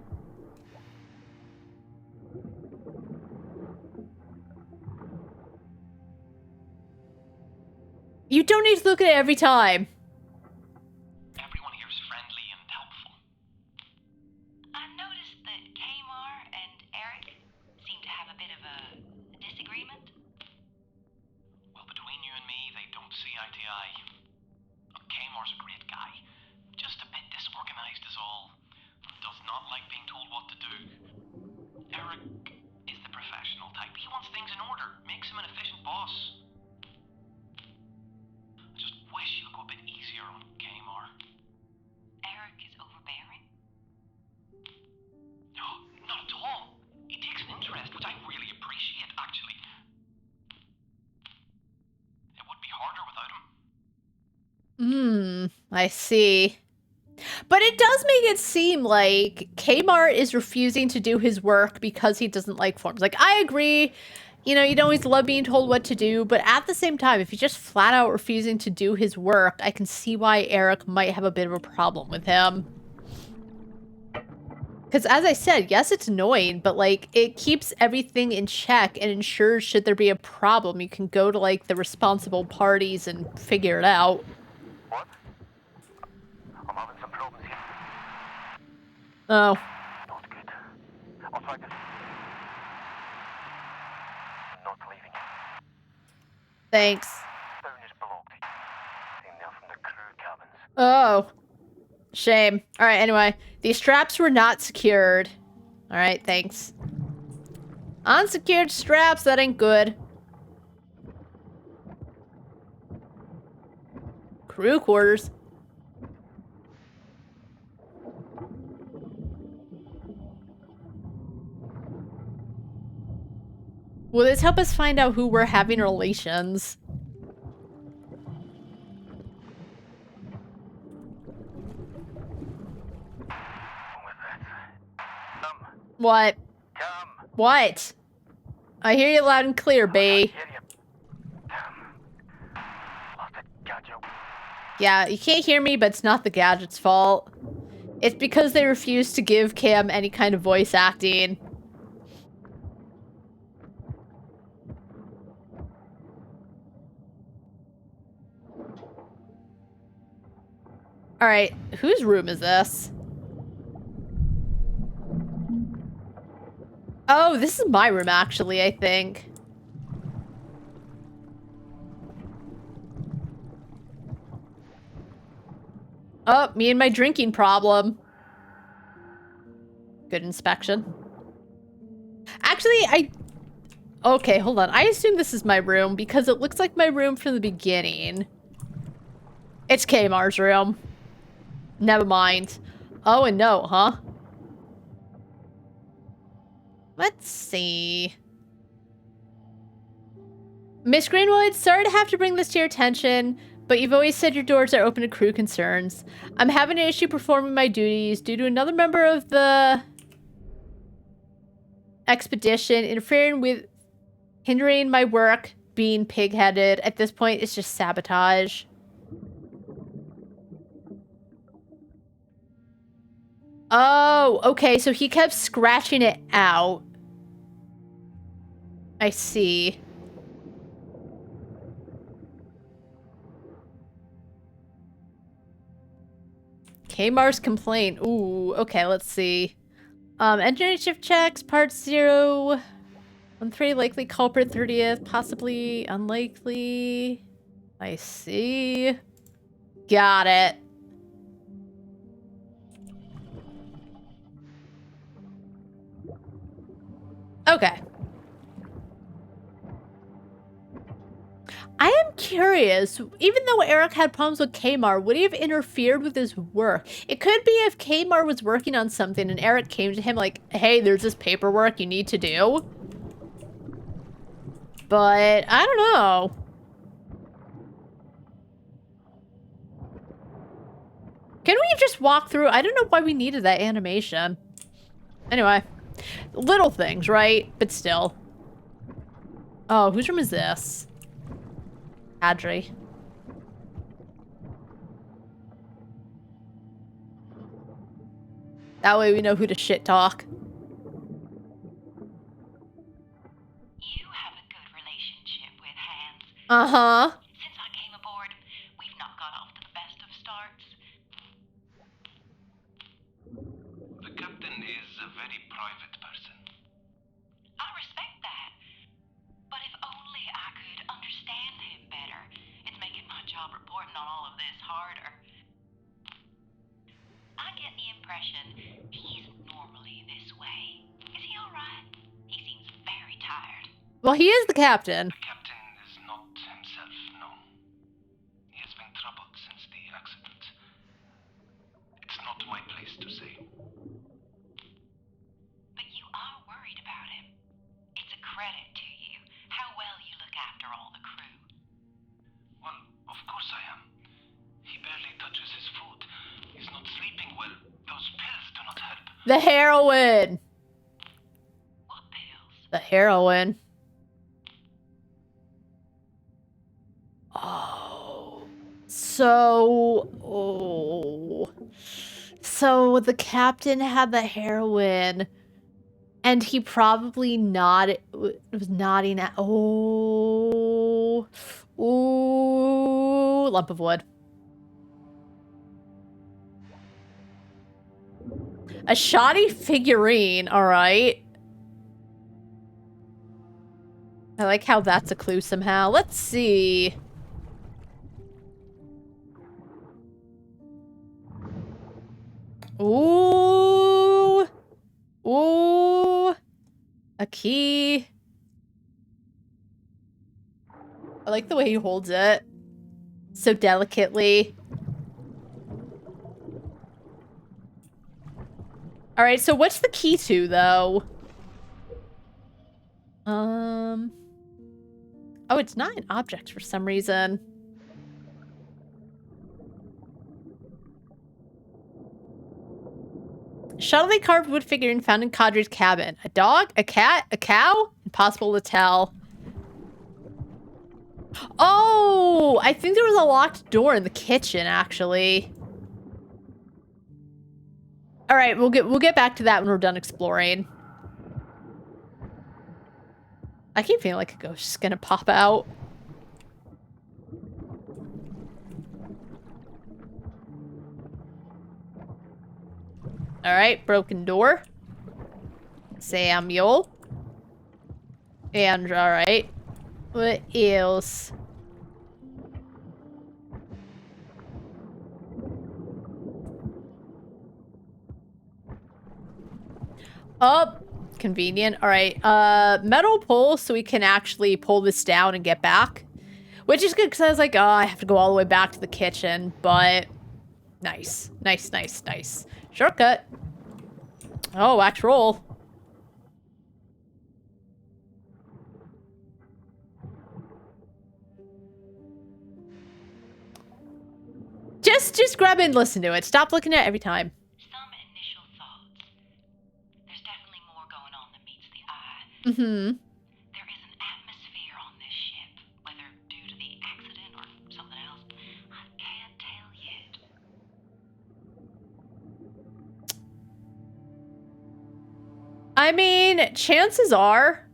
You don't need to look at it every time. Everyone here is friendly and helpful. I noticed that Kmar and Eric seem to have a bit of a disagreement. Well, between you and me, they don't see eye to eye. Kmar's a great guy. Just a bit disorganized is all. Does not like being told what to do. Eric is the professional type. He wants things in order. Makes him an efficient boss. I just wish he would go a bit easier on Kmar. Eric is overbearing. No, not at all. He takes an interest, which I really appreciate, actually. It would be harder I see. But it does make it seem like Kmart is refusing to do his work because he doesn't like forms. Like, I agree, you know, you don't always love being told what to do, but at the same time, if he's just flat out refusing to do his work, I can see why Eric might have a bit of a problem with him. Because as I said, yes, it's annoying, but like, it keeps everything in check and ensures should there be a problem, you can go to like the responsible parties and figure it out. What? I'm having some problems here. Oh. Not good. I'll try to... Not leaving. Thanks. Phone is blocked. Came there from the crew cabins. Oh. Shame. Alright, anyway. These straps were not secured. Alright, thanks. Unsecured straps, that ain't good. Crew quarters. Will this help us find out who we're having relations? What? What? I hear you loud and clear, bae. Yeah, you can't hear me, but it's not the gadget's fault. It's because they refuse to give Cam any kind of voice acting. Alright, whose room is this? Oh, this is my room, actually, I think. Oh, me and my drinking problem. Good inspection. Actually, okay, hold on. I assume this is my room because it looks like my room from the beginning. It's Kmar's room. Never mind. Oh, and no, huh? Let's see. Miss Greenwood, sorry to have to bring this to your attention, but you've always said your doors are open to crew concerns. I'm having an issue performing my duties due to another member of the expedition interfering with hindering my work, being pig-headed. At this point, it's just sabotage. Oh, okay, so he kept scratching it out. I see. Kmar's complaint. Ooh, okay, let's see. Engineering shift checks, part 0. 1-3, likely culprit, 30th, possibly unlikely. I see. Got it. Okay. I am curious, even though Eric had problems with Kmar, would he have interfered with his work? It could be if Kmar was working on something and Eric came to him like, hey, there's this paperwork you need to do. But, I don't know. Can we just walk through? I don't know why we needed that animation. Anyway. Little things, right? But still. Oh, whose room is this? Adri. That way we know who to shit talk. You have a good relationship with Hans. Uh-huh. Since I came aboard, we've not got off to the best of starts. The captain is a very private person. I respect that. But if only I could understand him better, it's making my job reporting on all of this harder. I get the impression he's normally this way. Is he alright? He seems very tired. Well, he is the captain. The captain is not himself, no. He has been troubled since the accident. It's not my place to say. But you are worried about him. It's a credit to you, how well you look after all the crew. Well, of course I am. He barely touches his The heroin. What pills? The heroin. Oh. So the captain had the heroin, and he probably was nodding at. Oh. Ooh. Lump of wood. A shoddy figurine, alright. I like how that's a clue somehow. Let's see. Ooh. Ooh. A key. I like the way he holds it. So delicately. Alright, so what's the key to, though? Oh, it's not an object for some reason. Subtly carved wood figurine found in Kadri's cabin. A dog? A cat? A cow? Impossible to tell. Oh! I think there was a locked door in the kitchen, actually. Alright, we'll get back to that when we're done exploring. I keep feeling like a ghost is gonna pop out. Alright, broken door. Samuel. And, alright. What else? Oh, convenient. Alright, metal pole so we can actually pull this down and get back. Which is good because I was like, oh, I have to go all the way back to the kitchen, but nice. Nice, nice, nice. Shortcut. Oh, wax roll. Just grab it and listen to it. Stop looking at it every time. Some initial thoughts. There's definitely more going on than meets the eye. Mm-hmm. There is an atmosphere on this ship, whether due to the accident or something else. I can't tell yet. I mean, chances are...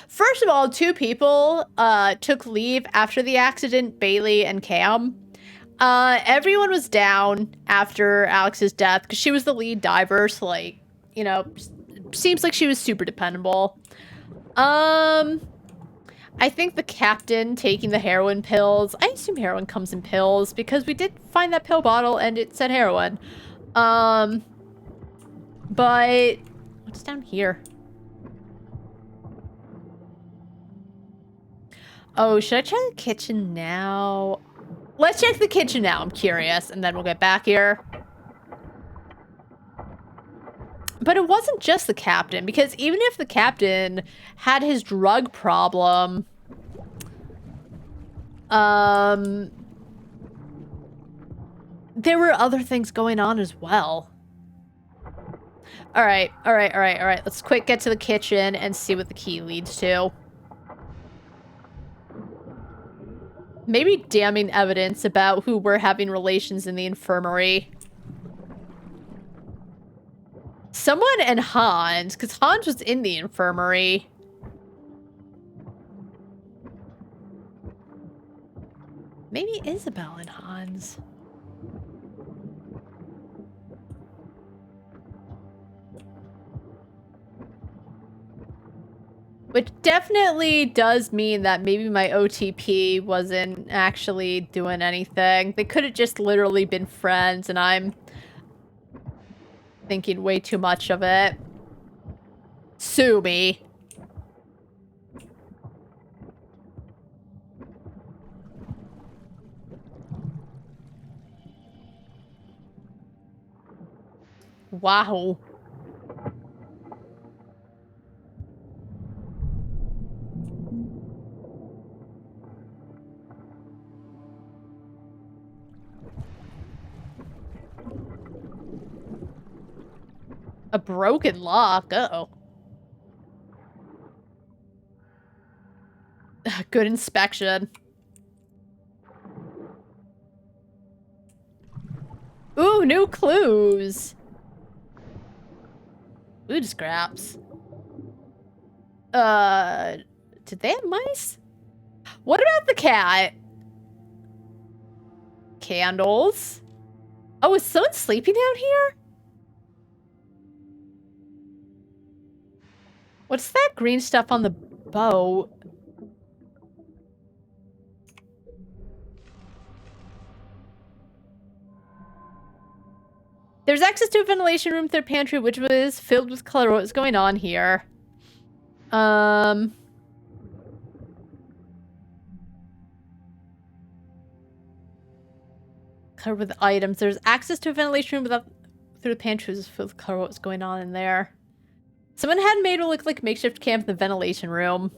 First of all, 2 people took leave after the accident, Bailey and Cam. Everyone was down after Alex's death because she was the lead diver, so like, you know, seems like she was super dependable. I think the captain taking the heroin pills, I assume heroin comes in pills because we did find that pill bottle and it said heroin. But what's down here? Oh, should I check the kitchen now? Let's check the kitchen now. I'm curious, and then we'll get back here. But it wasn't just the captain, because even if the captain had his drug problem, there were other things going on as well. All right. Let's quick get to the kitchen and see what the key leads to. Maybe damning evidence about who were having relations in the infirmary. Someone and Hans, because Hans was in the infirmary. Maybe Isabel and Hans. Which definitely does mean that maybe my OTP wasn't actually doing anything. They could have just literally been friends, and I'm thinking way too much of it. Sue me. Wow. A broken lock. Uh-oh. Good inspection. Ooh, new clues. Food scraps. Did they have mice? What about the cat? Candles. Oh, is someone sleeping out here? What's that green stuff on the boat? There's access to a ventilation room through the pantry, which was filled with color. What was going on here? Covered with items. There's access to a ventilation room without through the pantry, which was filled with color. What was going on in there? Someone had made what looked like a makeshift camp in the ventilation room.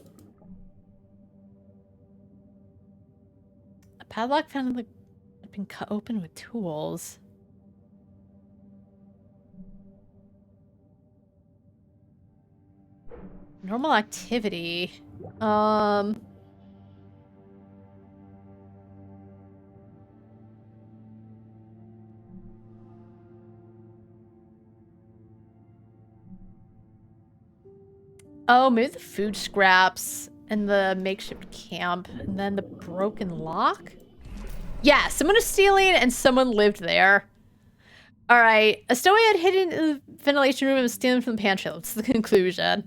A padlock found in the had been cut open with tools. Normal activity. Oh, maybe the food scraps and the makeshift camp and then the broken lock? Yeah, someone was stealing and someone lived there. Alright, a stowaway had hidden in the ventilation room and was stealing from the pantry. That's the conclusion.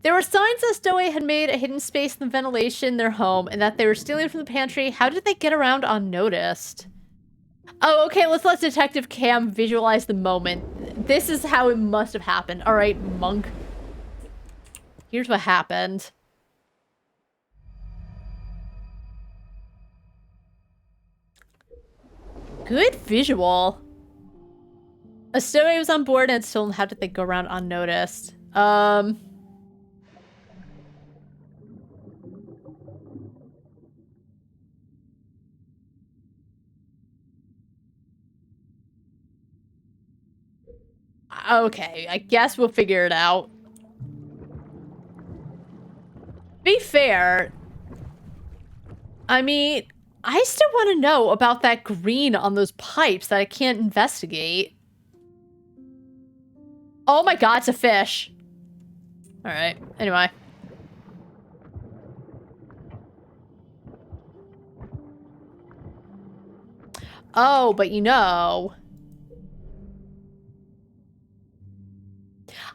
There were signs that a stowaway had made a hidden space in the ventilation in their home and that they were stealing from the pantry. How did they get around unnoticed? Oh, okay, let's let Detective Cam visualize the moment. This is how it must have happened. Alright, monk. Here's what happened. Good visual. A stowaway was on board and had stolen. How did they go around unnoticed? Okay, I guess we'll figure it out. Be fair. I mean, I still want to know about that green on those pipes that I can't investigate. Oh my god, it's a fish. Alright, anyway. Oh, but you know...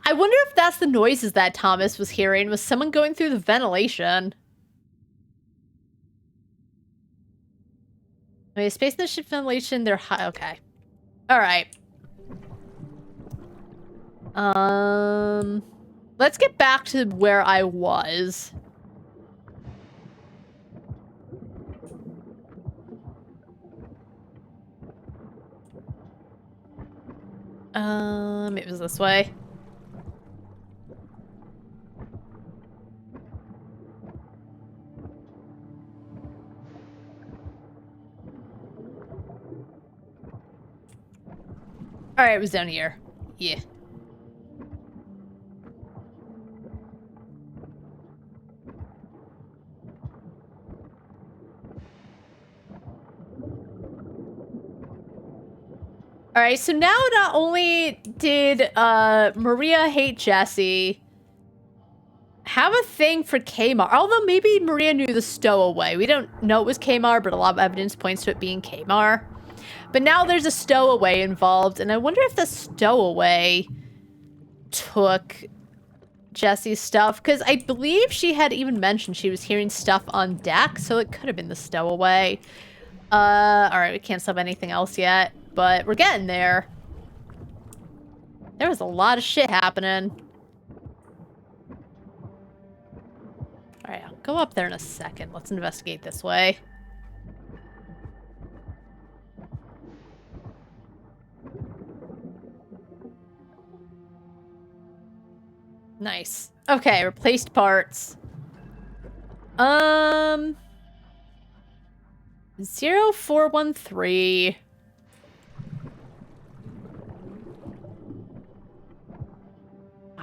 I wonder if that's the noises that Thomas was hearing. Was someone going through the ventilation? Okay, space in the ship ventilation, they're high. Okay. Alright. Let's get back to where I was. It was this way. Alright, it was down here. Yeah. Alright, so now not only did Maria hate Jesse, have a thing for Kmar. Although maybe Maria knew the stowaway. We don't know it was Kmar, but a lot of evidence points to it being Kmar. But now there's a stowaway involved, and I wonder if the stowaway took Jesse's stuff, because I believe she had even mentioned she was hearing stuff on deck, so it could have been the stowaway. Alright, we can't sub anything else yet, but we're getting there. There was a lot of shit happening. Alright, I'll go up there in a second. Let's investigate this way. Nice. Okay, replaced parts. 0413.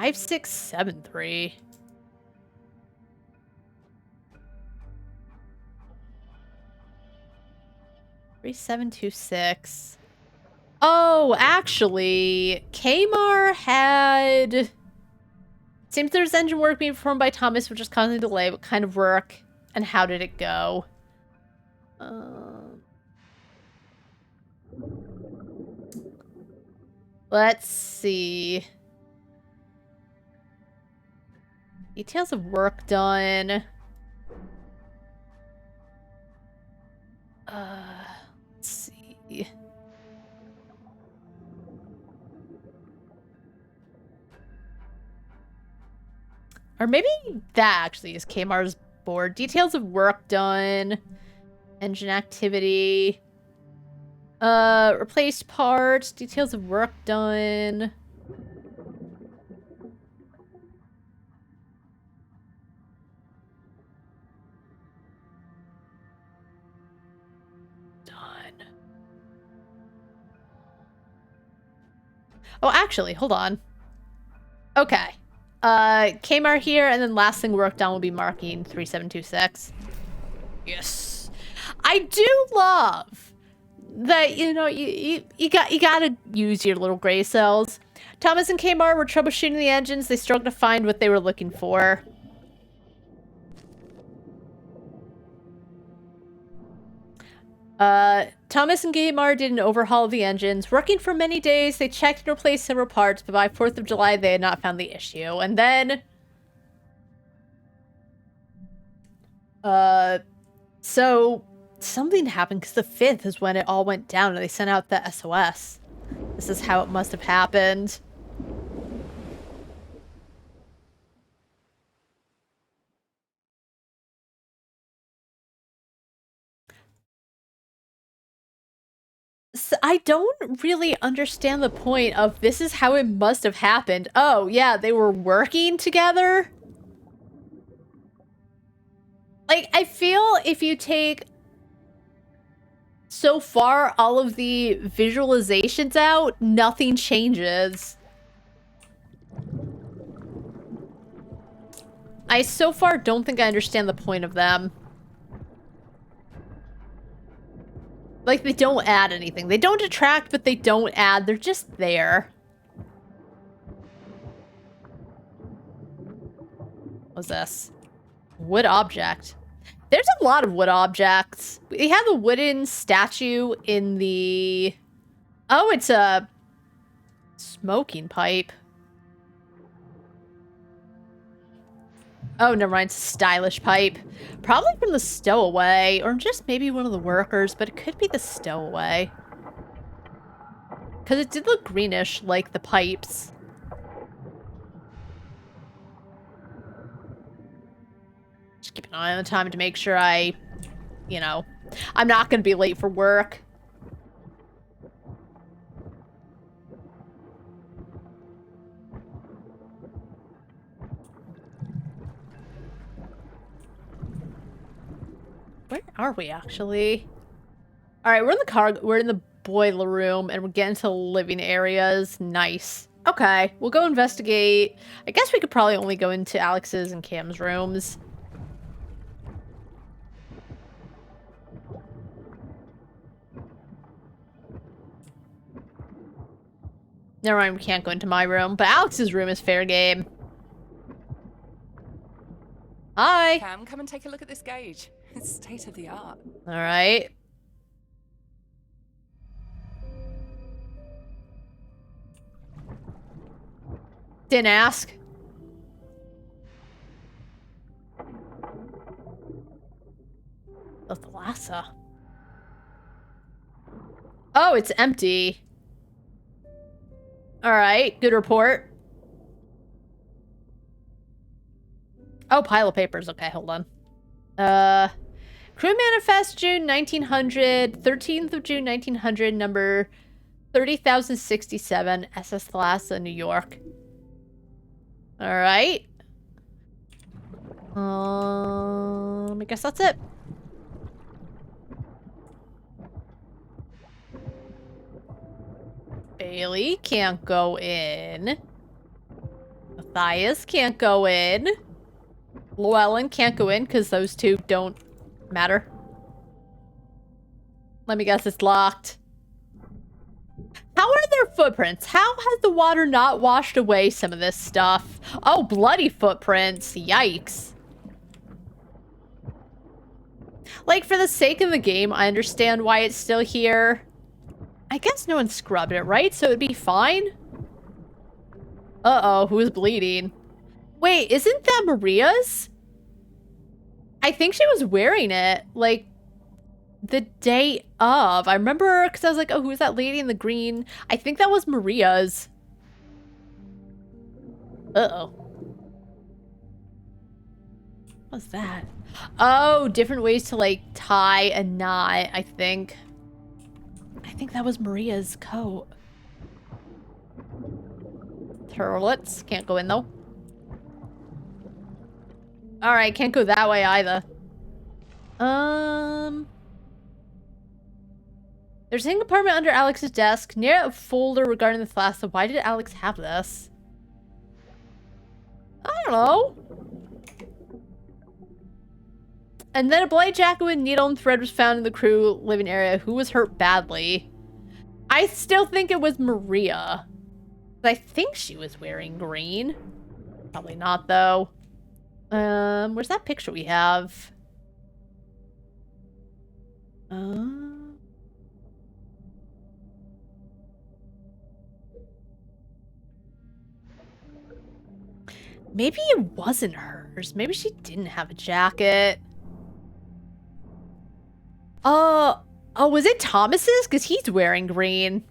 5673. $3726. Oh, actually, Kmar had... Seems there's engine work being performed by Thomas, which is causing a delay. What kind of work and how did it go? Let's see. Details of work done. Let's see. Or maybe that actually is Kmar's board. Details of work done. Engine activity. Replaced parts. Details of work done. Done. Oh, actually, hold on. Okay. Kmart here, and then last thing worked on will be marking 3726. Yes. I do love that, you know, you gotta use your little gray cells. Thomas and Kmart were troubleshooting the engines. They struggled to find what they were looking for. Thomas and Kmart did an overhaul of the engines. Working for many days, they checked and replaced several parts, but by 4th of July, they had not found the issue. And then... So, something happened, because the 5th is when it all went down, and they sent out the SOS. This is how it must have happened. So I don't really understand the point of this is how it must have happened. Oh, yeah, they were working together? Like, I feel if you take so far all of the visualizations out, nothing changes. I so far don't think I understand the point of them. Like, they don't add anything. They don't detract, but they don't add. They're just there. What's this? Wood object. There's a lot of wood objects. We have a wooden statue in the... Oh, it's a smoking pipe. Oh, never mind. It's a stylish pipe. Probably from the stowaway, or just maybe one of the workers, but it could be the stowaway. Because it did look greenish, like the pipes. Just keep an eye on the time to make sure I, you know, I'm not going to be late for work. Where are we, actually? Alright, we're in the boiler room, and we're getting to the living areas. Nice. Okay, we'll go investigate. I guess we could probably only go into Alex's and Cam's rooms. Never mind, we can't go into my room, but Alex's room is fair game. Hi! Cam, come and take a look at this gauge. It's state of the art. Alright. Didn't ask. Oh, Thalassa. Oh, it's empty. Alright, good report. Oh, pile of papers. Okay, hold on. Crew manifest, June 1900, 13th of June 1900, number 30,067, SS Thalassa, New York. Alright. I guess that's it. Bailey can't go in. Matthias can't go in. Llewellyn can't go in because those two don't matter. Let me guess, it's locked. How are there footprints? How has the water not washed away some of this stuff? Oh, bloody footprints. Yikes. Like, for the sake of the game, I understand why it's still here. I guess no one scrubbed it, right? So it'd be fine? Uh-oh, who's bleeding? Wait, isn't that Maria's? I think she was wearing it, like, the day of. I remember, because I was like, oh, who's that lady in the green? I think that was Maria's. Uh-oh. What's that? Oh, different ways to, like, tie a knot, I think. I think that was Maria's coat. Turlets. Can't go in, though. Alright, can't go that way either. There's a hidden compartment under Alex's desk. Near a folder regarding the Thalassa. Why did Alex have this? I don't know. And then a bloody jacket with needle and thread was found in the crew living area. Who was hurt badly? I still think it was Maria. I think she was wearing green. Probably not, though. Where's that picture we have? Maybe it wasn't hers. Maybe she didn't have a jacket. Oh, was it Thomas's? Because he's wearing green.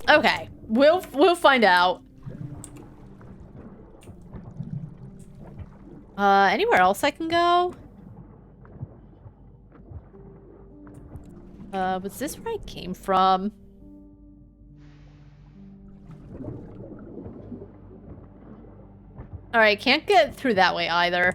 Okay, we'll find out. Anywhere else I can go? Was this where I came from? Alright, can't get through that way either.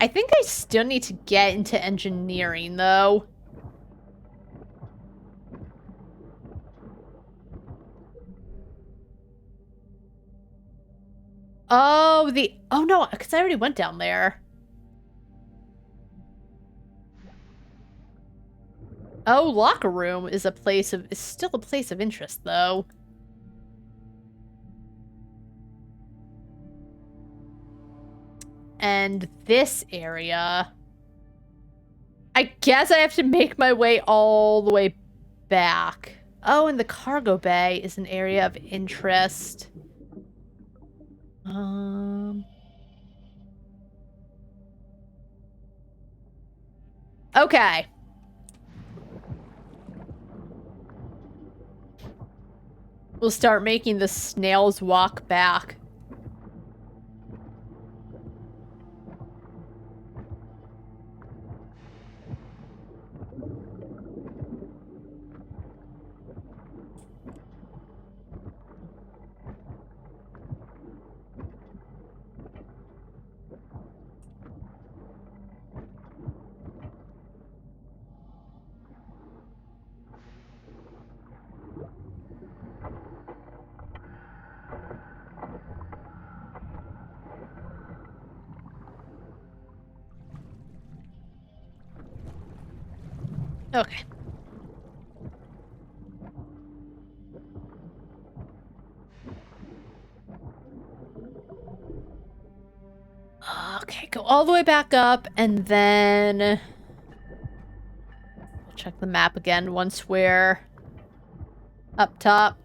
I think I still need to get into engineering, though. Oh, oh no, because I already went down there. Oh, locker room is still a place of interest, though. And this area... I guess I have to make my way all the way back. Oh, and the cargo bay is an area of interest. Okay. We'll start making the snails walk back. Okay. Okay, go all the way back up, and then... we'll check the map again once we're up top.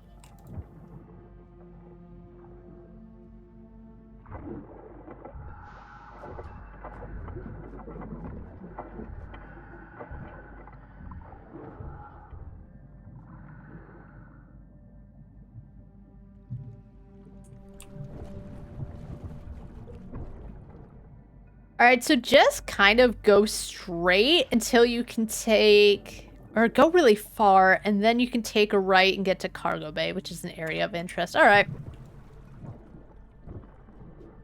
Alright, so just kind of go straight until you can take... or go really far, and then you can take a right and get to Cargo Bay, which is an area of interest. Alright.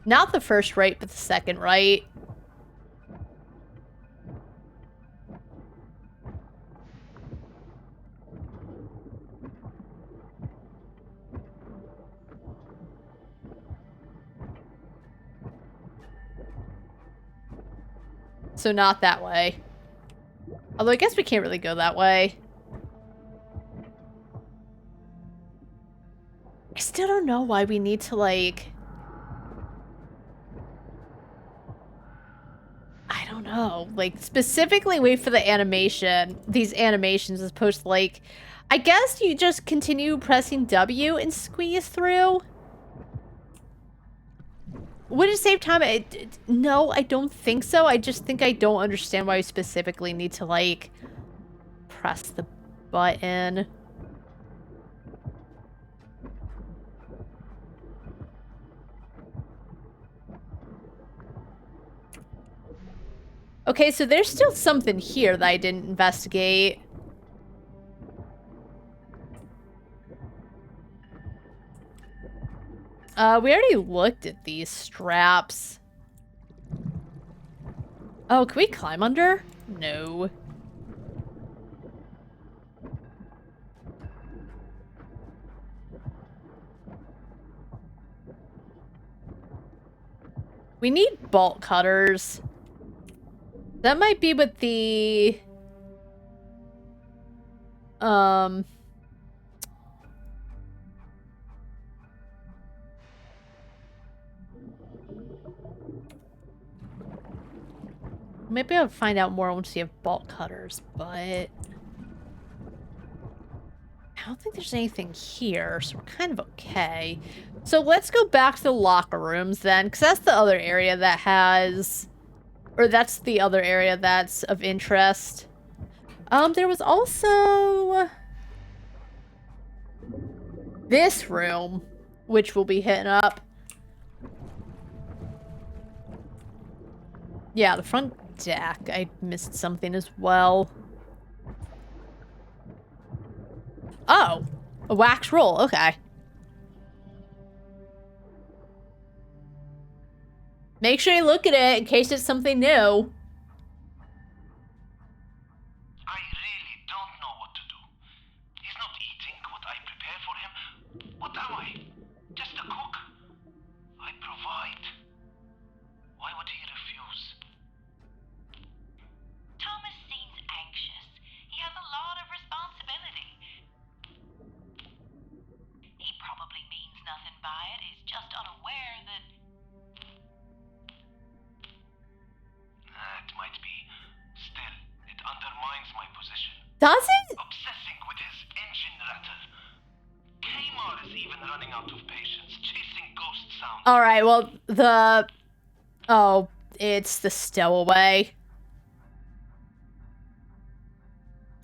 Not the first right, but the second right. So not that way. Although I guess we can't really go that way. I still don't know why we need to, like... I don't know. Like, specifically wait for the animation. These animations as opposed to, like... I guess you just continue pressing W and squeeze through? Would it save time? No, I don't think so. I just think I don't understand why we specifically need to, like, press the button. Okay, so there's still something here that I didn't investigate. We already looked at these straps. Oh, can we climb under? No. We need bolt cutters. That might be with the... Maybe I'll find out more once we have bolt cutters, but... I don't think there's anything here, so we're kind of okay. So let's go back to the locker rooms then, because that's the other area that has... Or that's the other area that's of interest. There was also... this room, which we'll be hitting up. Yeah, the front deck. I missed something as well. Oh, a wax roll. Okay. Make sure you look at it in case it's something new. I really don't know what to do. He's not eating what I prepare for him. What am I? Just a cook? I provide. Why would he refuse? Thomas seems anxious. He has a lot of responsibility. He probably means nothing by it. He's just unaware that... It might be. Still, it undermines my position. Does it? Obsessing with his engine rattle. Kmart is even running out of patience, chasing ghost sounds. Alright, well, the... Oh, it's the stowaway.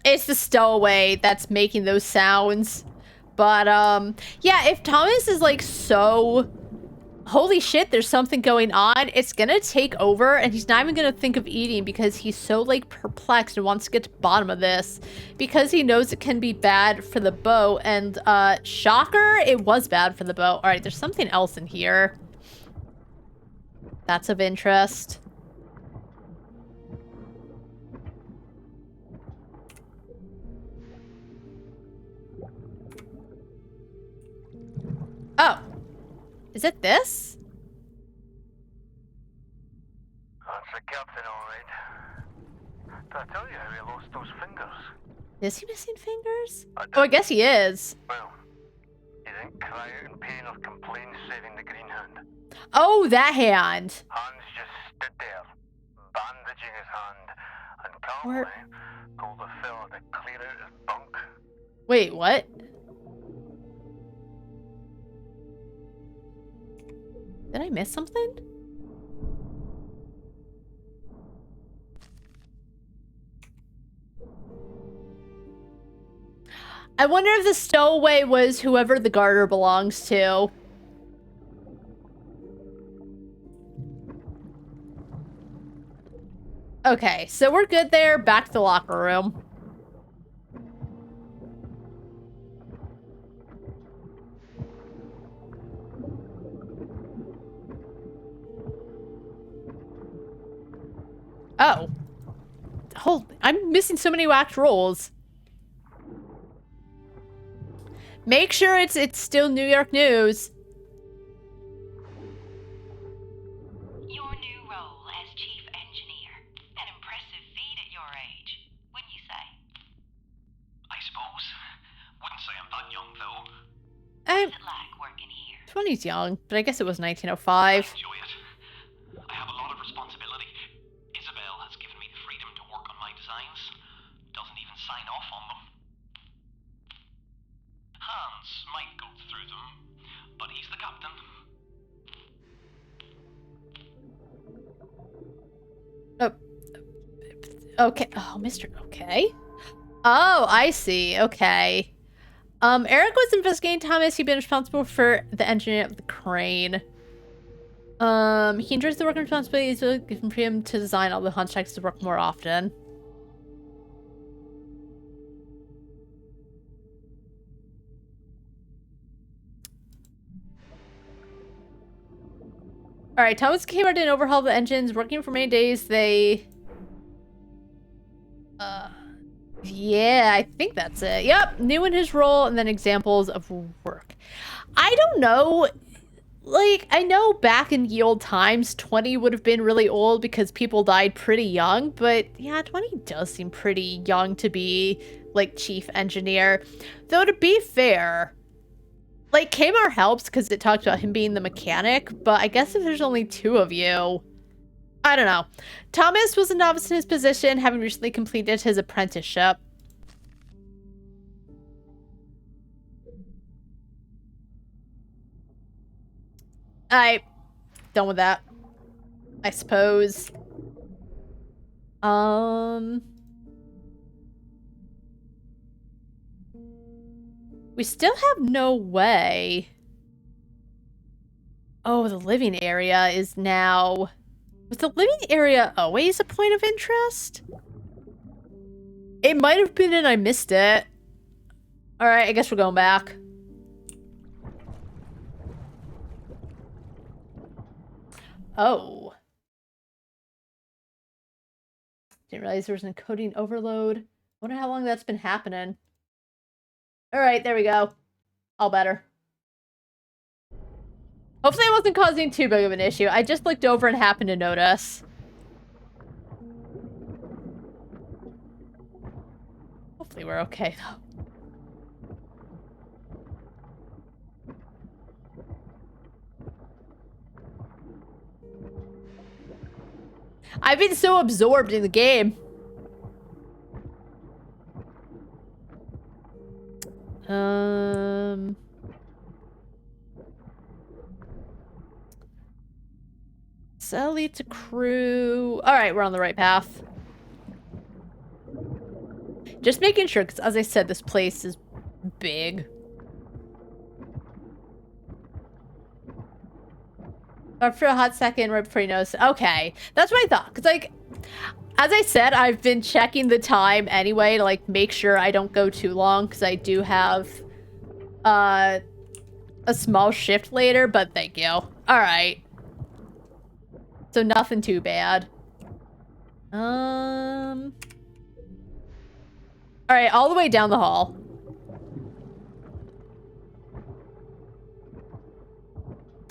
It's the stowaway that's making those sounds. But, yeah, if Thomas is, like, so... Holy shit, there's something going on. It's gonna take over, and he's not even gonna think of eating because he's so, like, perplexed and wants to get to the bottom of this. Because he knows it can be bad for the boat, and, shocker, it was bad for the boat. Alright, there's something else in here. That's of interest. Oh. Is it this? That's the captain, all right. Did I tell you how he lost those fingers? Is he missing fingers? Oh, I guess he is. Well, he didn't cry out in pain or complain saving the green hand. Oh, that hand. Hans just stood there, bandaging his hand, and calmly told the fella to clear out his bunk. Wait, what? Did I miss something? I wonder if the stowaway was whoever the garter belongs to. Okay, so we're good there. Back to the locker room. Oh. I'm missing so many whacked rolls. Make sure it's still New York news. Your new role as chief engineer. An impressive feat at your age, wouldn't you say? I suppose. Wouldn't say I'm that young, though. What's it like working here? 20's young, but I guess it was 1905. I enjoy it. I have a lot of responsibility. Isabel has given me the freedom to work on my designs. Doesn't even sign off on them. Hans might go through them, but he's the captain. Oh, okay. Oh, Mr. Okay. Oh, I see. Okay. Eric was investigating Thomas. He'd been responsible for the engineering of the crane. He enjoys the work and responsibilities given for him to design all the contracts to work more often. Alright, Thomas came out and overhauled the engines, working for many days. They... yeah, I think that's it. Yep, new in his role, and then examples of work. I don't know. Like, I know back in the old times, 20 would have been really old because people died pretty young, but yeah, 20 does seem pretty young to be, like, chief engineer. Though, to be fair, like, Kmart helps because it talks about him being the mechanic, but I guess if there's only 2 of you... I don't know. Thomas was a novice in his position, having recently completed his apprenticeship. Alright. Done with that. I suppose. We still have no way. Oh, the living area is now... Was the living area always a point of interest? It might have been and I missed it. Alright, I guess we're going back. Oh. Didn't realize there was an encoding overload. Wonder how long that's been happening. Alright, there we go. All better. Hopefully it wasn't causing too big of an issue. I just looked over and happened to notice. Hopefully we're okay, though. I've been so absorbed in the game. Cell lead to crew. Alright, we're on the right path. Just making sure, because as I said, this place is big. For a hot second, right before you notice. Okay, that's what I thought. Because, like, as I said, I've been checking the time anyway to, like, make sure I don't go too long. Because I do have a small shift later, but thank you. Alright. So nothing too bad. Alright, all the way down the hall.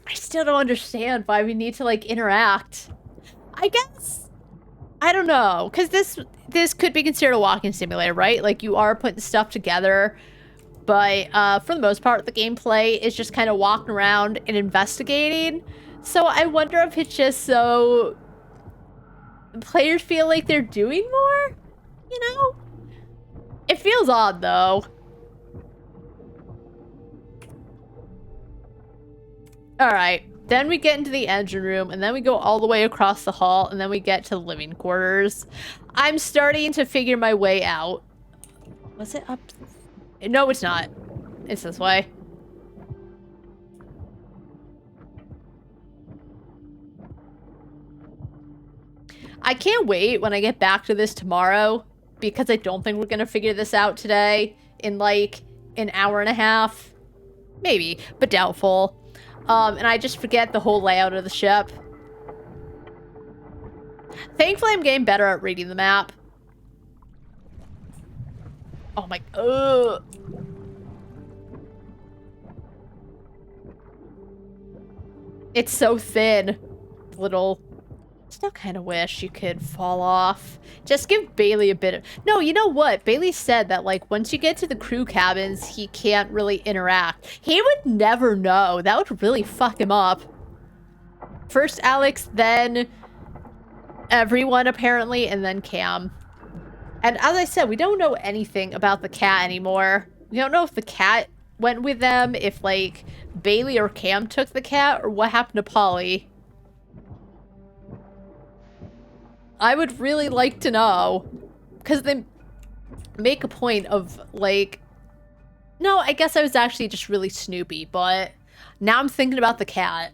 I still don't understand why we need to, like, interact. I guess... I don't know. Because this could be considered a walking simulator, right? Like, you are putting stuff together. But, for the most part, the gameplay is just kind of walking around and investigating. So I wonder if it's just so... players feel like they're doing more? You know? It feels odd, though. Alright, then we get into the engine room, and then we go all the way across the hall, and then we get to the living quarters. I'm starting to figure my way out. Was it up? No, it's not. It's this way. I can't wait when I get back to this tomorrow, because I don't think we're gonna figure this out today in, like, an hour and a half. Maybe, but doubtful. And I just forget the whole layout of the ship. Thankfully, I'm getting better at reading the map. Oh my... It's so thin. Little... Still kind of wish you could fall off. Just give Bailey a bit of... No, you know what? Bailey said that, like, once you get to the crew cabins, he can't really interact. He would never know. That would really fuck him up. First Alex, then everyone, apparently, and then Cam. And as I said, we don't know anything about the cat anymore. We don't know if the cat went with them, if, like, Bailey or Cam took the cat, or what happened to Polly. I would really like to know. Because they make a point of, like... No, I guess I was actually just really snoopy, but now I'm thinking about the cat.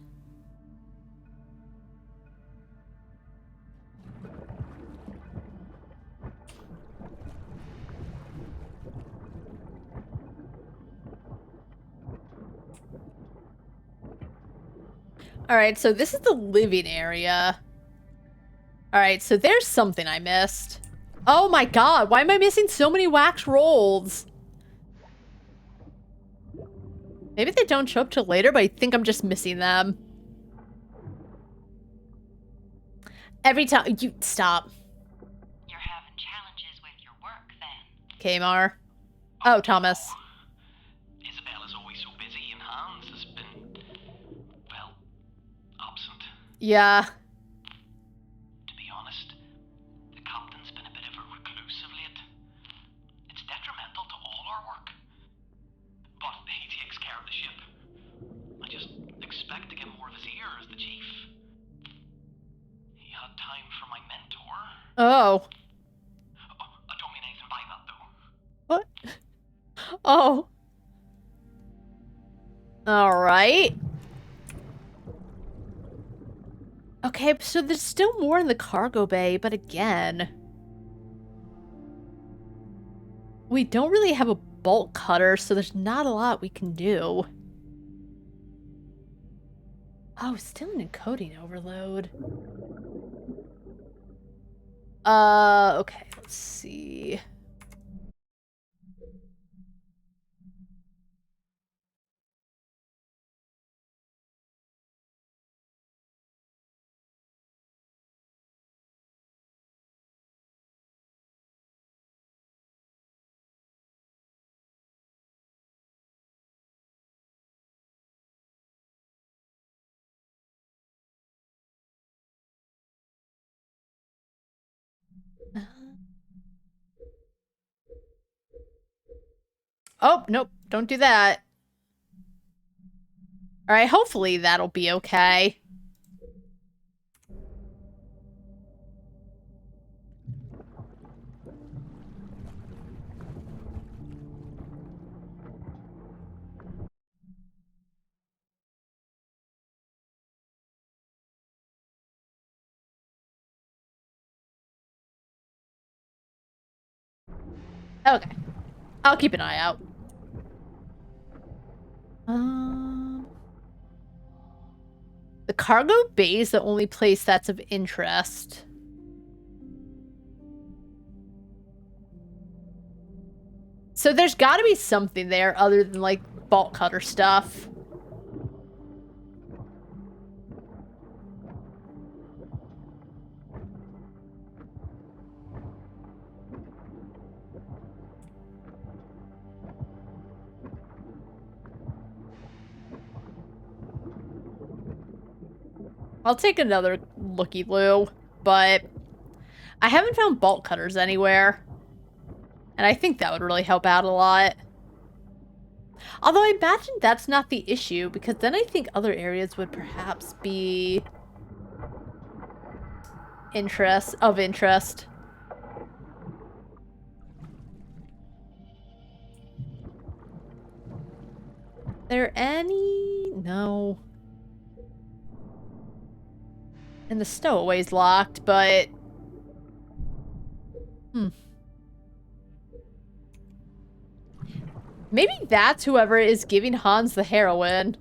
Alright, so this is the living area. Alright, so there's something I missed. Oh my god, why am I missing so many wax rolls? Maybe they don't show up till later, but I think I'm just missing them. Every time you stop. You're having challenges with your work then. Kmar. Oh, Thomas. Isabella's always so busy and Hans has been, well, absent. Yeah. To be honest, the captain's been a bit of a recluse of late. It's detrimental to all our work. But he takes care of the ship. I just expect to get more of his ear as the chief. He had time for my mentor. Oh. I don't mean anything by that, though. What? Oh. Alright. Okay, so there's still more in the cargo bay, but again... We don't really have a bolt cutter, so there's not a lot we can do. Oh, still an encoding overload. Okay, let's see. Oh, nope, don't do that. Alright, hopefully that'll be okay. Okay. I'll keep an eye out. The cargo bay is the only place that's of interest. So there's got to be something there other than, like, bolt cutter stuff. I'll take another looky-loo, but I haven't found bolt cutters anywhere. And I think that would really help out a lot. Although I imagine that's not the issue, because then I think other areas would perhaps be of interest. There any? No. And the stowaway's locked, but... Maybe that's whoever is giving Hans the heroin.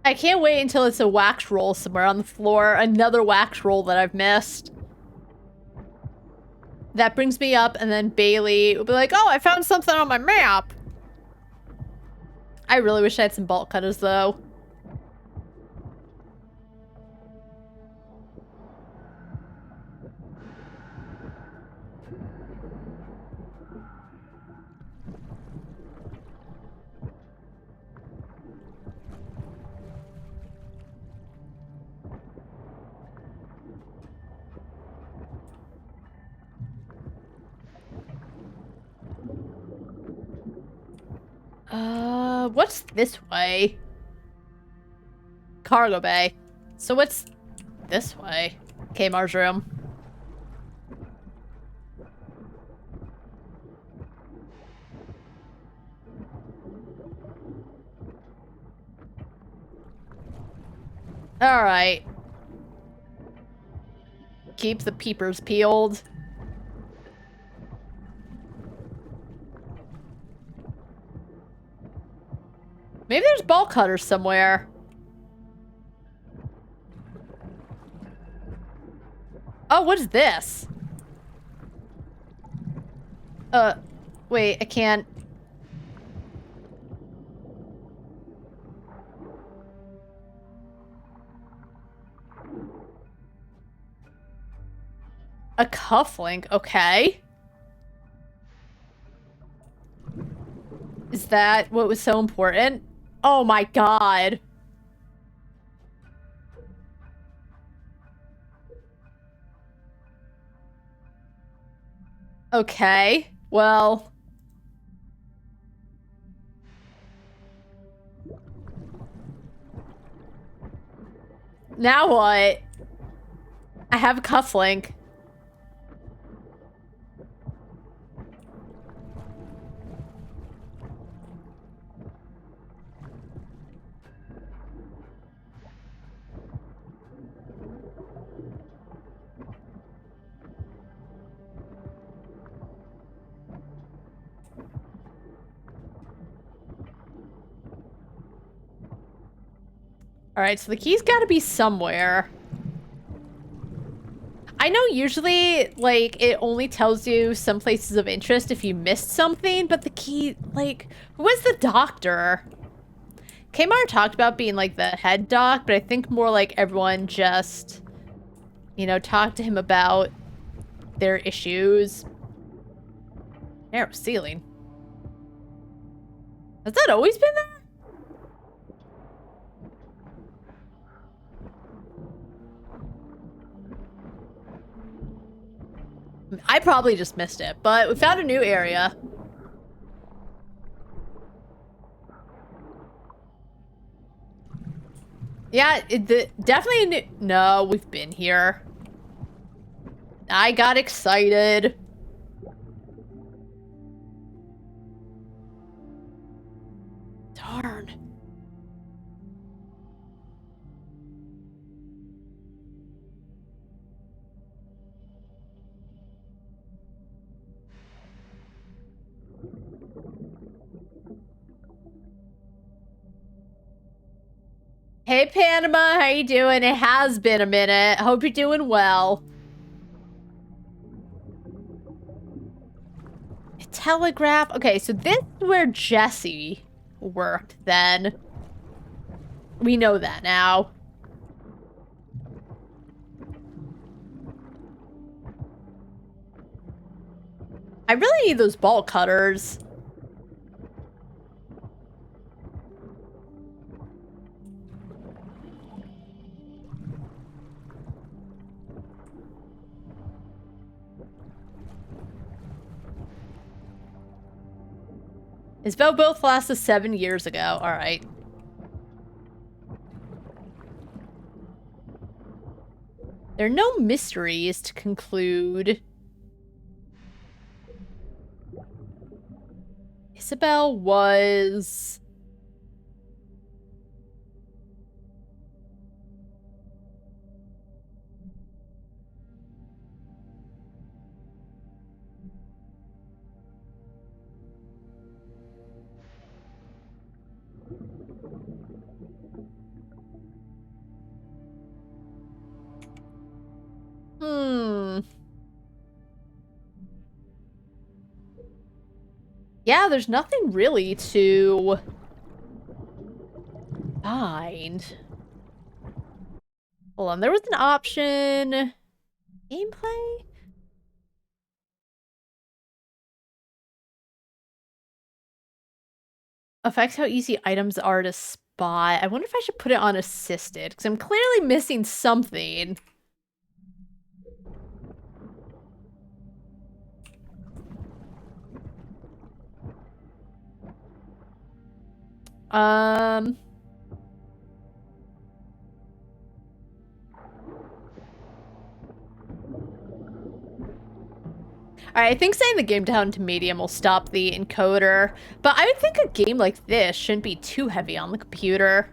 I can't wait until it's a wax roll somewhere on the floor. Another wax roll that I've missed. That brings me up, and then Bailey will be like, oh, I found something on my map. I really wish I had some bolt cutters, though. What's this way? Cargo bay. So what's this way? Kmar's room. Alright. Keep the peepers peeled. Maybe there's ball cutters somewhere. Oh, what is this? Wait, I can't. A cufflink, okay. Is that what was so important? Oh my god. Okay, well. Now what? I have a cufflink. Alright, so the key's gotta be somewhere. I know usually, like, it only tells you some places of interest if you missed something, but the key, like, who was the doctor? Kmar talked about being, like, the head doc, but I think more like everyone just, you know, talked to him about their issues. Narrow ceiling. Has that always been there? I probably just missed it, but we found a new area. Yeah, definitely new. No, we've been here. I got excited. Darn. Hey Panama, how you doing? It has been a minute. Hope you're doing well. A telegraph. Okay, so this is where Jesse worked then. We know that now. I really need those ball cutters. His vote both lasted 7 years ago. All right. There are no mysteries to conclude. Isabel was... Yeah, there's nothing really to find. Hold on, there was an option. Gameplay? Affects how easy items are to spot. I wonder if I should put it on assisted, because I'm clearly missing something. Alright, I think setting the game down to medium will stop the encoder, but I would think a game like this shouldn't be too heavy on the computer.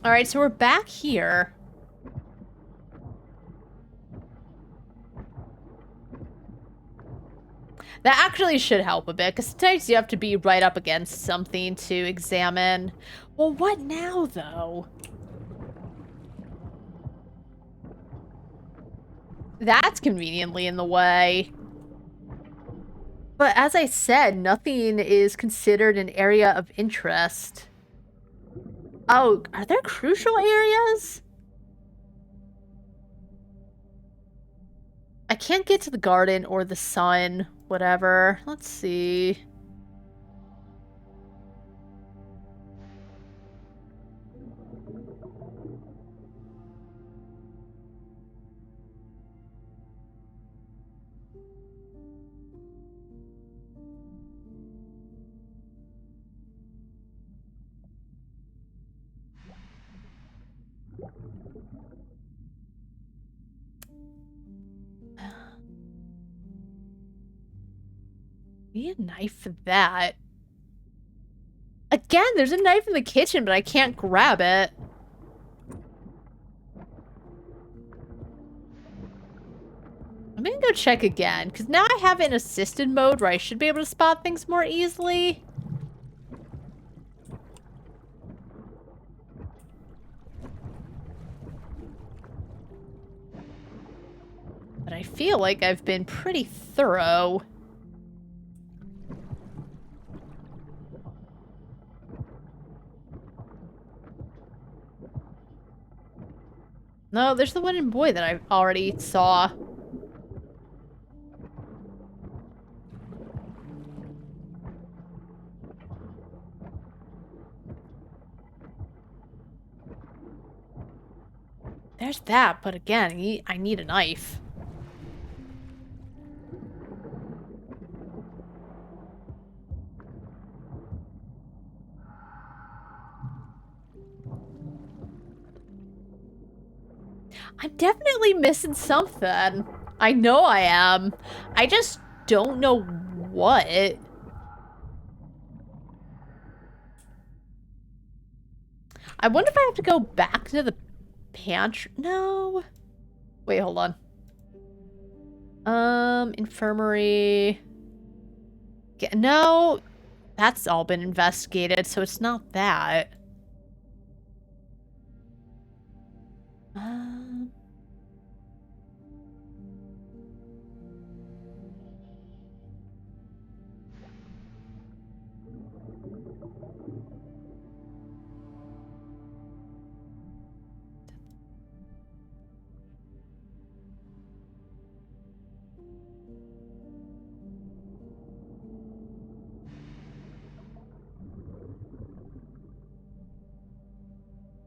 Alright, so we're back here. That actually should help a bit, because sometimes you have to be right up against something to examine. Well, what now, though? That's conveniently in the way. But as I said, nothing is considered an area of interest. Oh, are there crucial areas? I can't get to the garden or the sun, whatever. Let's see. Need a knife for that. Again, there's a knife in the kitchen, but I can't grab it. I'm gonna go check again, because now I have it in assisted mode where I should be able to spot things more easily. But I feel like I've been pretty thorough. No, there's the wooden boy that I already saw. There's that, but again, I need a knife. I'm definitely missing something. I know I am. I just don't know what. I wonder if I have to go back to the pantry. No. Wait, hold on. Infirmary. No, that's all been investigated, so it's not that.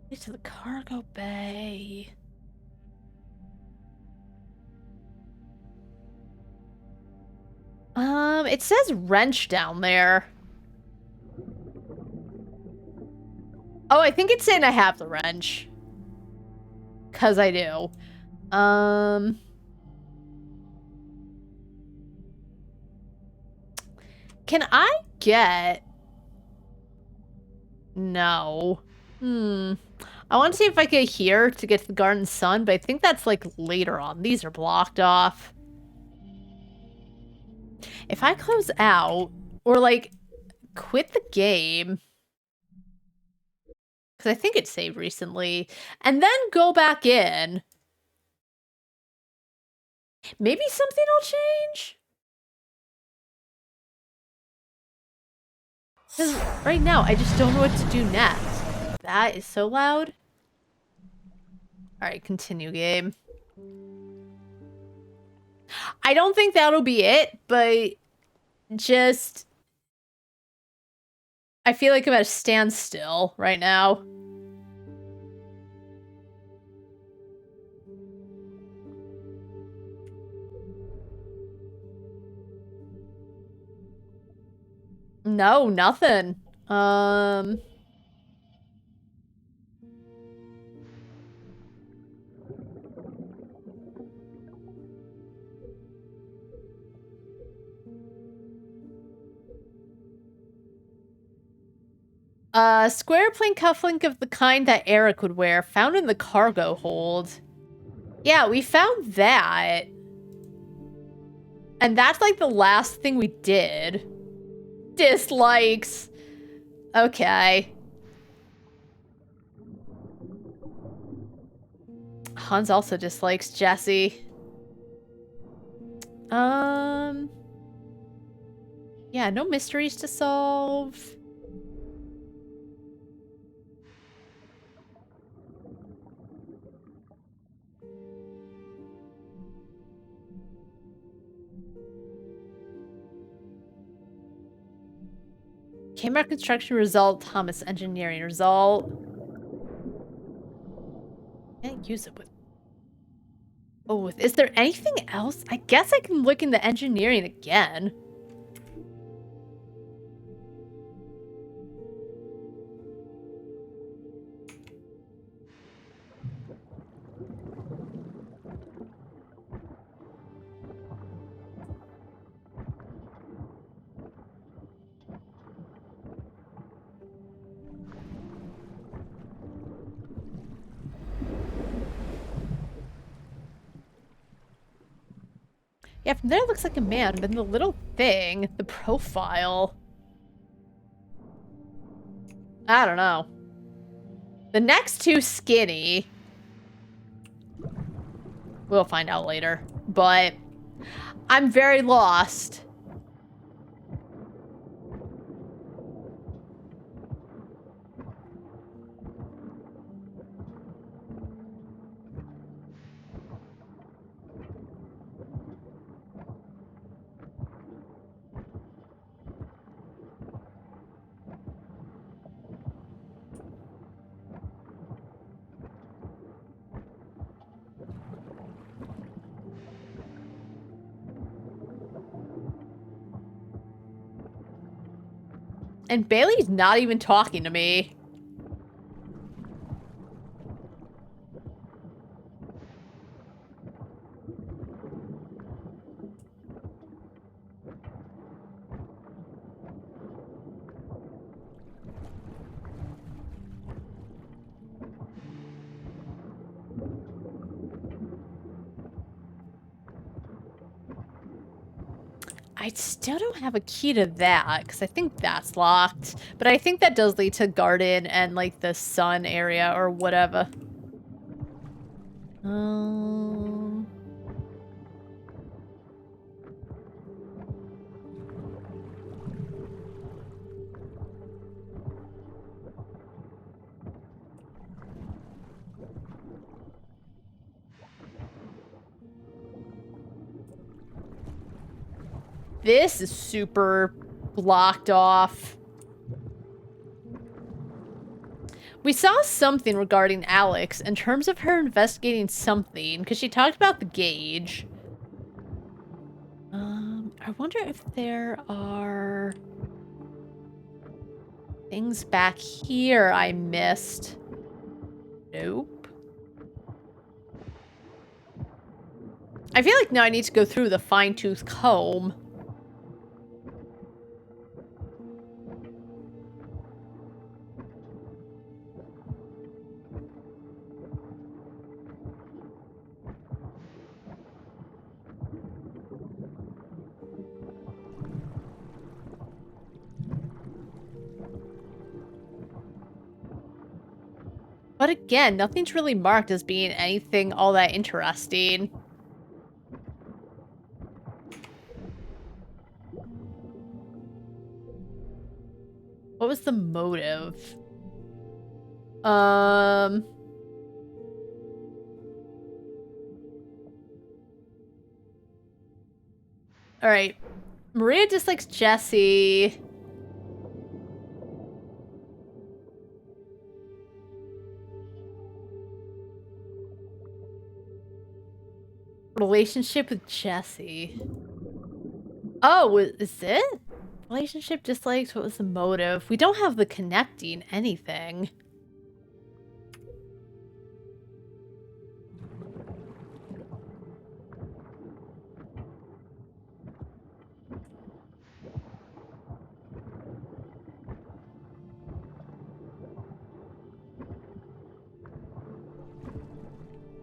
Get to the cargo bay. It says wrench down there. Oh, I think it's saying I have the wrench. 'Cause I do. Can I get... No. I want to see if I get here to get to the garden sun, but I think that's like later on. These are blocked off. If I close out, or like quit the game, Because I think it saved recently. And then go back in. Maybe something will change? Because right now, I just don't know what to do next. That is so loud. Alright, continue game. I don't think that'll be it, but just... I feel like I'm at a standstill right now. No, nothing. Square plain cufflink of the kind that Eric would wear, found in the cargo hold. Yeah, we found that. And that's like the last thing we did. Dislikes. Okay. Hans also dislikes Jesse. Yeah, no mysteries to solve. Kmart construction result, Thomas engineering result. Can't use it with... Oh, is there anything else? I guess I can look into engineering again. Yeah, from there it looks like a man, but the little thing, the profile... I don't know. The next two skinny. We'll find out later. But I'm very lost. And Bailey's not even talking to me. I still don't have a key to that, because I think that's locked. But I think that does lead to garden and, like, the sun area or whatever. This is super blocked off. We saw something regarding Alex in terms of her investigating something, because she talked about the gauge. I wonder if there are things back here I missed. Nope. I feel like now I need to go through the fine-tooth comb. But again, nothing's really marked as being anything all that interesting. What was the motive? Alright. Maria dislikes Jesse. Relationship with Jesse. Oh, is it? Relationship dislikes, what was the motive? We don't have the connecting anything.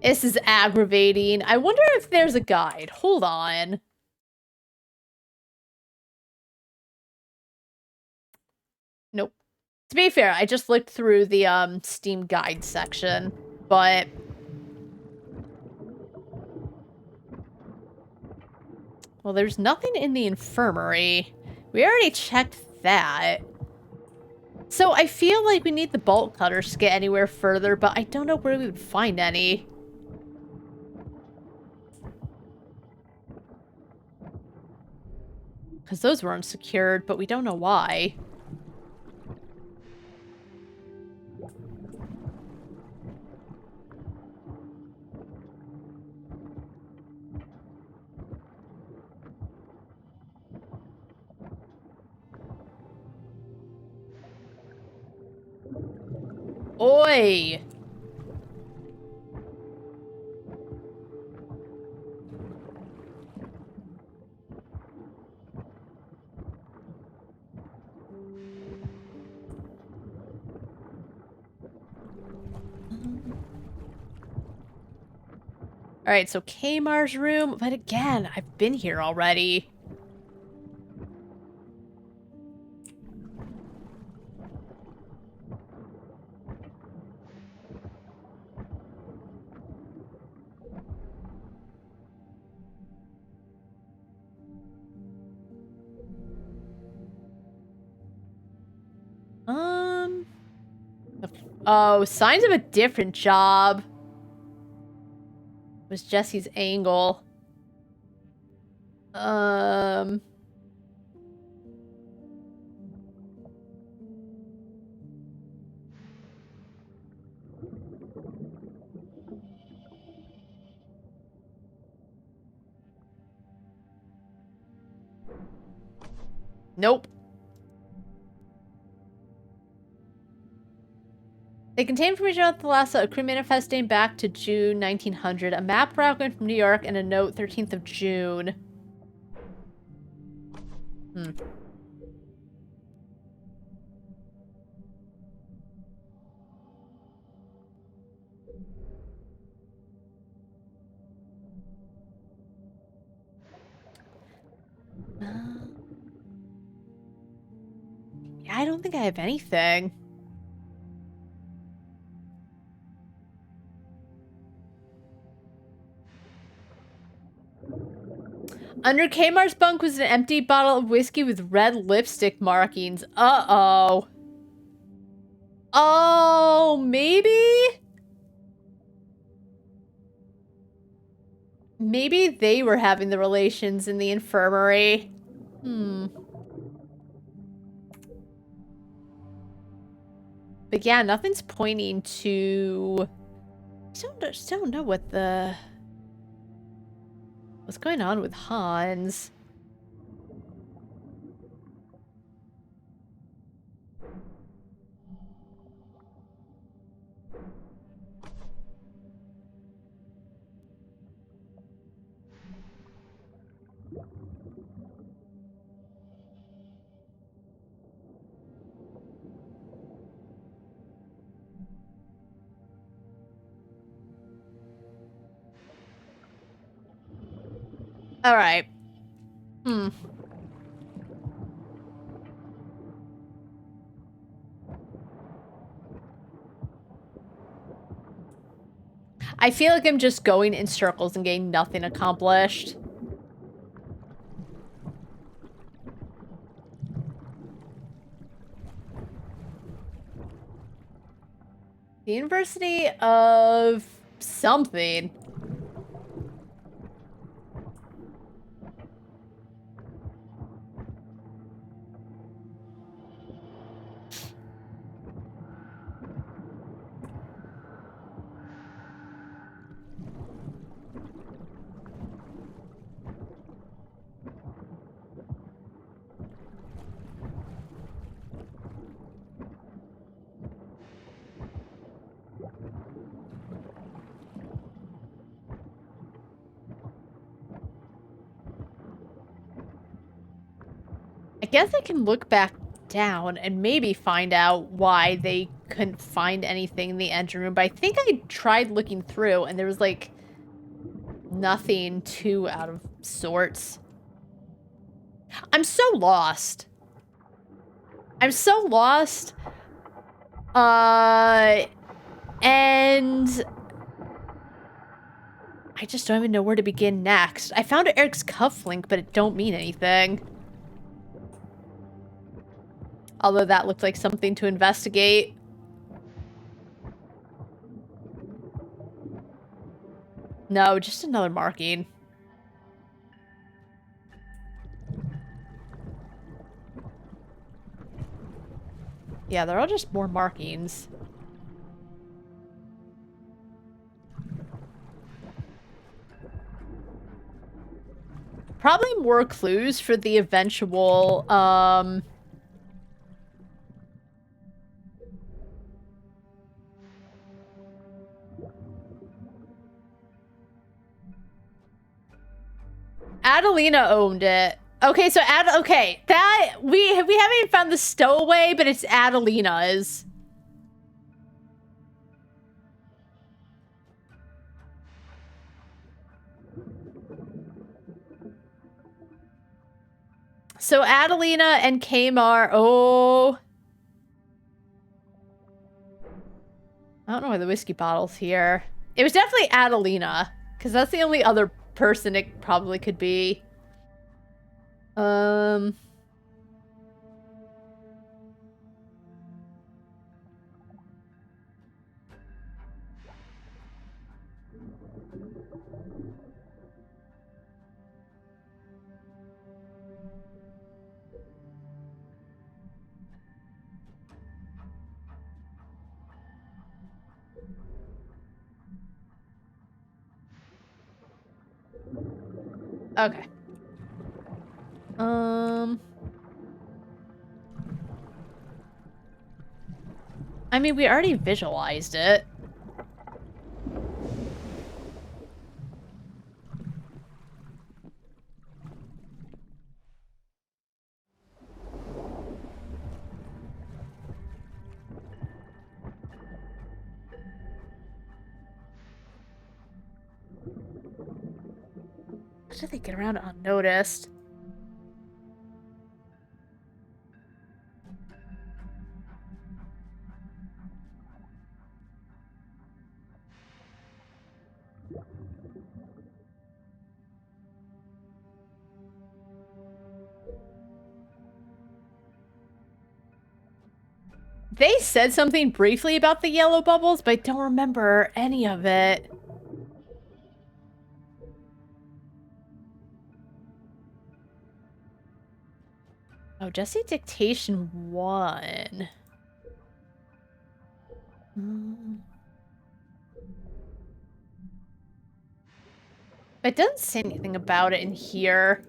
This is aggravating. I wonder if there's a guide. Hold on. Nope. To be fair, I just looked through the Steam guide section, but well, there's nothing in the infirmary. We already checked that. So I feel like we need the bolt cutters to get anywhere further, but I don't know where we would find any. Because those were unsecured, but we don't know why. Oi! Alright, so Kamar's room, but again, I've been here already. Oh, signs of a different job. Was Jesse's angle. Nope. They contain information about Thalassa, a crew manifest dating back to June 1900, a map route going from New York, and a note 13th of June. Yeah, I don't think I have anything. Under Kamar's bunk was an empty bottle of whiskey with red lipstick markings. Uh-oh. Oh, maybe? Maybe they were having the relations in the infirmary. But yeah, nothing's pointing to... I still don't know what the... What's going on with Hans? Alright. I feel like I'm just going in circles and getting nothing accomplished. The University of something. I guess I can look back down and maybe find out why they couldn't find anything in the engine room. But I think I tried looking through and there was like nothing too out of sorts. I'm so lost. I'm so lost. And I just don't even know where to begin next. I found Eric's cufflink, but it don't mean anything. Although that looked like something to investigate. No, just another marking. Yeah, they're all just more markings. Probably more clues for the eventual, Adelina owned it. Okay, so okay, that we haven't even found the stowaway, but it's Adelina's. So Adelina and Kmar, oh. I don't know why the whiskey bottle's here. It was definitely Adelina, because that's the only other person it probably could be. Okay. I mean, we already visualized it. How did they get around unnoticed? They said something briefly about the yellow bubbles, but I don't remember any of it. Oh, Jesse Dictation 1. It doesn't say anything about it in here.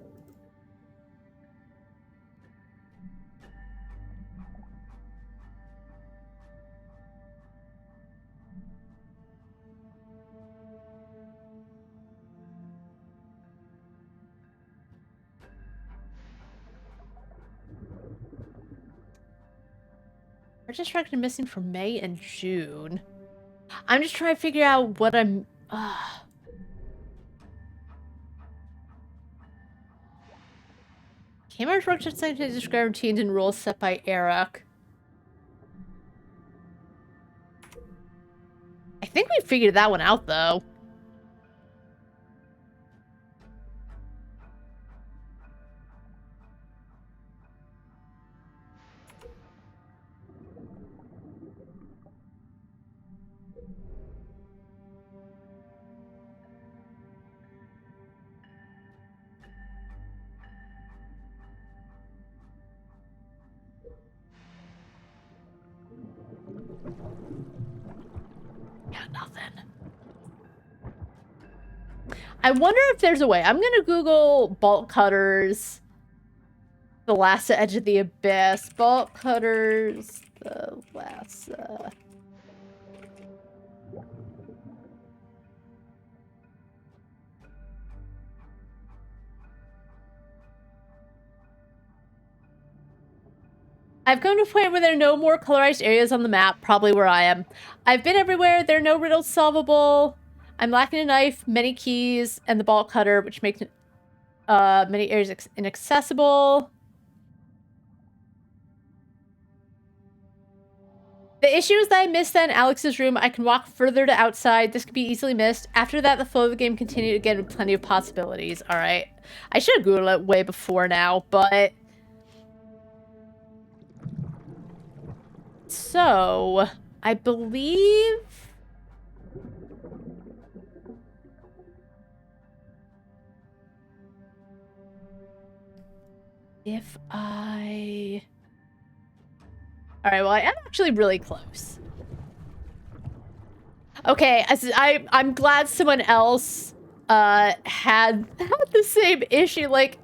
Just record missing for May and June. I'm just trying to figure out what I'm... Kmar's worked at science to describe routines and rules set by Eric. I think we figured that one out, though. Got nothing. I wonder if there's a way. I'm gonna Google bolt cutters. Thalassa Edge of the Abyss. Bolt cutters. Thalassa. I've come to a point where there are no more colorized areas on the map, probably where I am. I've been everywhere, there are no riddles solvable. I'm lacking a knife, many keys, and the bolt cutter, which makes many areas inaccessible. The issue is that I missed that in Alex's room. I can walk further to outside. This could be easily missed. After that, the flow of the game continued again with plenty of possibilities. Alright. I should have Googled it way before now, but... So, I believe... If I... Alright, well, I am actually really close. Okay, I'm glad someone else had the same issue. Like,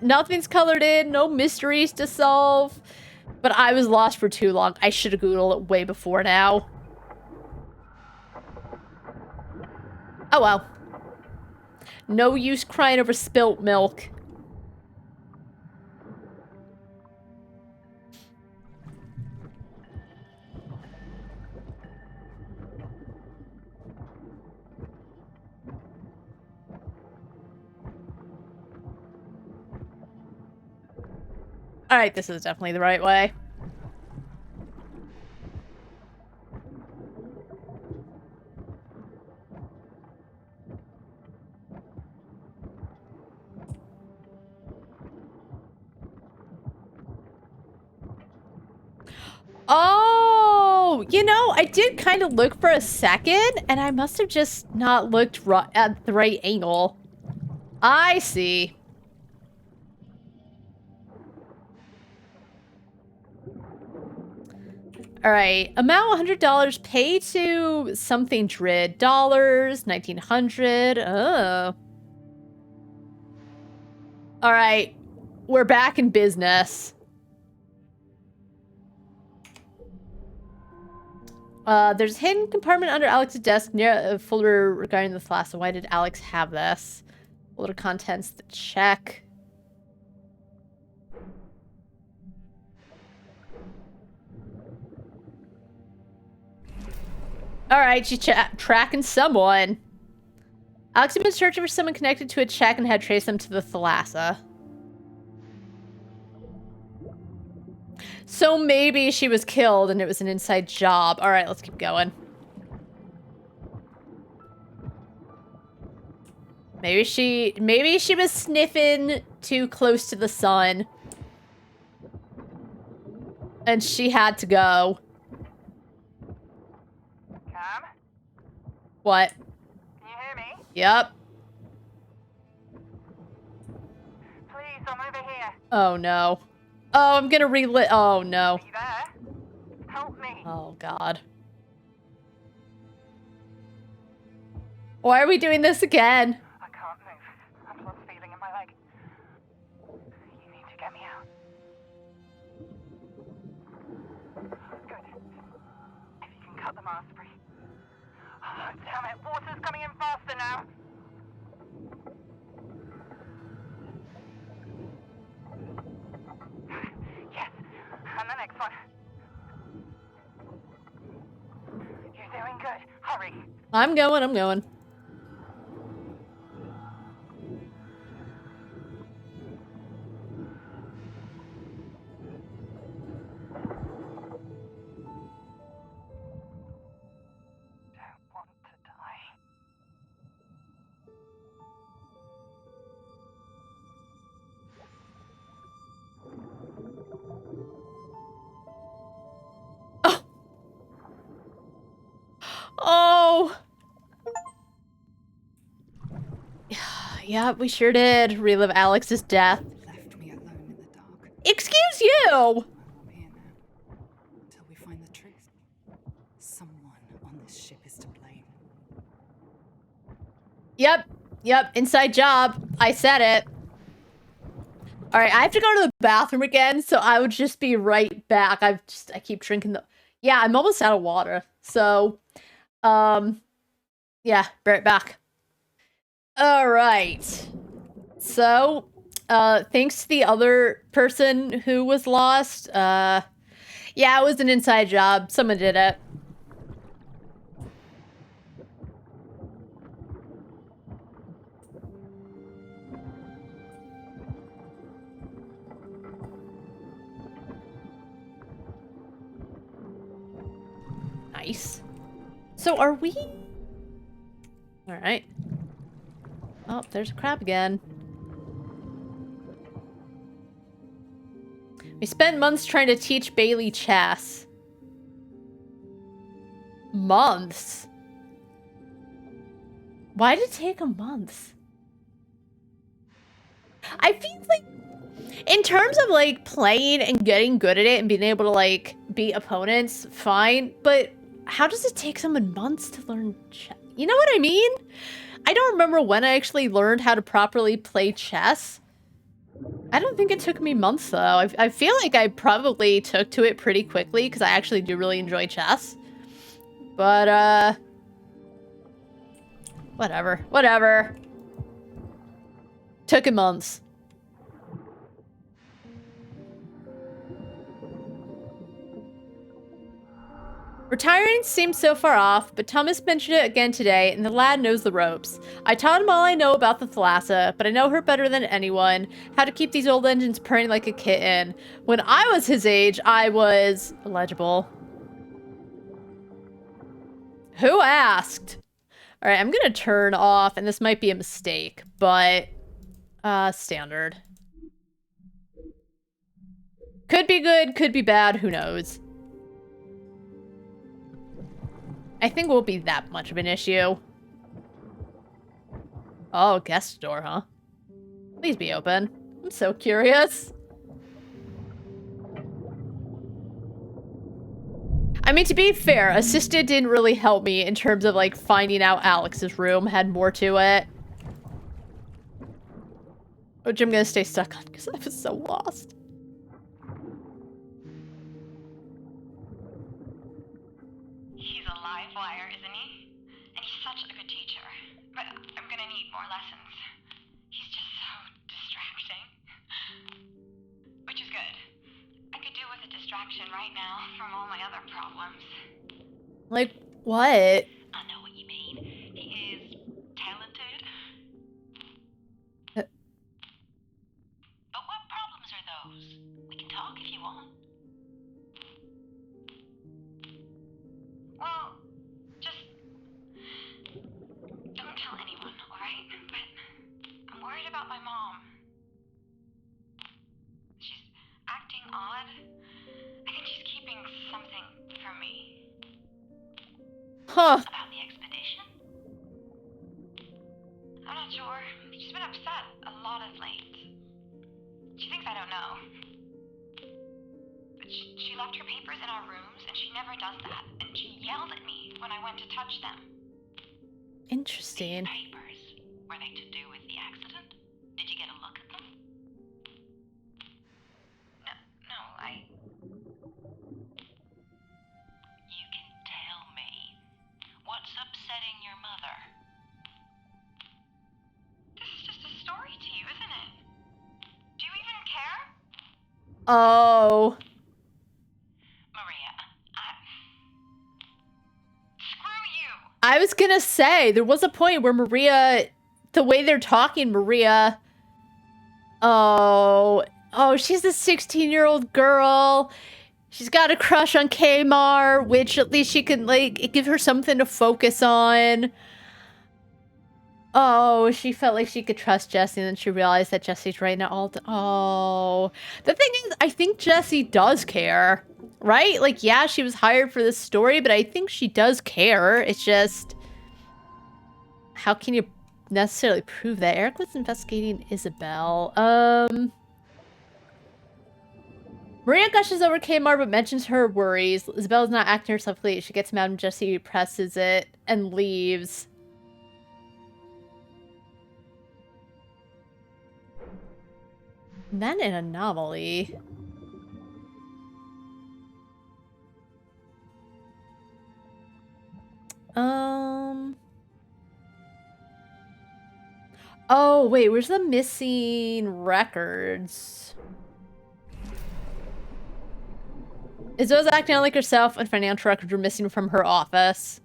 nothing's colored in, no mysteries to solve. But I was lost for too long. I should have Googled it way before now. Oh well. No use crying over spilt milk. Alright, this is definitely the right way. Oh, you know, I did kind of look for a second, and I must have just not looked at the right angle. I see. Alright, amount $100, pay to something Drid. Dollars, 1900. Oh. Alright, we're back in business. There's a hidden compartment under Alex's desk near a folder regarding the Thalassa. Why did Alex have this? Folder contents to check. Alright, she's tracking someone. Alex had been searching for someone connected to a check and had traced them to the Thalassa. So maybe she was killed and it was an inside job. Alright, let's keep going. Maybe she was sniffing too close to the sun. And she had to go. Cam? What? Can you hear me? Yep. Please, I'm over here. Oh no. Oh, I'm gonna relit. Oh no. Are you there? Help me. Oh god. Why are we doing this again? I can't move. I've lost feeling in my leg. You need to get me out. Good. If you can cut the mask free. Oh, damn it. Water's coming in faster now. Yes. And the next one. You're doing good. Hurry. I'm going. Yeah, we sure did relive Alex's death. Left me alone in the dark. Excuse you! I'm here now. Until we find the truth. Someone on this ship is to blame. Yep, inside job. I said it. Alright, I have to go to the bathroom again, so I would just be right back. I keep drinking the... Yeah, I'm almost out of water. So, yeah, be right back. Alright. So, thanks to the other person who was lost, yeah, it was an inside job. Someone did it. Nice. So are we... Alright. Oh, there's a crab again. We spent months trying to teach Bailey chess. Months? Why did it take a month? I feel like, in terms of, like, playing and getting good at it and being able to, like, beat opponents, fine. But how does it take someone months to learn chess? You know what I mean? I don't remember when I actually learned how to properly play chess. I don't think it took me months, though. I feel like I probably took to it pretty quickly, because I actually do really enjoy chess. But, whatever. Took it months. Retiring seems so far off, but Thomas mentioned it again today, and the lad knows the ropes. I taught him all I know about the Thalassa, but I know her better than anyone. How to keep these old engines purring like a kitten. When I was his age, I was... illegible. Who asked? Alright, I'm gonna turn off, and this might be a mistake, but... standard. Could be good, could be bad, who knows. I think it won't be that much of an issue. Oh, guest door, huh? Please be open. I'm so curious. I mean, to be fair, assisted didn't really help me in terms of, like, finding out Alex's room had more to it. Which I'm gonna stay stuck on because I was so lost. He's a live wire, isn't he? And he's such a good teacher. But I'm gonna need more lessons. He's just so distracting. Which is good. I could do with a distraction right now from all my other problems. Like, what? I know what you mean. He is talented. But what problems are those? We can talk if you want. Well, just don't tell anyone, alright? But I'm worried about my mom. She's acting odd. I think she's keeping something from me. Huh. About the expedition? I'm not sure. She's been upset a lot of late. She thinks I don't know. But she left her papers in our rooms, and she never does that. And she yelled at me when I went to touch them. Interesting. These papers, were they to do with the accident? Did you get a look at them? No, You can tell me. What's upsetting your mother? This is just a story to you, isn't it? Do you even care? Oh. Maria, screw you! I was gonna say, there was a point where Maria, the way they're talking, Maria... Oh, she's a 16-year-old girl. She's got a crush on Kmar, which at least she can, like, give her something to focus on. Oh, she felt like she could trust Jesse, and then she realized that Jesse's right now all the... Oh. The thing is, I think Jesse does care, right? Like, yeah, she was hired for this story, but I think she does care. It's just... How can you necessarily prove that. Eric was investigating Isabel. Maria gushes over Kmart but mentions her worries. Isabel's not acting herself late. She gets mad when Jesse presses it and leaves. Then an anomaly. Oh, wait, where's the missing records? Isabel's acting like herself and financial records were missing from her office.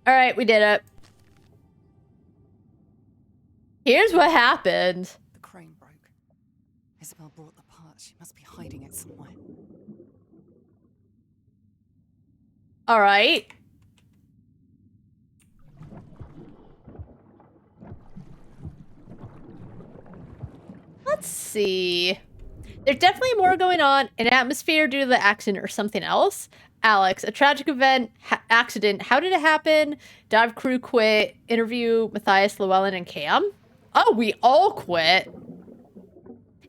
Alright, we did it. Here's what happened. The crane broke. Isabel brought the parts. She must be hiding it somewhere. Alright. Let's see. There's definitely more going on. An atmosphere due to the accident or something else. Alex, a tragic event, accident. How did it happen? Dive crew quit. Interview Matthias, Llewellyn, and Cam. Oh, we all quit.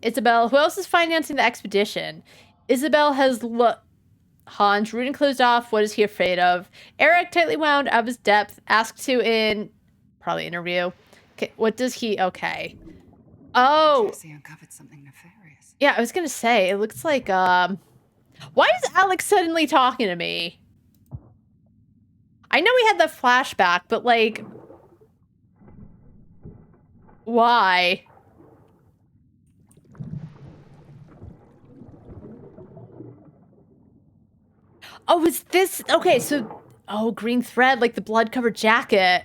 Isabel, who else is financing the expedition? Isabel has Hans, Rudin closed off. What is he afraid of? Eric, tightly wound out of his depth, asked to probably interview. Okay, what does he, okay. Oh. Jesse uncovered something nefarious. Yeah, I was gonna say, it looks like, why is Alex suddenly talking to me? I know we had the flashback, but like, why? Oh, is this, okay, so, oh, green thread, like the blood-covered jacket.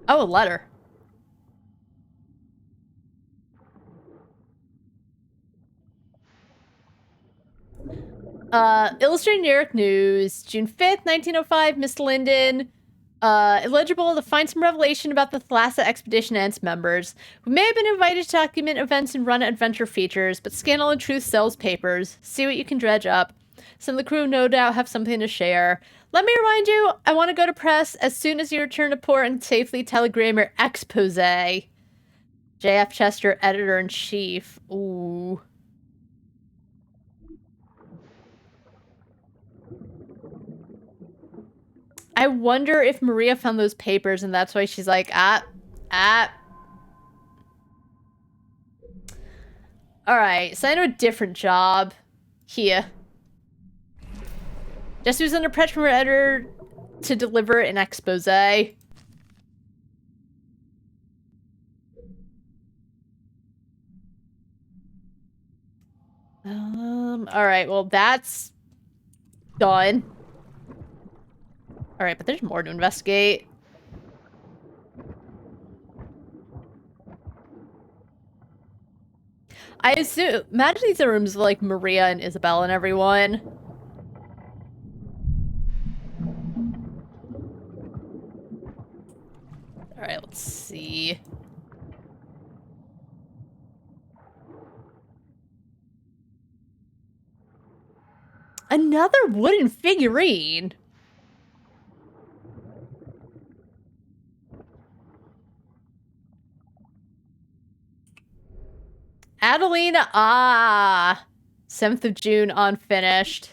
Oh, a letter. Illustrated New York News, June 5th, 1905, Miss Linden. Eligible to find some revelation about the Thalassa expedition and its members. We may have been invited to document events and run adventure features, but Scandal and Truth sells papers. See what you can dredge up. Some of the crew no doubt have something to share. Let me remind you, I want to go to press as soon as you return to port and safely telegram your expose. J.F. Chester, Editor-in-Chief. Ooh. I wonder if Maria found those papers and that's why she's like, Alright, so I know a different job. Here. Jesse was under pressure from her editor to deliver an expose. Alright, well that's done. Alright, but there's more to investigate. I assume, imagine these are rooms of like Maria and Isabel and everyone. Alright, let's see. Another wooden figurine. Adelina, 7th of June, unfinished.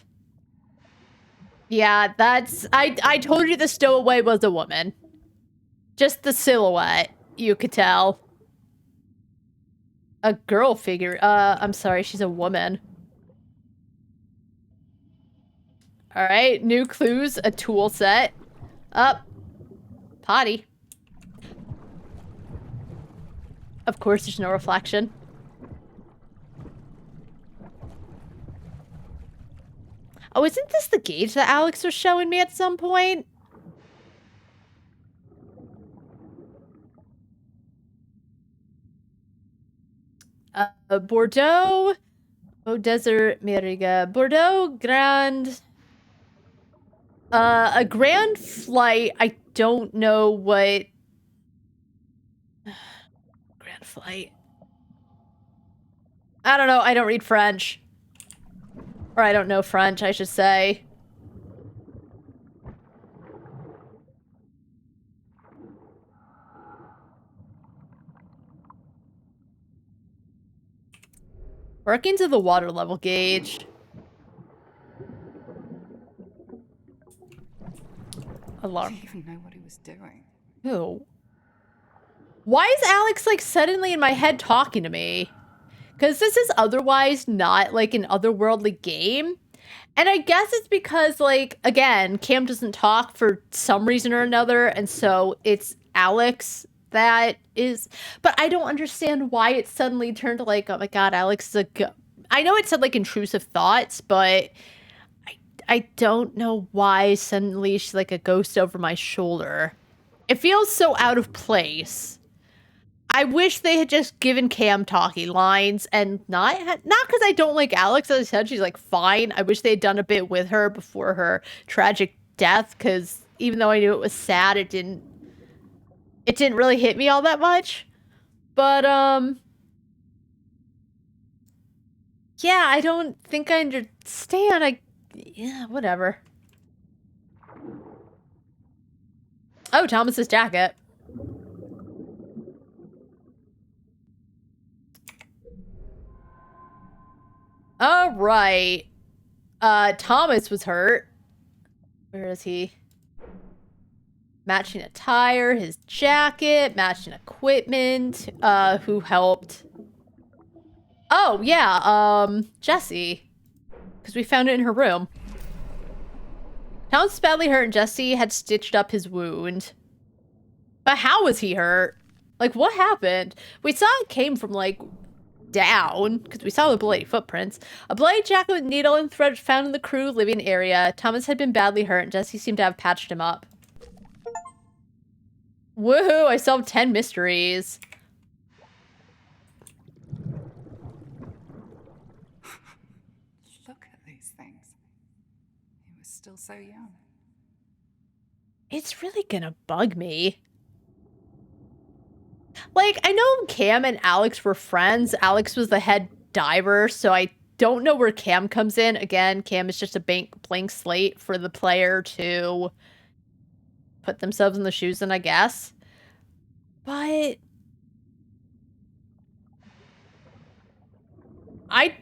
Yeah, that's, I told you the stowaway was a woman. Just the silhouette, you could tell. A girl figure, I'm sorry, she's a woman. Alright, new clues, a tool set. Up. Potty. Of course, there's no reflection. Oh, isn't this the gauge that Alex was showing me at some point? Bordeaux. Oh, Desert Meriga. Bordeaux Grand. A grand flight. I don't know what. Grand flight. I don't know. I don't read French. Or I don't know French, I should say. Working to the water level gauge. Alarm. I didn't even know what he was doing. Who? Why is Alex, like, suddenly in my head talking to me? Because this is otherwise not, like, an otherworldly game. And I guess it's because, like, again, Cam doesn't talk for some reason or another, and so it's Alex that is... But I don't understand why it suddenly turned to, like, oh my god, Alex is a... I know it said, like, intrusive thoughts, but... I don't know why suddenly she's, like, a ghost over my shoulder. It feels so out of place. I wish they had just given Cam talking lines and not because I don't like Alex. As I said, she's like fine. I wish they had done a bit with her before her tragic death, because even though I knew it was sad, it didn't really hit me all that much. But yeah, I don't think I understand. Yeah, whatever. Oh, Thomas's jacket. All right. Thomas was hurt. Where is he? Matching attire, his jacket, matching equipment. Who helped? Oh, yeah, Jesse. Because we found it in her room. Thomas was badly hurt and Jesse had stitched up his wound. But how was he hurt? Like, what happened? We saw it came from, like, down, because we saw the bloody footprints. A bloody jacket with needle and thread found in the crew living area. Thomas had been badly hurt and Jesse seemed to have patched him up. Woohoo, I solved 10 mysteries. Look at these things. He was still so young. It's really gonna bug me. Like, I know Cam and Alex were friends. Alex was the head diver, so I don't know where Cam comes in. Again, Cam is just a blank slate for the player to put themselves in the shoes in, I guess. But I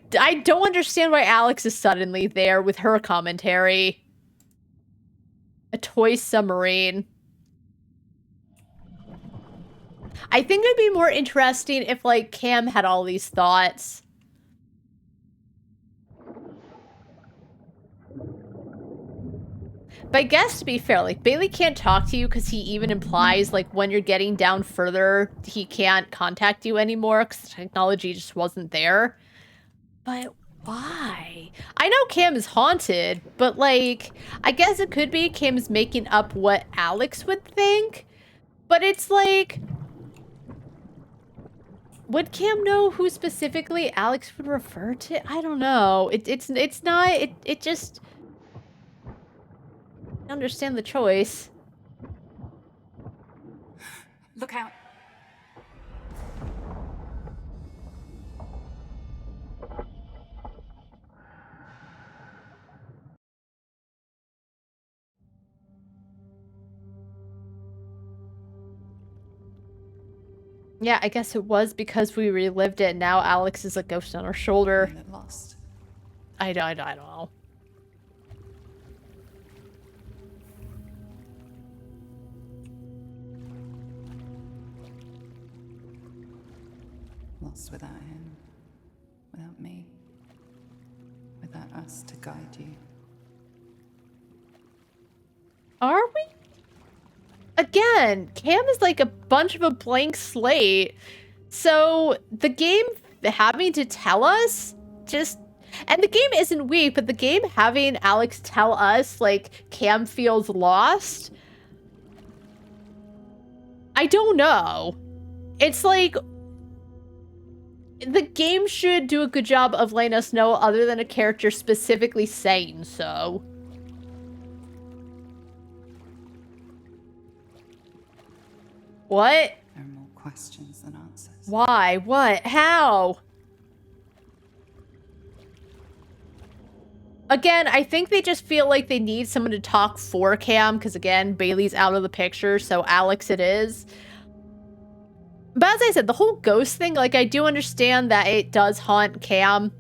don't understand why Alex is suddenly there with her commentary. A toy submarine. I think it'd be more interesting if, like, Cam had all these thoughts. But I guess, to be fair, like, Bailey can't talk to you because he even implies, like, when you're getting down further, he can't contact you anymore because the technology just wasn't there. But why? I know Cam is haunted, but, like, I guess it could be Cam is making up what Alex would think. But it's like... Would Cam know who specifically Alex would refer to? I don't know. It's not... It just... I understand the choice. Look out. Yeah, I guess it was because we relived it and now Alex is a ghost on our shoulder. Lost. I don't know. Lost without him, without me, without us to guide you. Are we? Again, Cam is like a bunch of a blank slate. So the game having to tell us just... And the game isn't weak, but the game having Alex tell us, like, Cam feels lost. I don't know. It's like... The game should do a good job of letting us know other than a character specifically saying so. What? There are more questions than answers. Why? What? How? Again, I think they just feel like they need someone to talk for Cam, because again, Bailey's out of the picture, so Alex it is. But as I said, the whole ghost thing, like, I do understand that it does haunt Cam.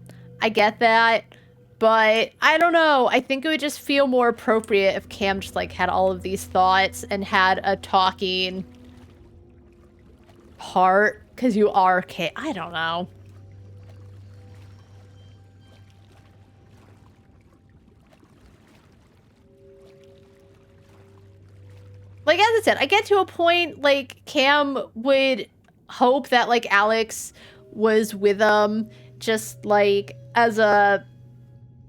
I get that. But, I don't know. I think it would just feel more appropriate if Cam just, like, had all of these thoughts and had a talking part. Because you are Cam. I don't know. Like, as I said, I get to a point, like, Cam would hope that, like, Alex was with him just, like, as a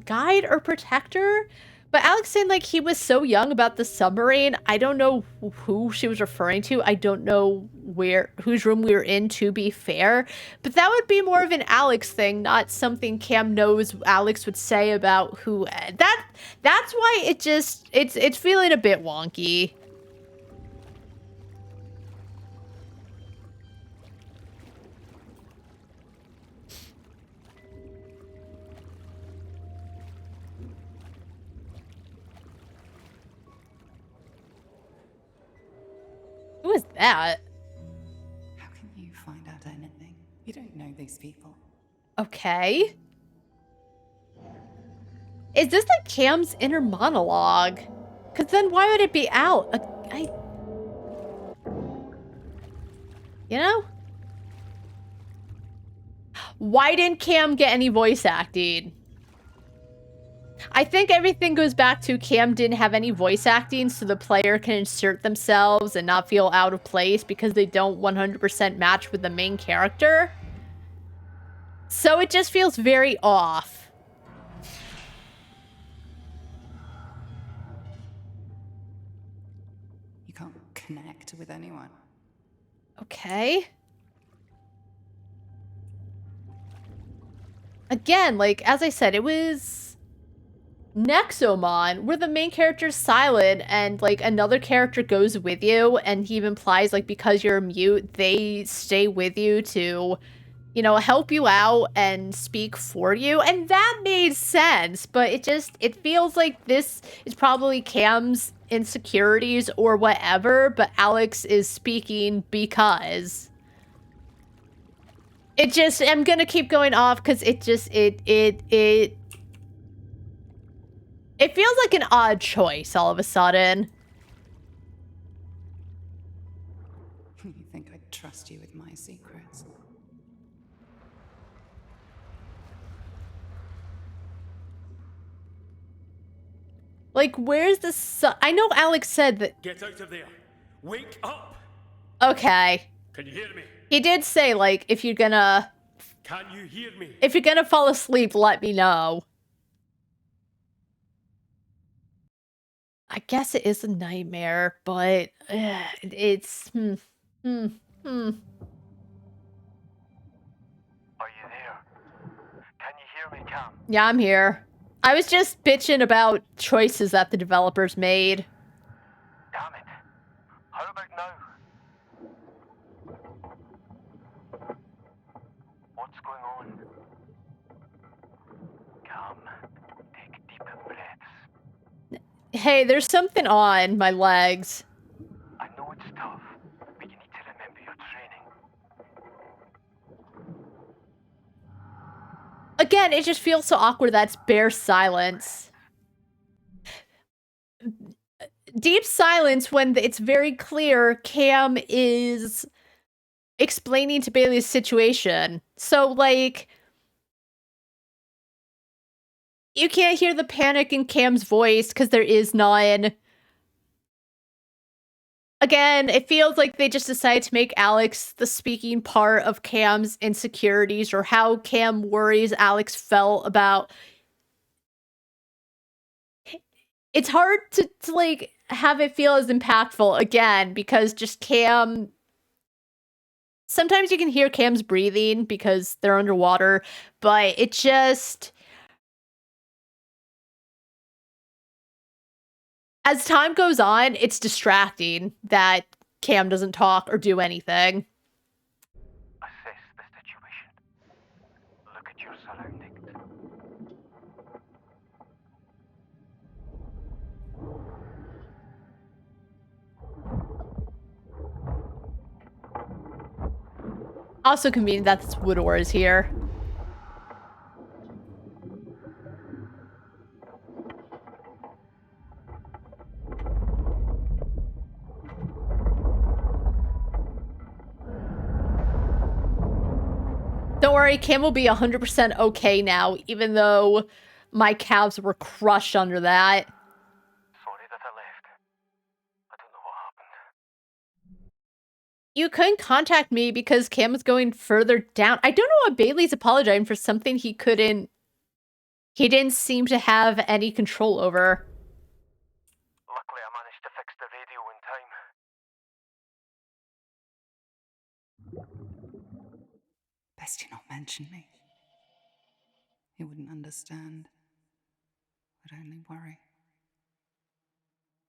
guide or protector. But Alex saying, like, he was so young about the submarine. I don't know who she was referring to. I don't know whose room we were in, to be fair. But that would be more of an Alex thing, not something Cam knows Alex would say about who. That's why it just, it's feeling a bit wonky. Who is that? How can you find out anything? You don't know these people. Okay. Is this like Cam's inner monologue? Because then why would it be out? You know? Why didn't Cam get any voice acting? I think everything goes back to Cam didn't have any voice acting, so the player can insert themselves and not feel out of place because they don't 100% match with the main character. So it just feels very off. You can't connect with anyone. Okay. Again, like, as I said, it was Nexomon, where the main character's silent and, like, another character goes with you, and he even implies, like, because you're mute, they stay with you to, you know, help you out and speak for you, and that made sense, but it feels like this is probably Cam's insecurities or whatever, but Alex is speaking because... It just, I'm gonna keep going off because it just, it feels like an odd choice all of a sudden. You think I'd trust you with my secrets? Like, where's the sun? I know Alex said that... Get out of there! Wake up! Okay. Can you hear me? He did say, like, if you're gonna... Can you hear me? If you're gonna fall asleep, let me know. I guess it is a nightmare, but it's... Are you there? Can you hear me, Cam? Yeah, I'm here. I was just bitching about choices that the developers made. Damn it. How about now? What's going on? Cam, take deep breaths. Hey, there's something on my legs. I know it's tough, but you need to remember your training. Again, it just feels so awkward that it's bare silence. Deep silence when it's very clear Cam is explaining to Bailey's situation. So, like, you can't hear the panic in Cam's voice because there is none. Again, it feels like they just decided to make Alex the speaking part of Cam's insecurities or how Cam worries Alex felt about... It's hard to like, have it feel as impactful, again, because just Cam... Sometimes you can hear Cam's breathing because they're underwater, but it just... As time goes on, it's distracting that Cam doesn't talk or do anything. Assess the situation. Look at your surroundings. Also convenient that this wood ore is here. Don't worry, Cam will be 100% okay now, even though my calves were crushed under that. Sorry that I left. I don't know what happened. You couldn't contact me because Cam was going further down. I don't know why Bailey's apologizing for something he didn't seem to have any control over. Luckily, I managed to fix the radio in time. Best you not mention me. He wouldn't understand. Would only worry.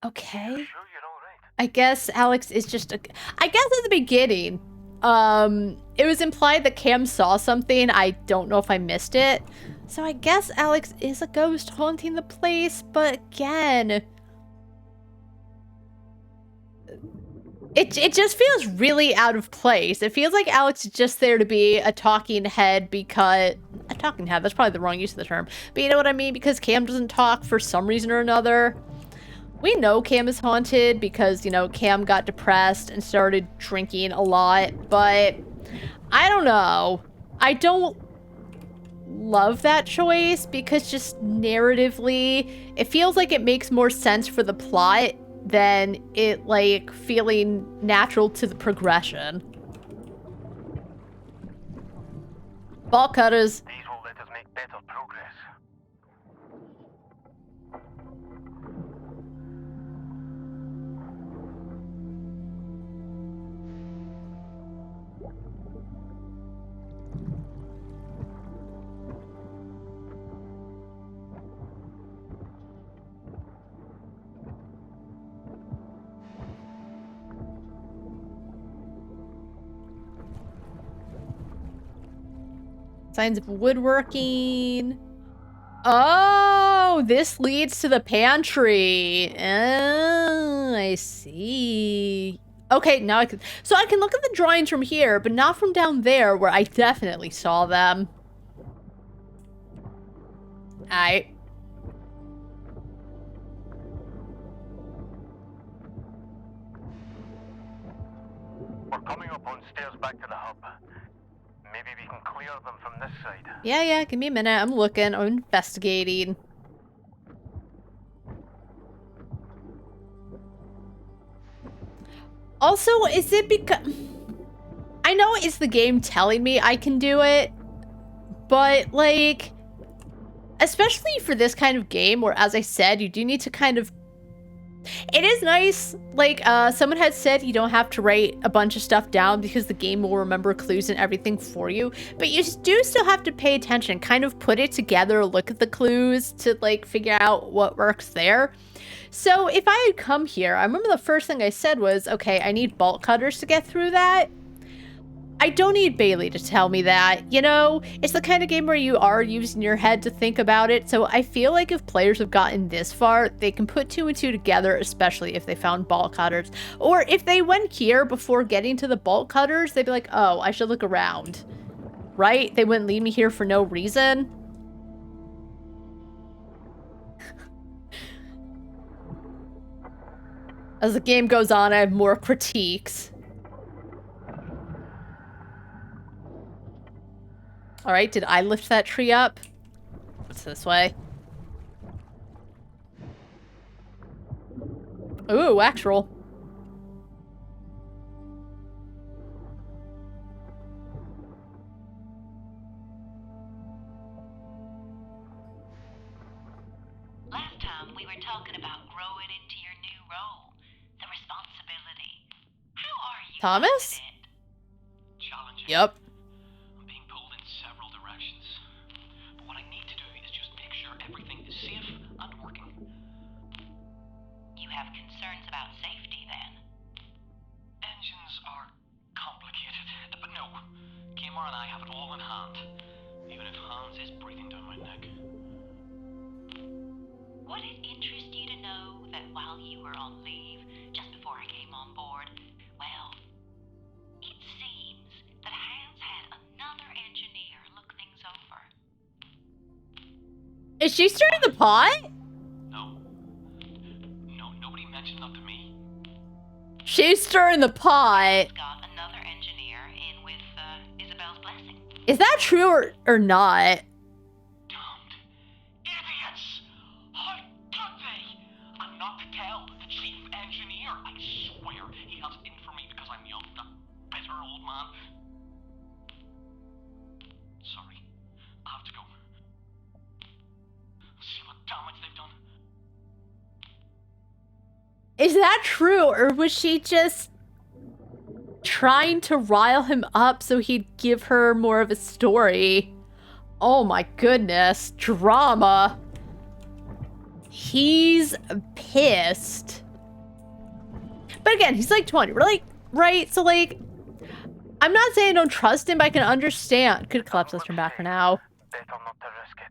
Okay. I guess Alex is just a... I guess at the beginning, it was implied that Cam saw something. I don't know if I missed it. So I guess Alex is a ghost haunting the place, but again... It just feels really out of place. It feels like Alex is just there to be a talking head because... A talking head, that's probably the wrong use of the term. But you know what I mean? Because Cam doesn't talk for some reason or another. We know Cam is haunted because, you know, Cam got depressed and started drinking a lot. But I don't know. I don't love that choice because just narratively, it feels like it makes more sense for the plot than it, like, feeling natural to the progression. Ball cutters. These will let us make better progress. Signs of woodworking. Oh, this leads to the pantry. Oh, I see. Okay, now I can... So I can look at the drawings from here, but not from down there where I definitely saw them. Alright. We're coming up on stairs back to the hub. Maybe we can clear them from this side. Yeah, give me a minute. I'm looking. I'm investigating. Also, is it because... I know it's the game telling me I can do it, but, like... Especially for this kind of game where, as I said, you do need to kind of... It is nice, like, someone had said you don't have to write a bunch of stuff down because the game will remember clues and everything for you, but you do still have to pay attention, kind of put it together, look at the clues to, like, figure out what works there. So if I had come here, I remember the first thing I said was, okay, I need bolt cutters to get through that. I don't need Bailey to tell me that, you know? It's the kind of game where you are using your head to think about it, so I feel like if players have gotten this far, they can put 2 and 2 together, especially if they found bolt cutters. Or if they went here before getting to the bolt cutters, they'd be like, oh, I should look around. Right? They wouldn't leave me here for no reason. As the game goes on, I have more critiques. Alright, did I lift that tree up? It's this way. Ooh, wax roll. Last time we were talking about growing into your new role, the responsibility. How are you? Thomas? Challenging. Yep. I'm being pulled in several directions. But what I need to do is just make sure everything is safe and working. You have concerns about safety then? Engines are complicated, but no. Kmart and I have it all in hand. Even if Hans is breathing down my neck. Would it interest you to know that while you were on leave, just before I came on board, well, it seems that Hans Is she stirring the pot? No. No, nobody mentioned that to me. She's stirring the pot. Got another engineer in with Isabel's blessing. Is that true or not? Damned idiots! How could they? And not to tell the chief engineer. I swear he has in for me because I'm young, that bitter old man. Sorry, I have to go. See what damage they've done. Is that true, or was she just trying to rile him up so he'd give her more of a story? Oh my goodness, drama. He's pissed. But again, he's like 20, really, right? So like, I'm not saying I don't trust him, but I can understand. Could collapse this turn back for now. Better not to risk it.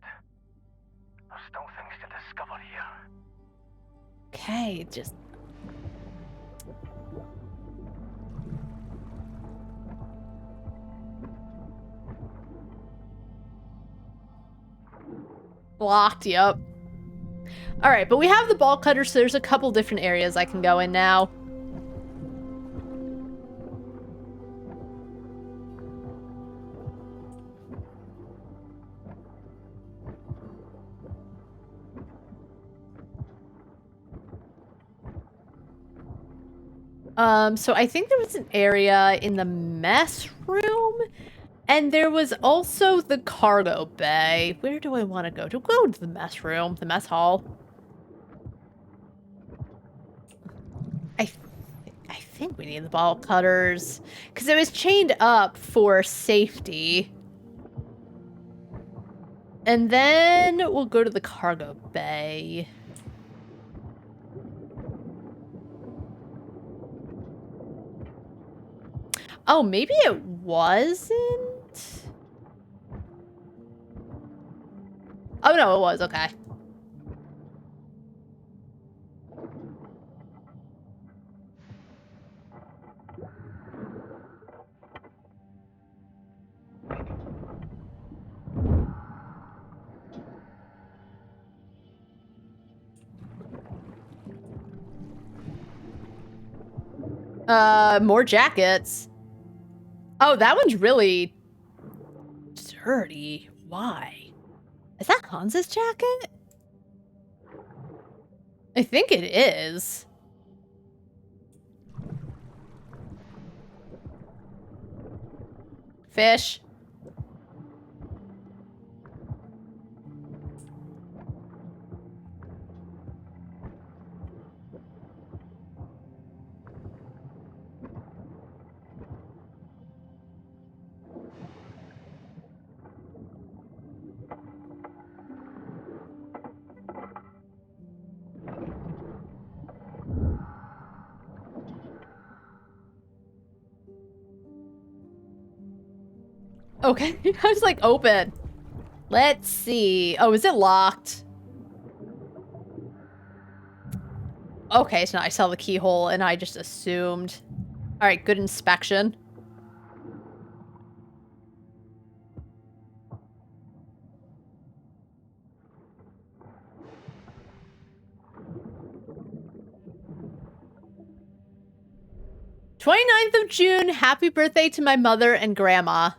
There's still things to discover here. Okay, just... Blocked, yep. Alright, but we have the ball cutter, so there's a couple different areas I can go in now. So I think there was an area in the mess room, and there was also the cargo bay. Where do I want to go? To go to the mess room, the mess hall. I think we need the ball cutters because it was chained up for safety. And then we'll go to the cargo bay. Oh, maybe it wasn't? Oh, no, it was. Okay. More jackets. Oh, that one's really dirty. Why? Is that Hans's jacket? I think it is. Fish. Okay, I was like, open. Let's see. Oh, is it locked? Okay, so now I saw the keyhole and I just assumed. All right, good inspection. "29th of June, happy birthday to my mother and grandma.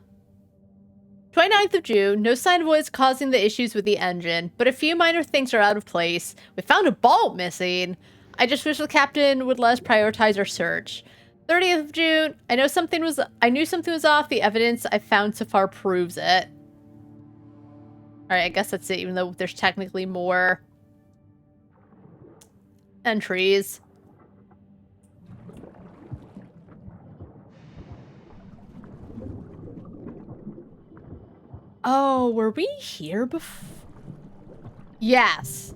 29th of June, no sign of what is causing the issues with the engine, but a few minor things are out of place. We found a bolt missing. I just wish the captain would let us prioritize our search. 30th of June, I knew something was off. The evidence I found so far proves it." Alright, I guess that's it, even though there's technically more entries. Oh, were we here before? Yes.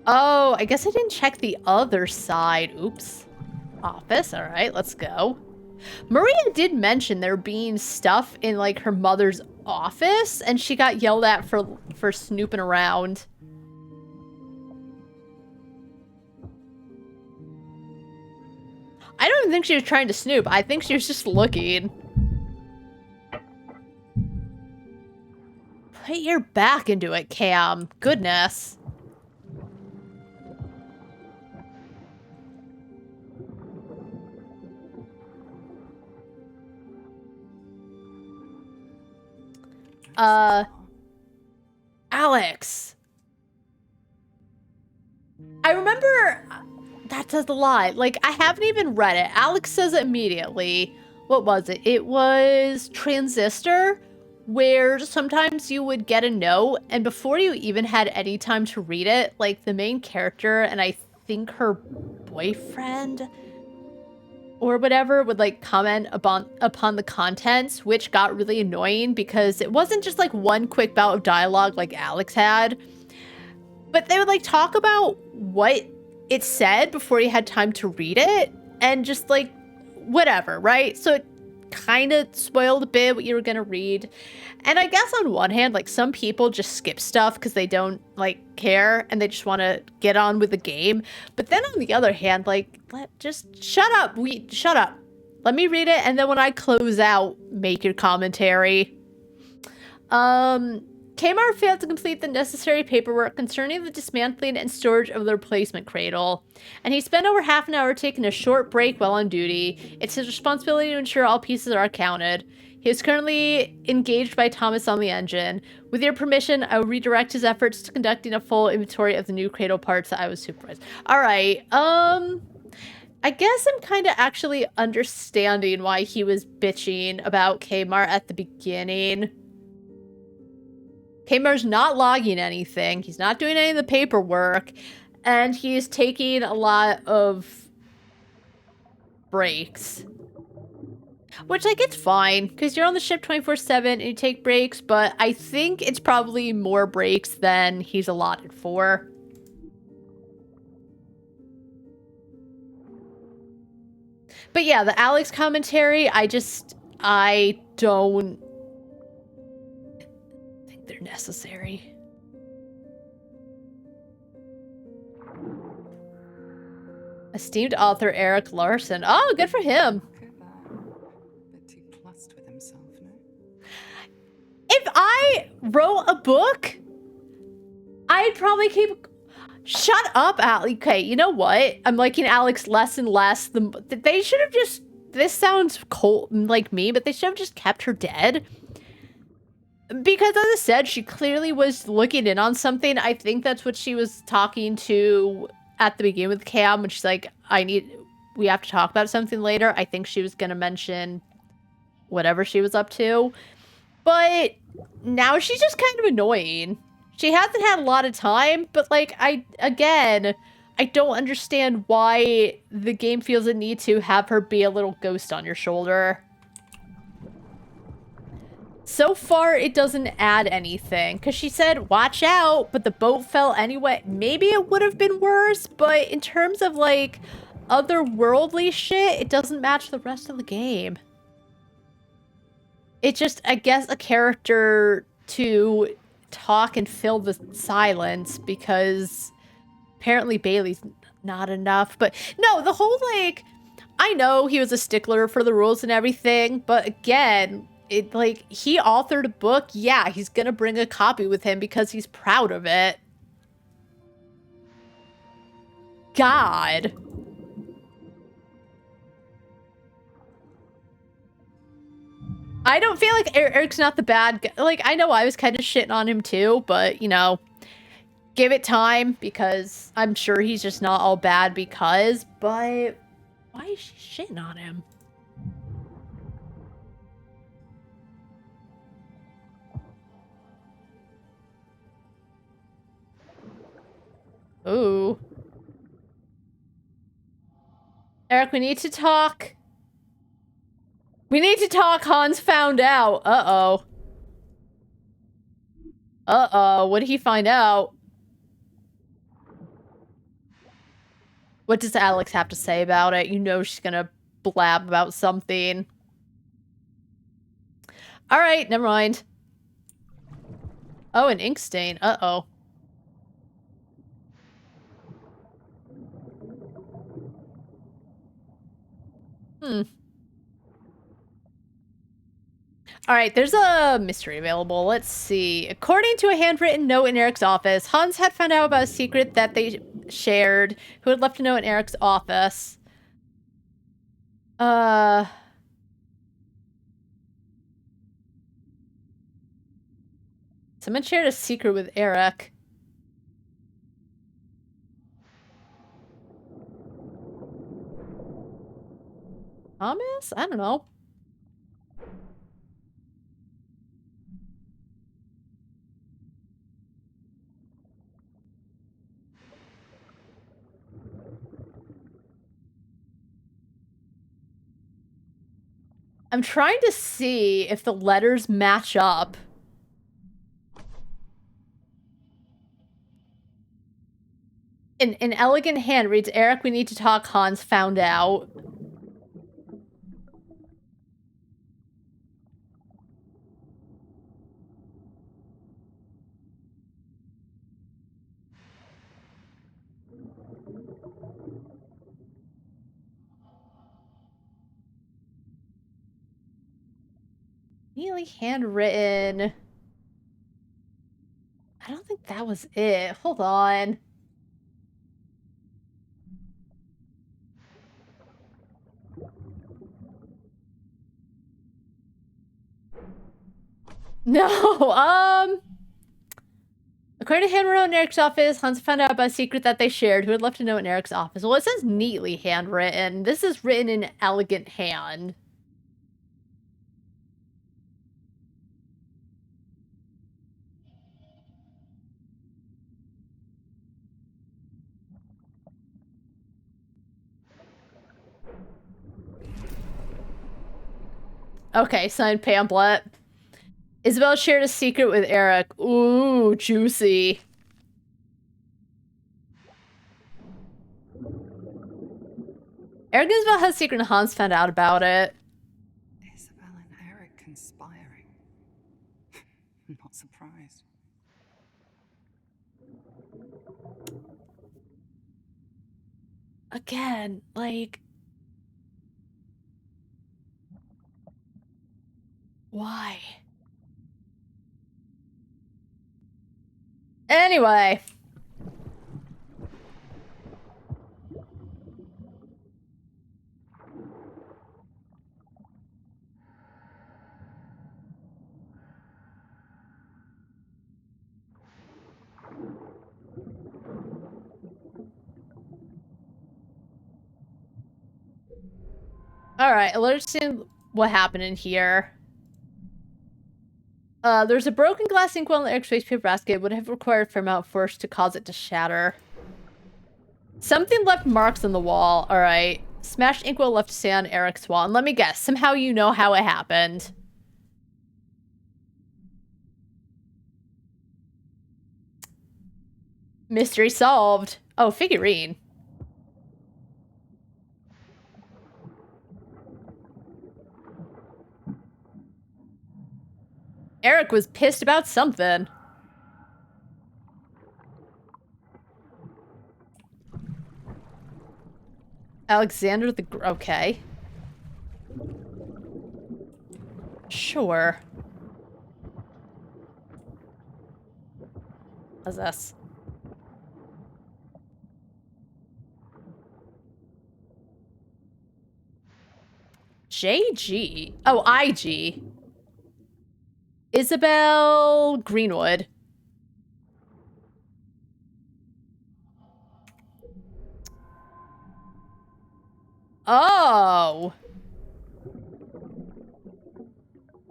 Oh, I guess I didn't check the other side. Oops. Office. All right, let's go. Maria did mention there being stuff in, like, her mother's office, and she got yelled at for snooping around. I don't even think she was trying to snoop. I think she was just looking. Put your back into it, Cam. Goodness. Alex. I remember that says a lot. Like, I haven't even read it. Alex says it immediately. What was it? It was Transistor, where sometimes you would get a note, and before you even had any time to read it, like, the main character, and I think her boyfriend or whatever, would, like, comment upon the contents, which got really annoying because it wasn't just, like, one quick bout of dialogue like Alex had, but they would, like, talk about what it said before you had time to read it, and just, like, whatever, right? So it kind of spoiled a bit what you were gonna read. And I guess on one hand, like, some people just skip stuff because they don't, like, care, and they just want to get on with the game. But then on the other hand, like, just shut up. Shut up. Let me read it, and then when I close out, make your commentary. Kmart failed to complete the necessary paperwork concerning the dismantling and storage of the replacement cradle, and he spent over half an hour taking a short break while on duty. It's his responsibility to ensure all pieces are accounted. He is currently engaged by Thomas on the engine. With your permission, I will redirect his efforts to conducting a full inventory of the new cradle parts that I was supervised. Alright, I guess I'm kind of actually understanding why he was bitching about Kmart at the beginning. Kmart's not logging anything. He's not doing any of the paperwork. And he's taking a lot of breaks. Which, like, it's fine. Because you're on the ship 24/7 and you take breaks. But I think it's probably more breaks than he's allotted for. But yeah, the Alex commentary, I don't think they're necessary. Esteemed author Eric Larson. Oh, good for him. Bit too plussed with himself, no? If I wrote a book, I'd probably keep... Shut up, Alex. Okay, you know what? I'm liking Alex less and less. They should have just... This sounds cold, like me, but they should have just kept her dead. Because, as I said, she clearly was looking in on something. I think that's what she was talking to at the beginning with Cam, when she's like, we have to talk about something later. I think she was going to mention whatever she was up to. But now she's just kind of annoying. She hasn't had a lot of time, but, like, I don't understand why the game feels a need to have her be a little ghost on your shoulder. So far, it doesn't add anything, because she said, watch out, but the boat fell anyway. Maybe it would have been worse, but in terms of, like, otherworldly shit, it doesn't match the rest of the game. It's just, I guess, a character to talk and fill the silence, because apparently Bailey's not enough. But no, the whole, like, I know he was a stickler for the rules and everything, but again, it, like, he authored a book. Yeah, he's gonna bring a copy with him because he's proud of it. God. I don't feel like Eric's not the bad guy. Like, I know I was kind of shitting on him too, but, you know, give it time, because I'm sure he's just not all bad because, but why is she shitting on him? Ooh. Eric, we need to talk. We need to talk. Hans found out. Uh-oh. Uh-oh. What did he find out? What does Alex have to say about it? You know she's gonna blab about something. Alright, never mind. Oh, an ink stain. Uh-oh. All right, there's a mystery available. Let's see. According to a handwritten note in Eric's office, Hans had found out about a secret that they shared. Who had left a note in Eric's office? Someone shared a secret with Eric. Thomas? I don't know. I'm trying to see if the letters match up. An elegant hand reads, Eric, we need to talk, Hans found out. Neatly handwritten. I don't think that was it. Hold on. No, according to handwritten in Eric's office, Hans found out about a secret that they shared. Who had left a note in Eric's office? Well, it says neatly handwritten. This is written in elegant hand. Okay, signed pamphlet. Isabel shared a secret with Eric. Ooh, juicy. Eric and Isabel had a secret and Hans found out about it. Isabel and Eric conspiring. I'm not surprised. Again, like... Why? Anyway. Alright, let's see what happened in here. There's a broken glass inkwell in the Eric's waste paper basket. Would have required a fair amount of force to cause it to shatter. Something left marks on the wall. Alright. Smashed inkwell left to stay on Eric's wall. And let me guess, somehow you know how it happened. Mystery solved. Oh, figurine. Eric was pissed about something. Alexander the... Okay. Sure. What's this? JG? Oh, IG. Isabel Greenwood. Oh.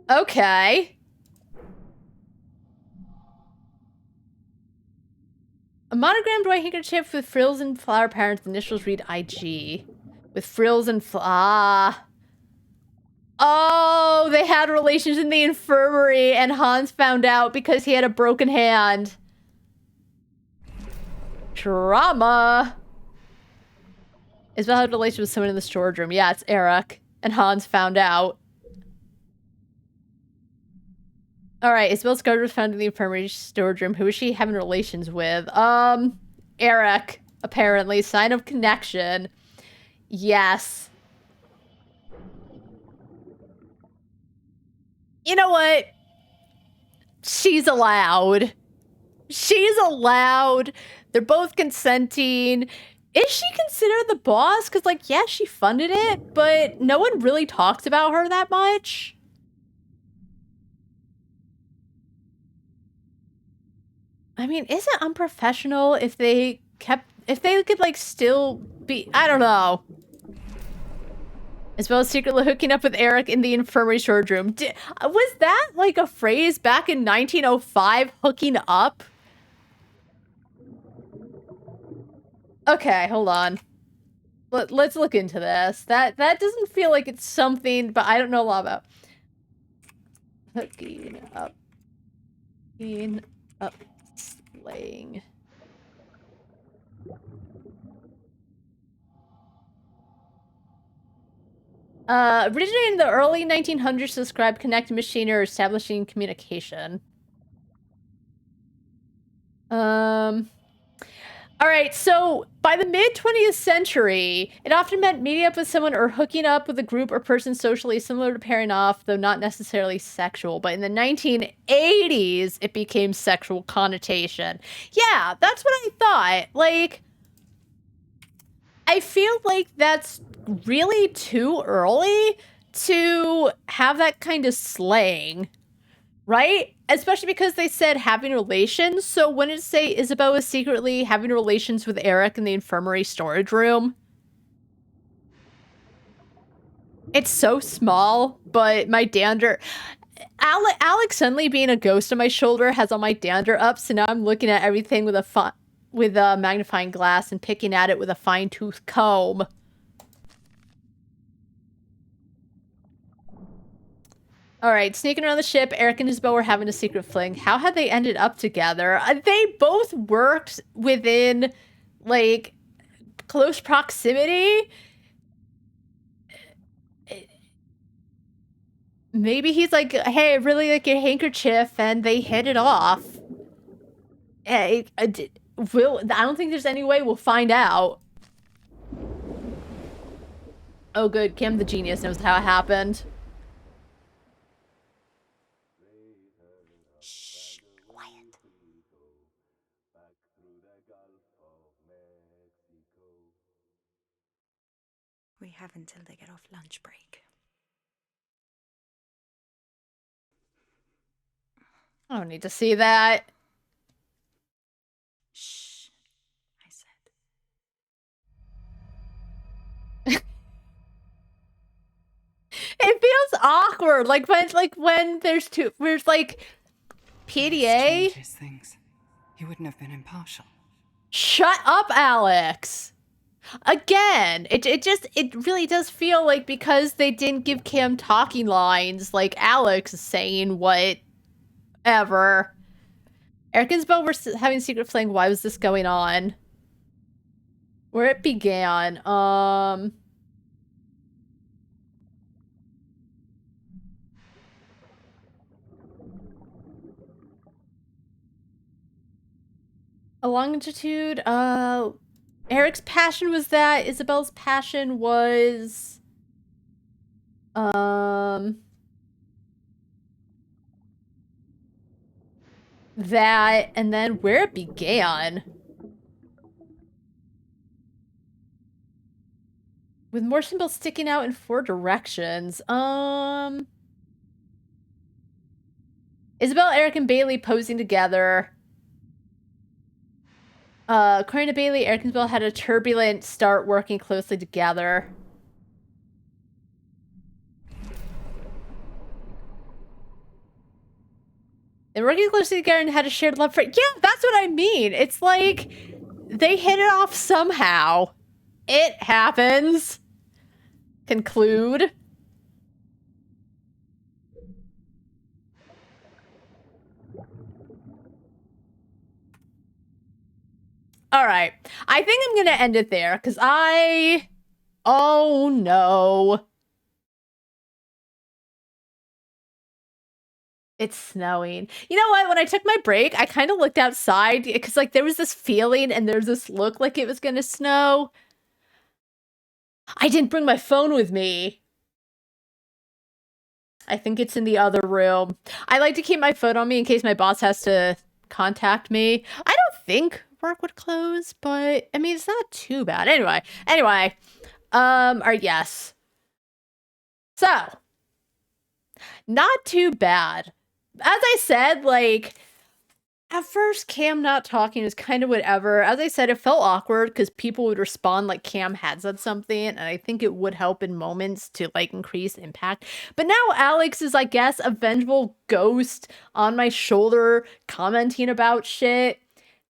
Okay. A monogrammed white handkerchief with frills and flower patterns. Initials read IG. With frills and Oh, they had relations in the infirmary and Hans found out because he had a broken hand. Drama. Isabel had a relation with someone in the storage room. Yeah, it's Eric. And Hans found out. Alright, Isabel's guard was found in the infirmary storage room. Who is she having relations with? Eric. Apparently. Sign of connection. Yes. You know what? She's allowed. She's allowed. They're both consenting. Is she considered the boss? Because, like, yeah, she funded it, but no one really talks about her that much. I mean, is it unprofessional if they could, like, still be, I don't know. As well as secretly hooking up with Eric in the infirmary storage room. Was that, like, a phrase back in 1905, hooking up? Okay, hold on. Let's look into this. That doesn't feel like it's something, but I don't know a lot about. Hooking up. Hooking up. Slaying. Originated in the early 1900s to describe connecting machinery or establishing communication. Alright, so by the mid-20th century, it often meant meeting up with someone or hooking up with a group or person socially similar to pairing off, though not necessarily sexual. But in the 1980s, it became sexual connotation. Yeah, that's what I thought. Like, I feel like that's really too early to have that kind of slang, right? Especially because they said having relations. So wouldn't it say Isabel was secretly having relations with Eric in the infirmary storage room? It's so small, but my dander... Alex suddenly being a ghost on my shoulder has all my dander up, so now I'm looking at everything with a magnifying glass and picking at it with a fine-tooth comb. Alright, sneaking around the ship, Eric and Isabel were having a secret fling. How had they ended up together? They both worked within, like, close proximity. Maybe he's like, hey, I really like your handkerchief, and they hit it off. I don't think there's any way we'll find out. Oh good, Kim the genius knows how it happened. Shh, quiet. We have until they get off lunch break. I don't need to see that. Shh, I said. It feels awkward, like when there's like PDA. Changes things. He wouldn't have been impartial. Shut up, Alex. Again, it really does feel like because they didn't give Cam talking lines, like Alex is saying whatever. Eric and Isabel were having a secret fling. Why was this going on? Where it began. A longitude, Eric's passion was that, Isabel's passion was, that, and then where it began. With more symbols sticking out in 4 directions, Isabel, Eric, and Bailey posing together. According to Bailey, Eric and Isabel had a turbulent start working closely together. They're working closely together and had a shared love for... Yeah, that's what I mean. It's like they hit it off somehow. It happens. Conclude. All right. I think I'm going to end it there because oh no. It's snowing. You know what? When I took my break, I kind of looked outside because like there was this feeling and there's this look like it was going to snow. I didn't bring my phone with me. I think it's in the other room. I like to keep my phone on me in case my boss has to contact me. I don't think work would close, but I mean, it's not too bad. Anyway, or yes. So, not too bad. As I said, like, at first, Cam not talking was kind of whatever. As I said, it felt awkward because people would respond like Cam had said something, and I think it would help in moments to, like, increase impact. But now Alex is, I guess, a vengeful ghost on my shoulder commenting about shit.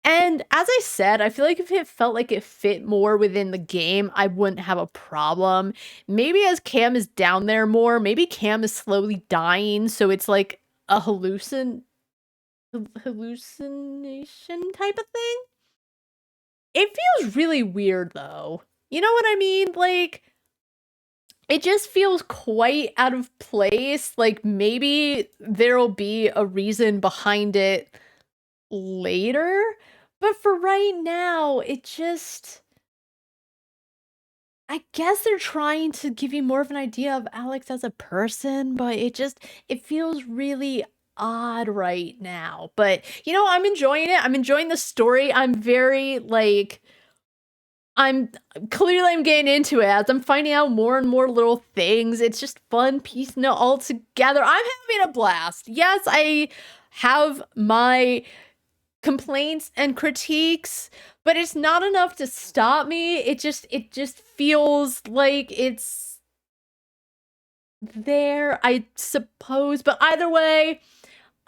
And as I said, I feel like if it felt like it fit more within the game, I wouldn't have a problem. Maybe as Cam is down there more, maybe Cam is slowly dying, so it's like a hallucination type of thing. It feels really weird though. You know what I mean? Like, it just feels quite out of place. Like, maybe there'll be a reason behind it later, but for right now, it just, I guess they're trying to give you more of an idea of Alex as a person, but it feels really odd right now. But, you know, I'm enjoying it. I'm enjoying the story. I'm very, like, I'm getting into it as I'm finding out more and more little things. It's just fun piecing it all together. I'm having a blast. Yes, I have my complaints and critiques, but it's not enough to stop me. It just feels like it's there, I suppose. But either way,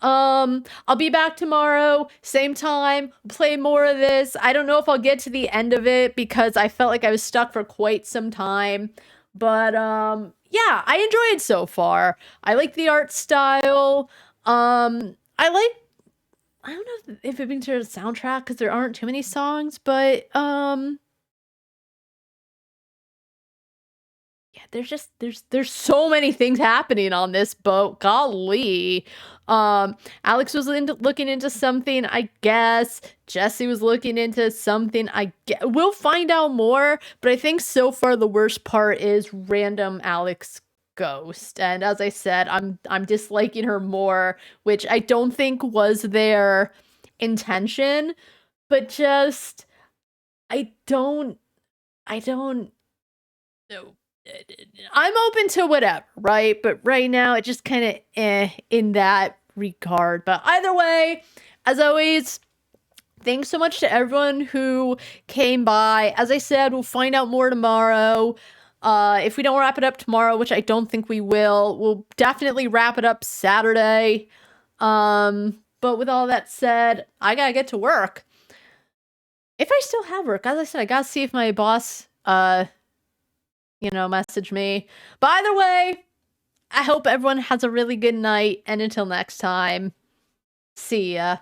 I'll be back tomorrow, same time, play more of this. I don't know if I'll get to the end of it because I felt like I was stuck for quite some time. But yeah, I enjoy it so far. I like the art style. I don't know if it means there's a soundtrack because there aren't too many songs, but yeah, there's so many things happening on this boat. Golly. Alex was looking into something, I guess. Jesse was looking into something, I guess. We'll find out more, but I think so far the worst part is random Alex ghost. And as I said, I'm disliking her more, which I don't think was their intention, but just I don't know. I'm open to whatever, right? But right now, it just kind of in that regard. But either way, as always, thanks so much to everyone who came by. As I said, we'll find out more tomorrow. If we don't wrap it up tomorrow, which I don't think we will, we'll definitely wrap it up Saturday. But with all that said, I gotta get to work. If I still have work, as I said, I gotta see if my boss, message me. But either way, I hope everyone has a really good night, and until next time, see ya.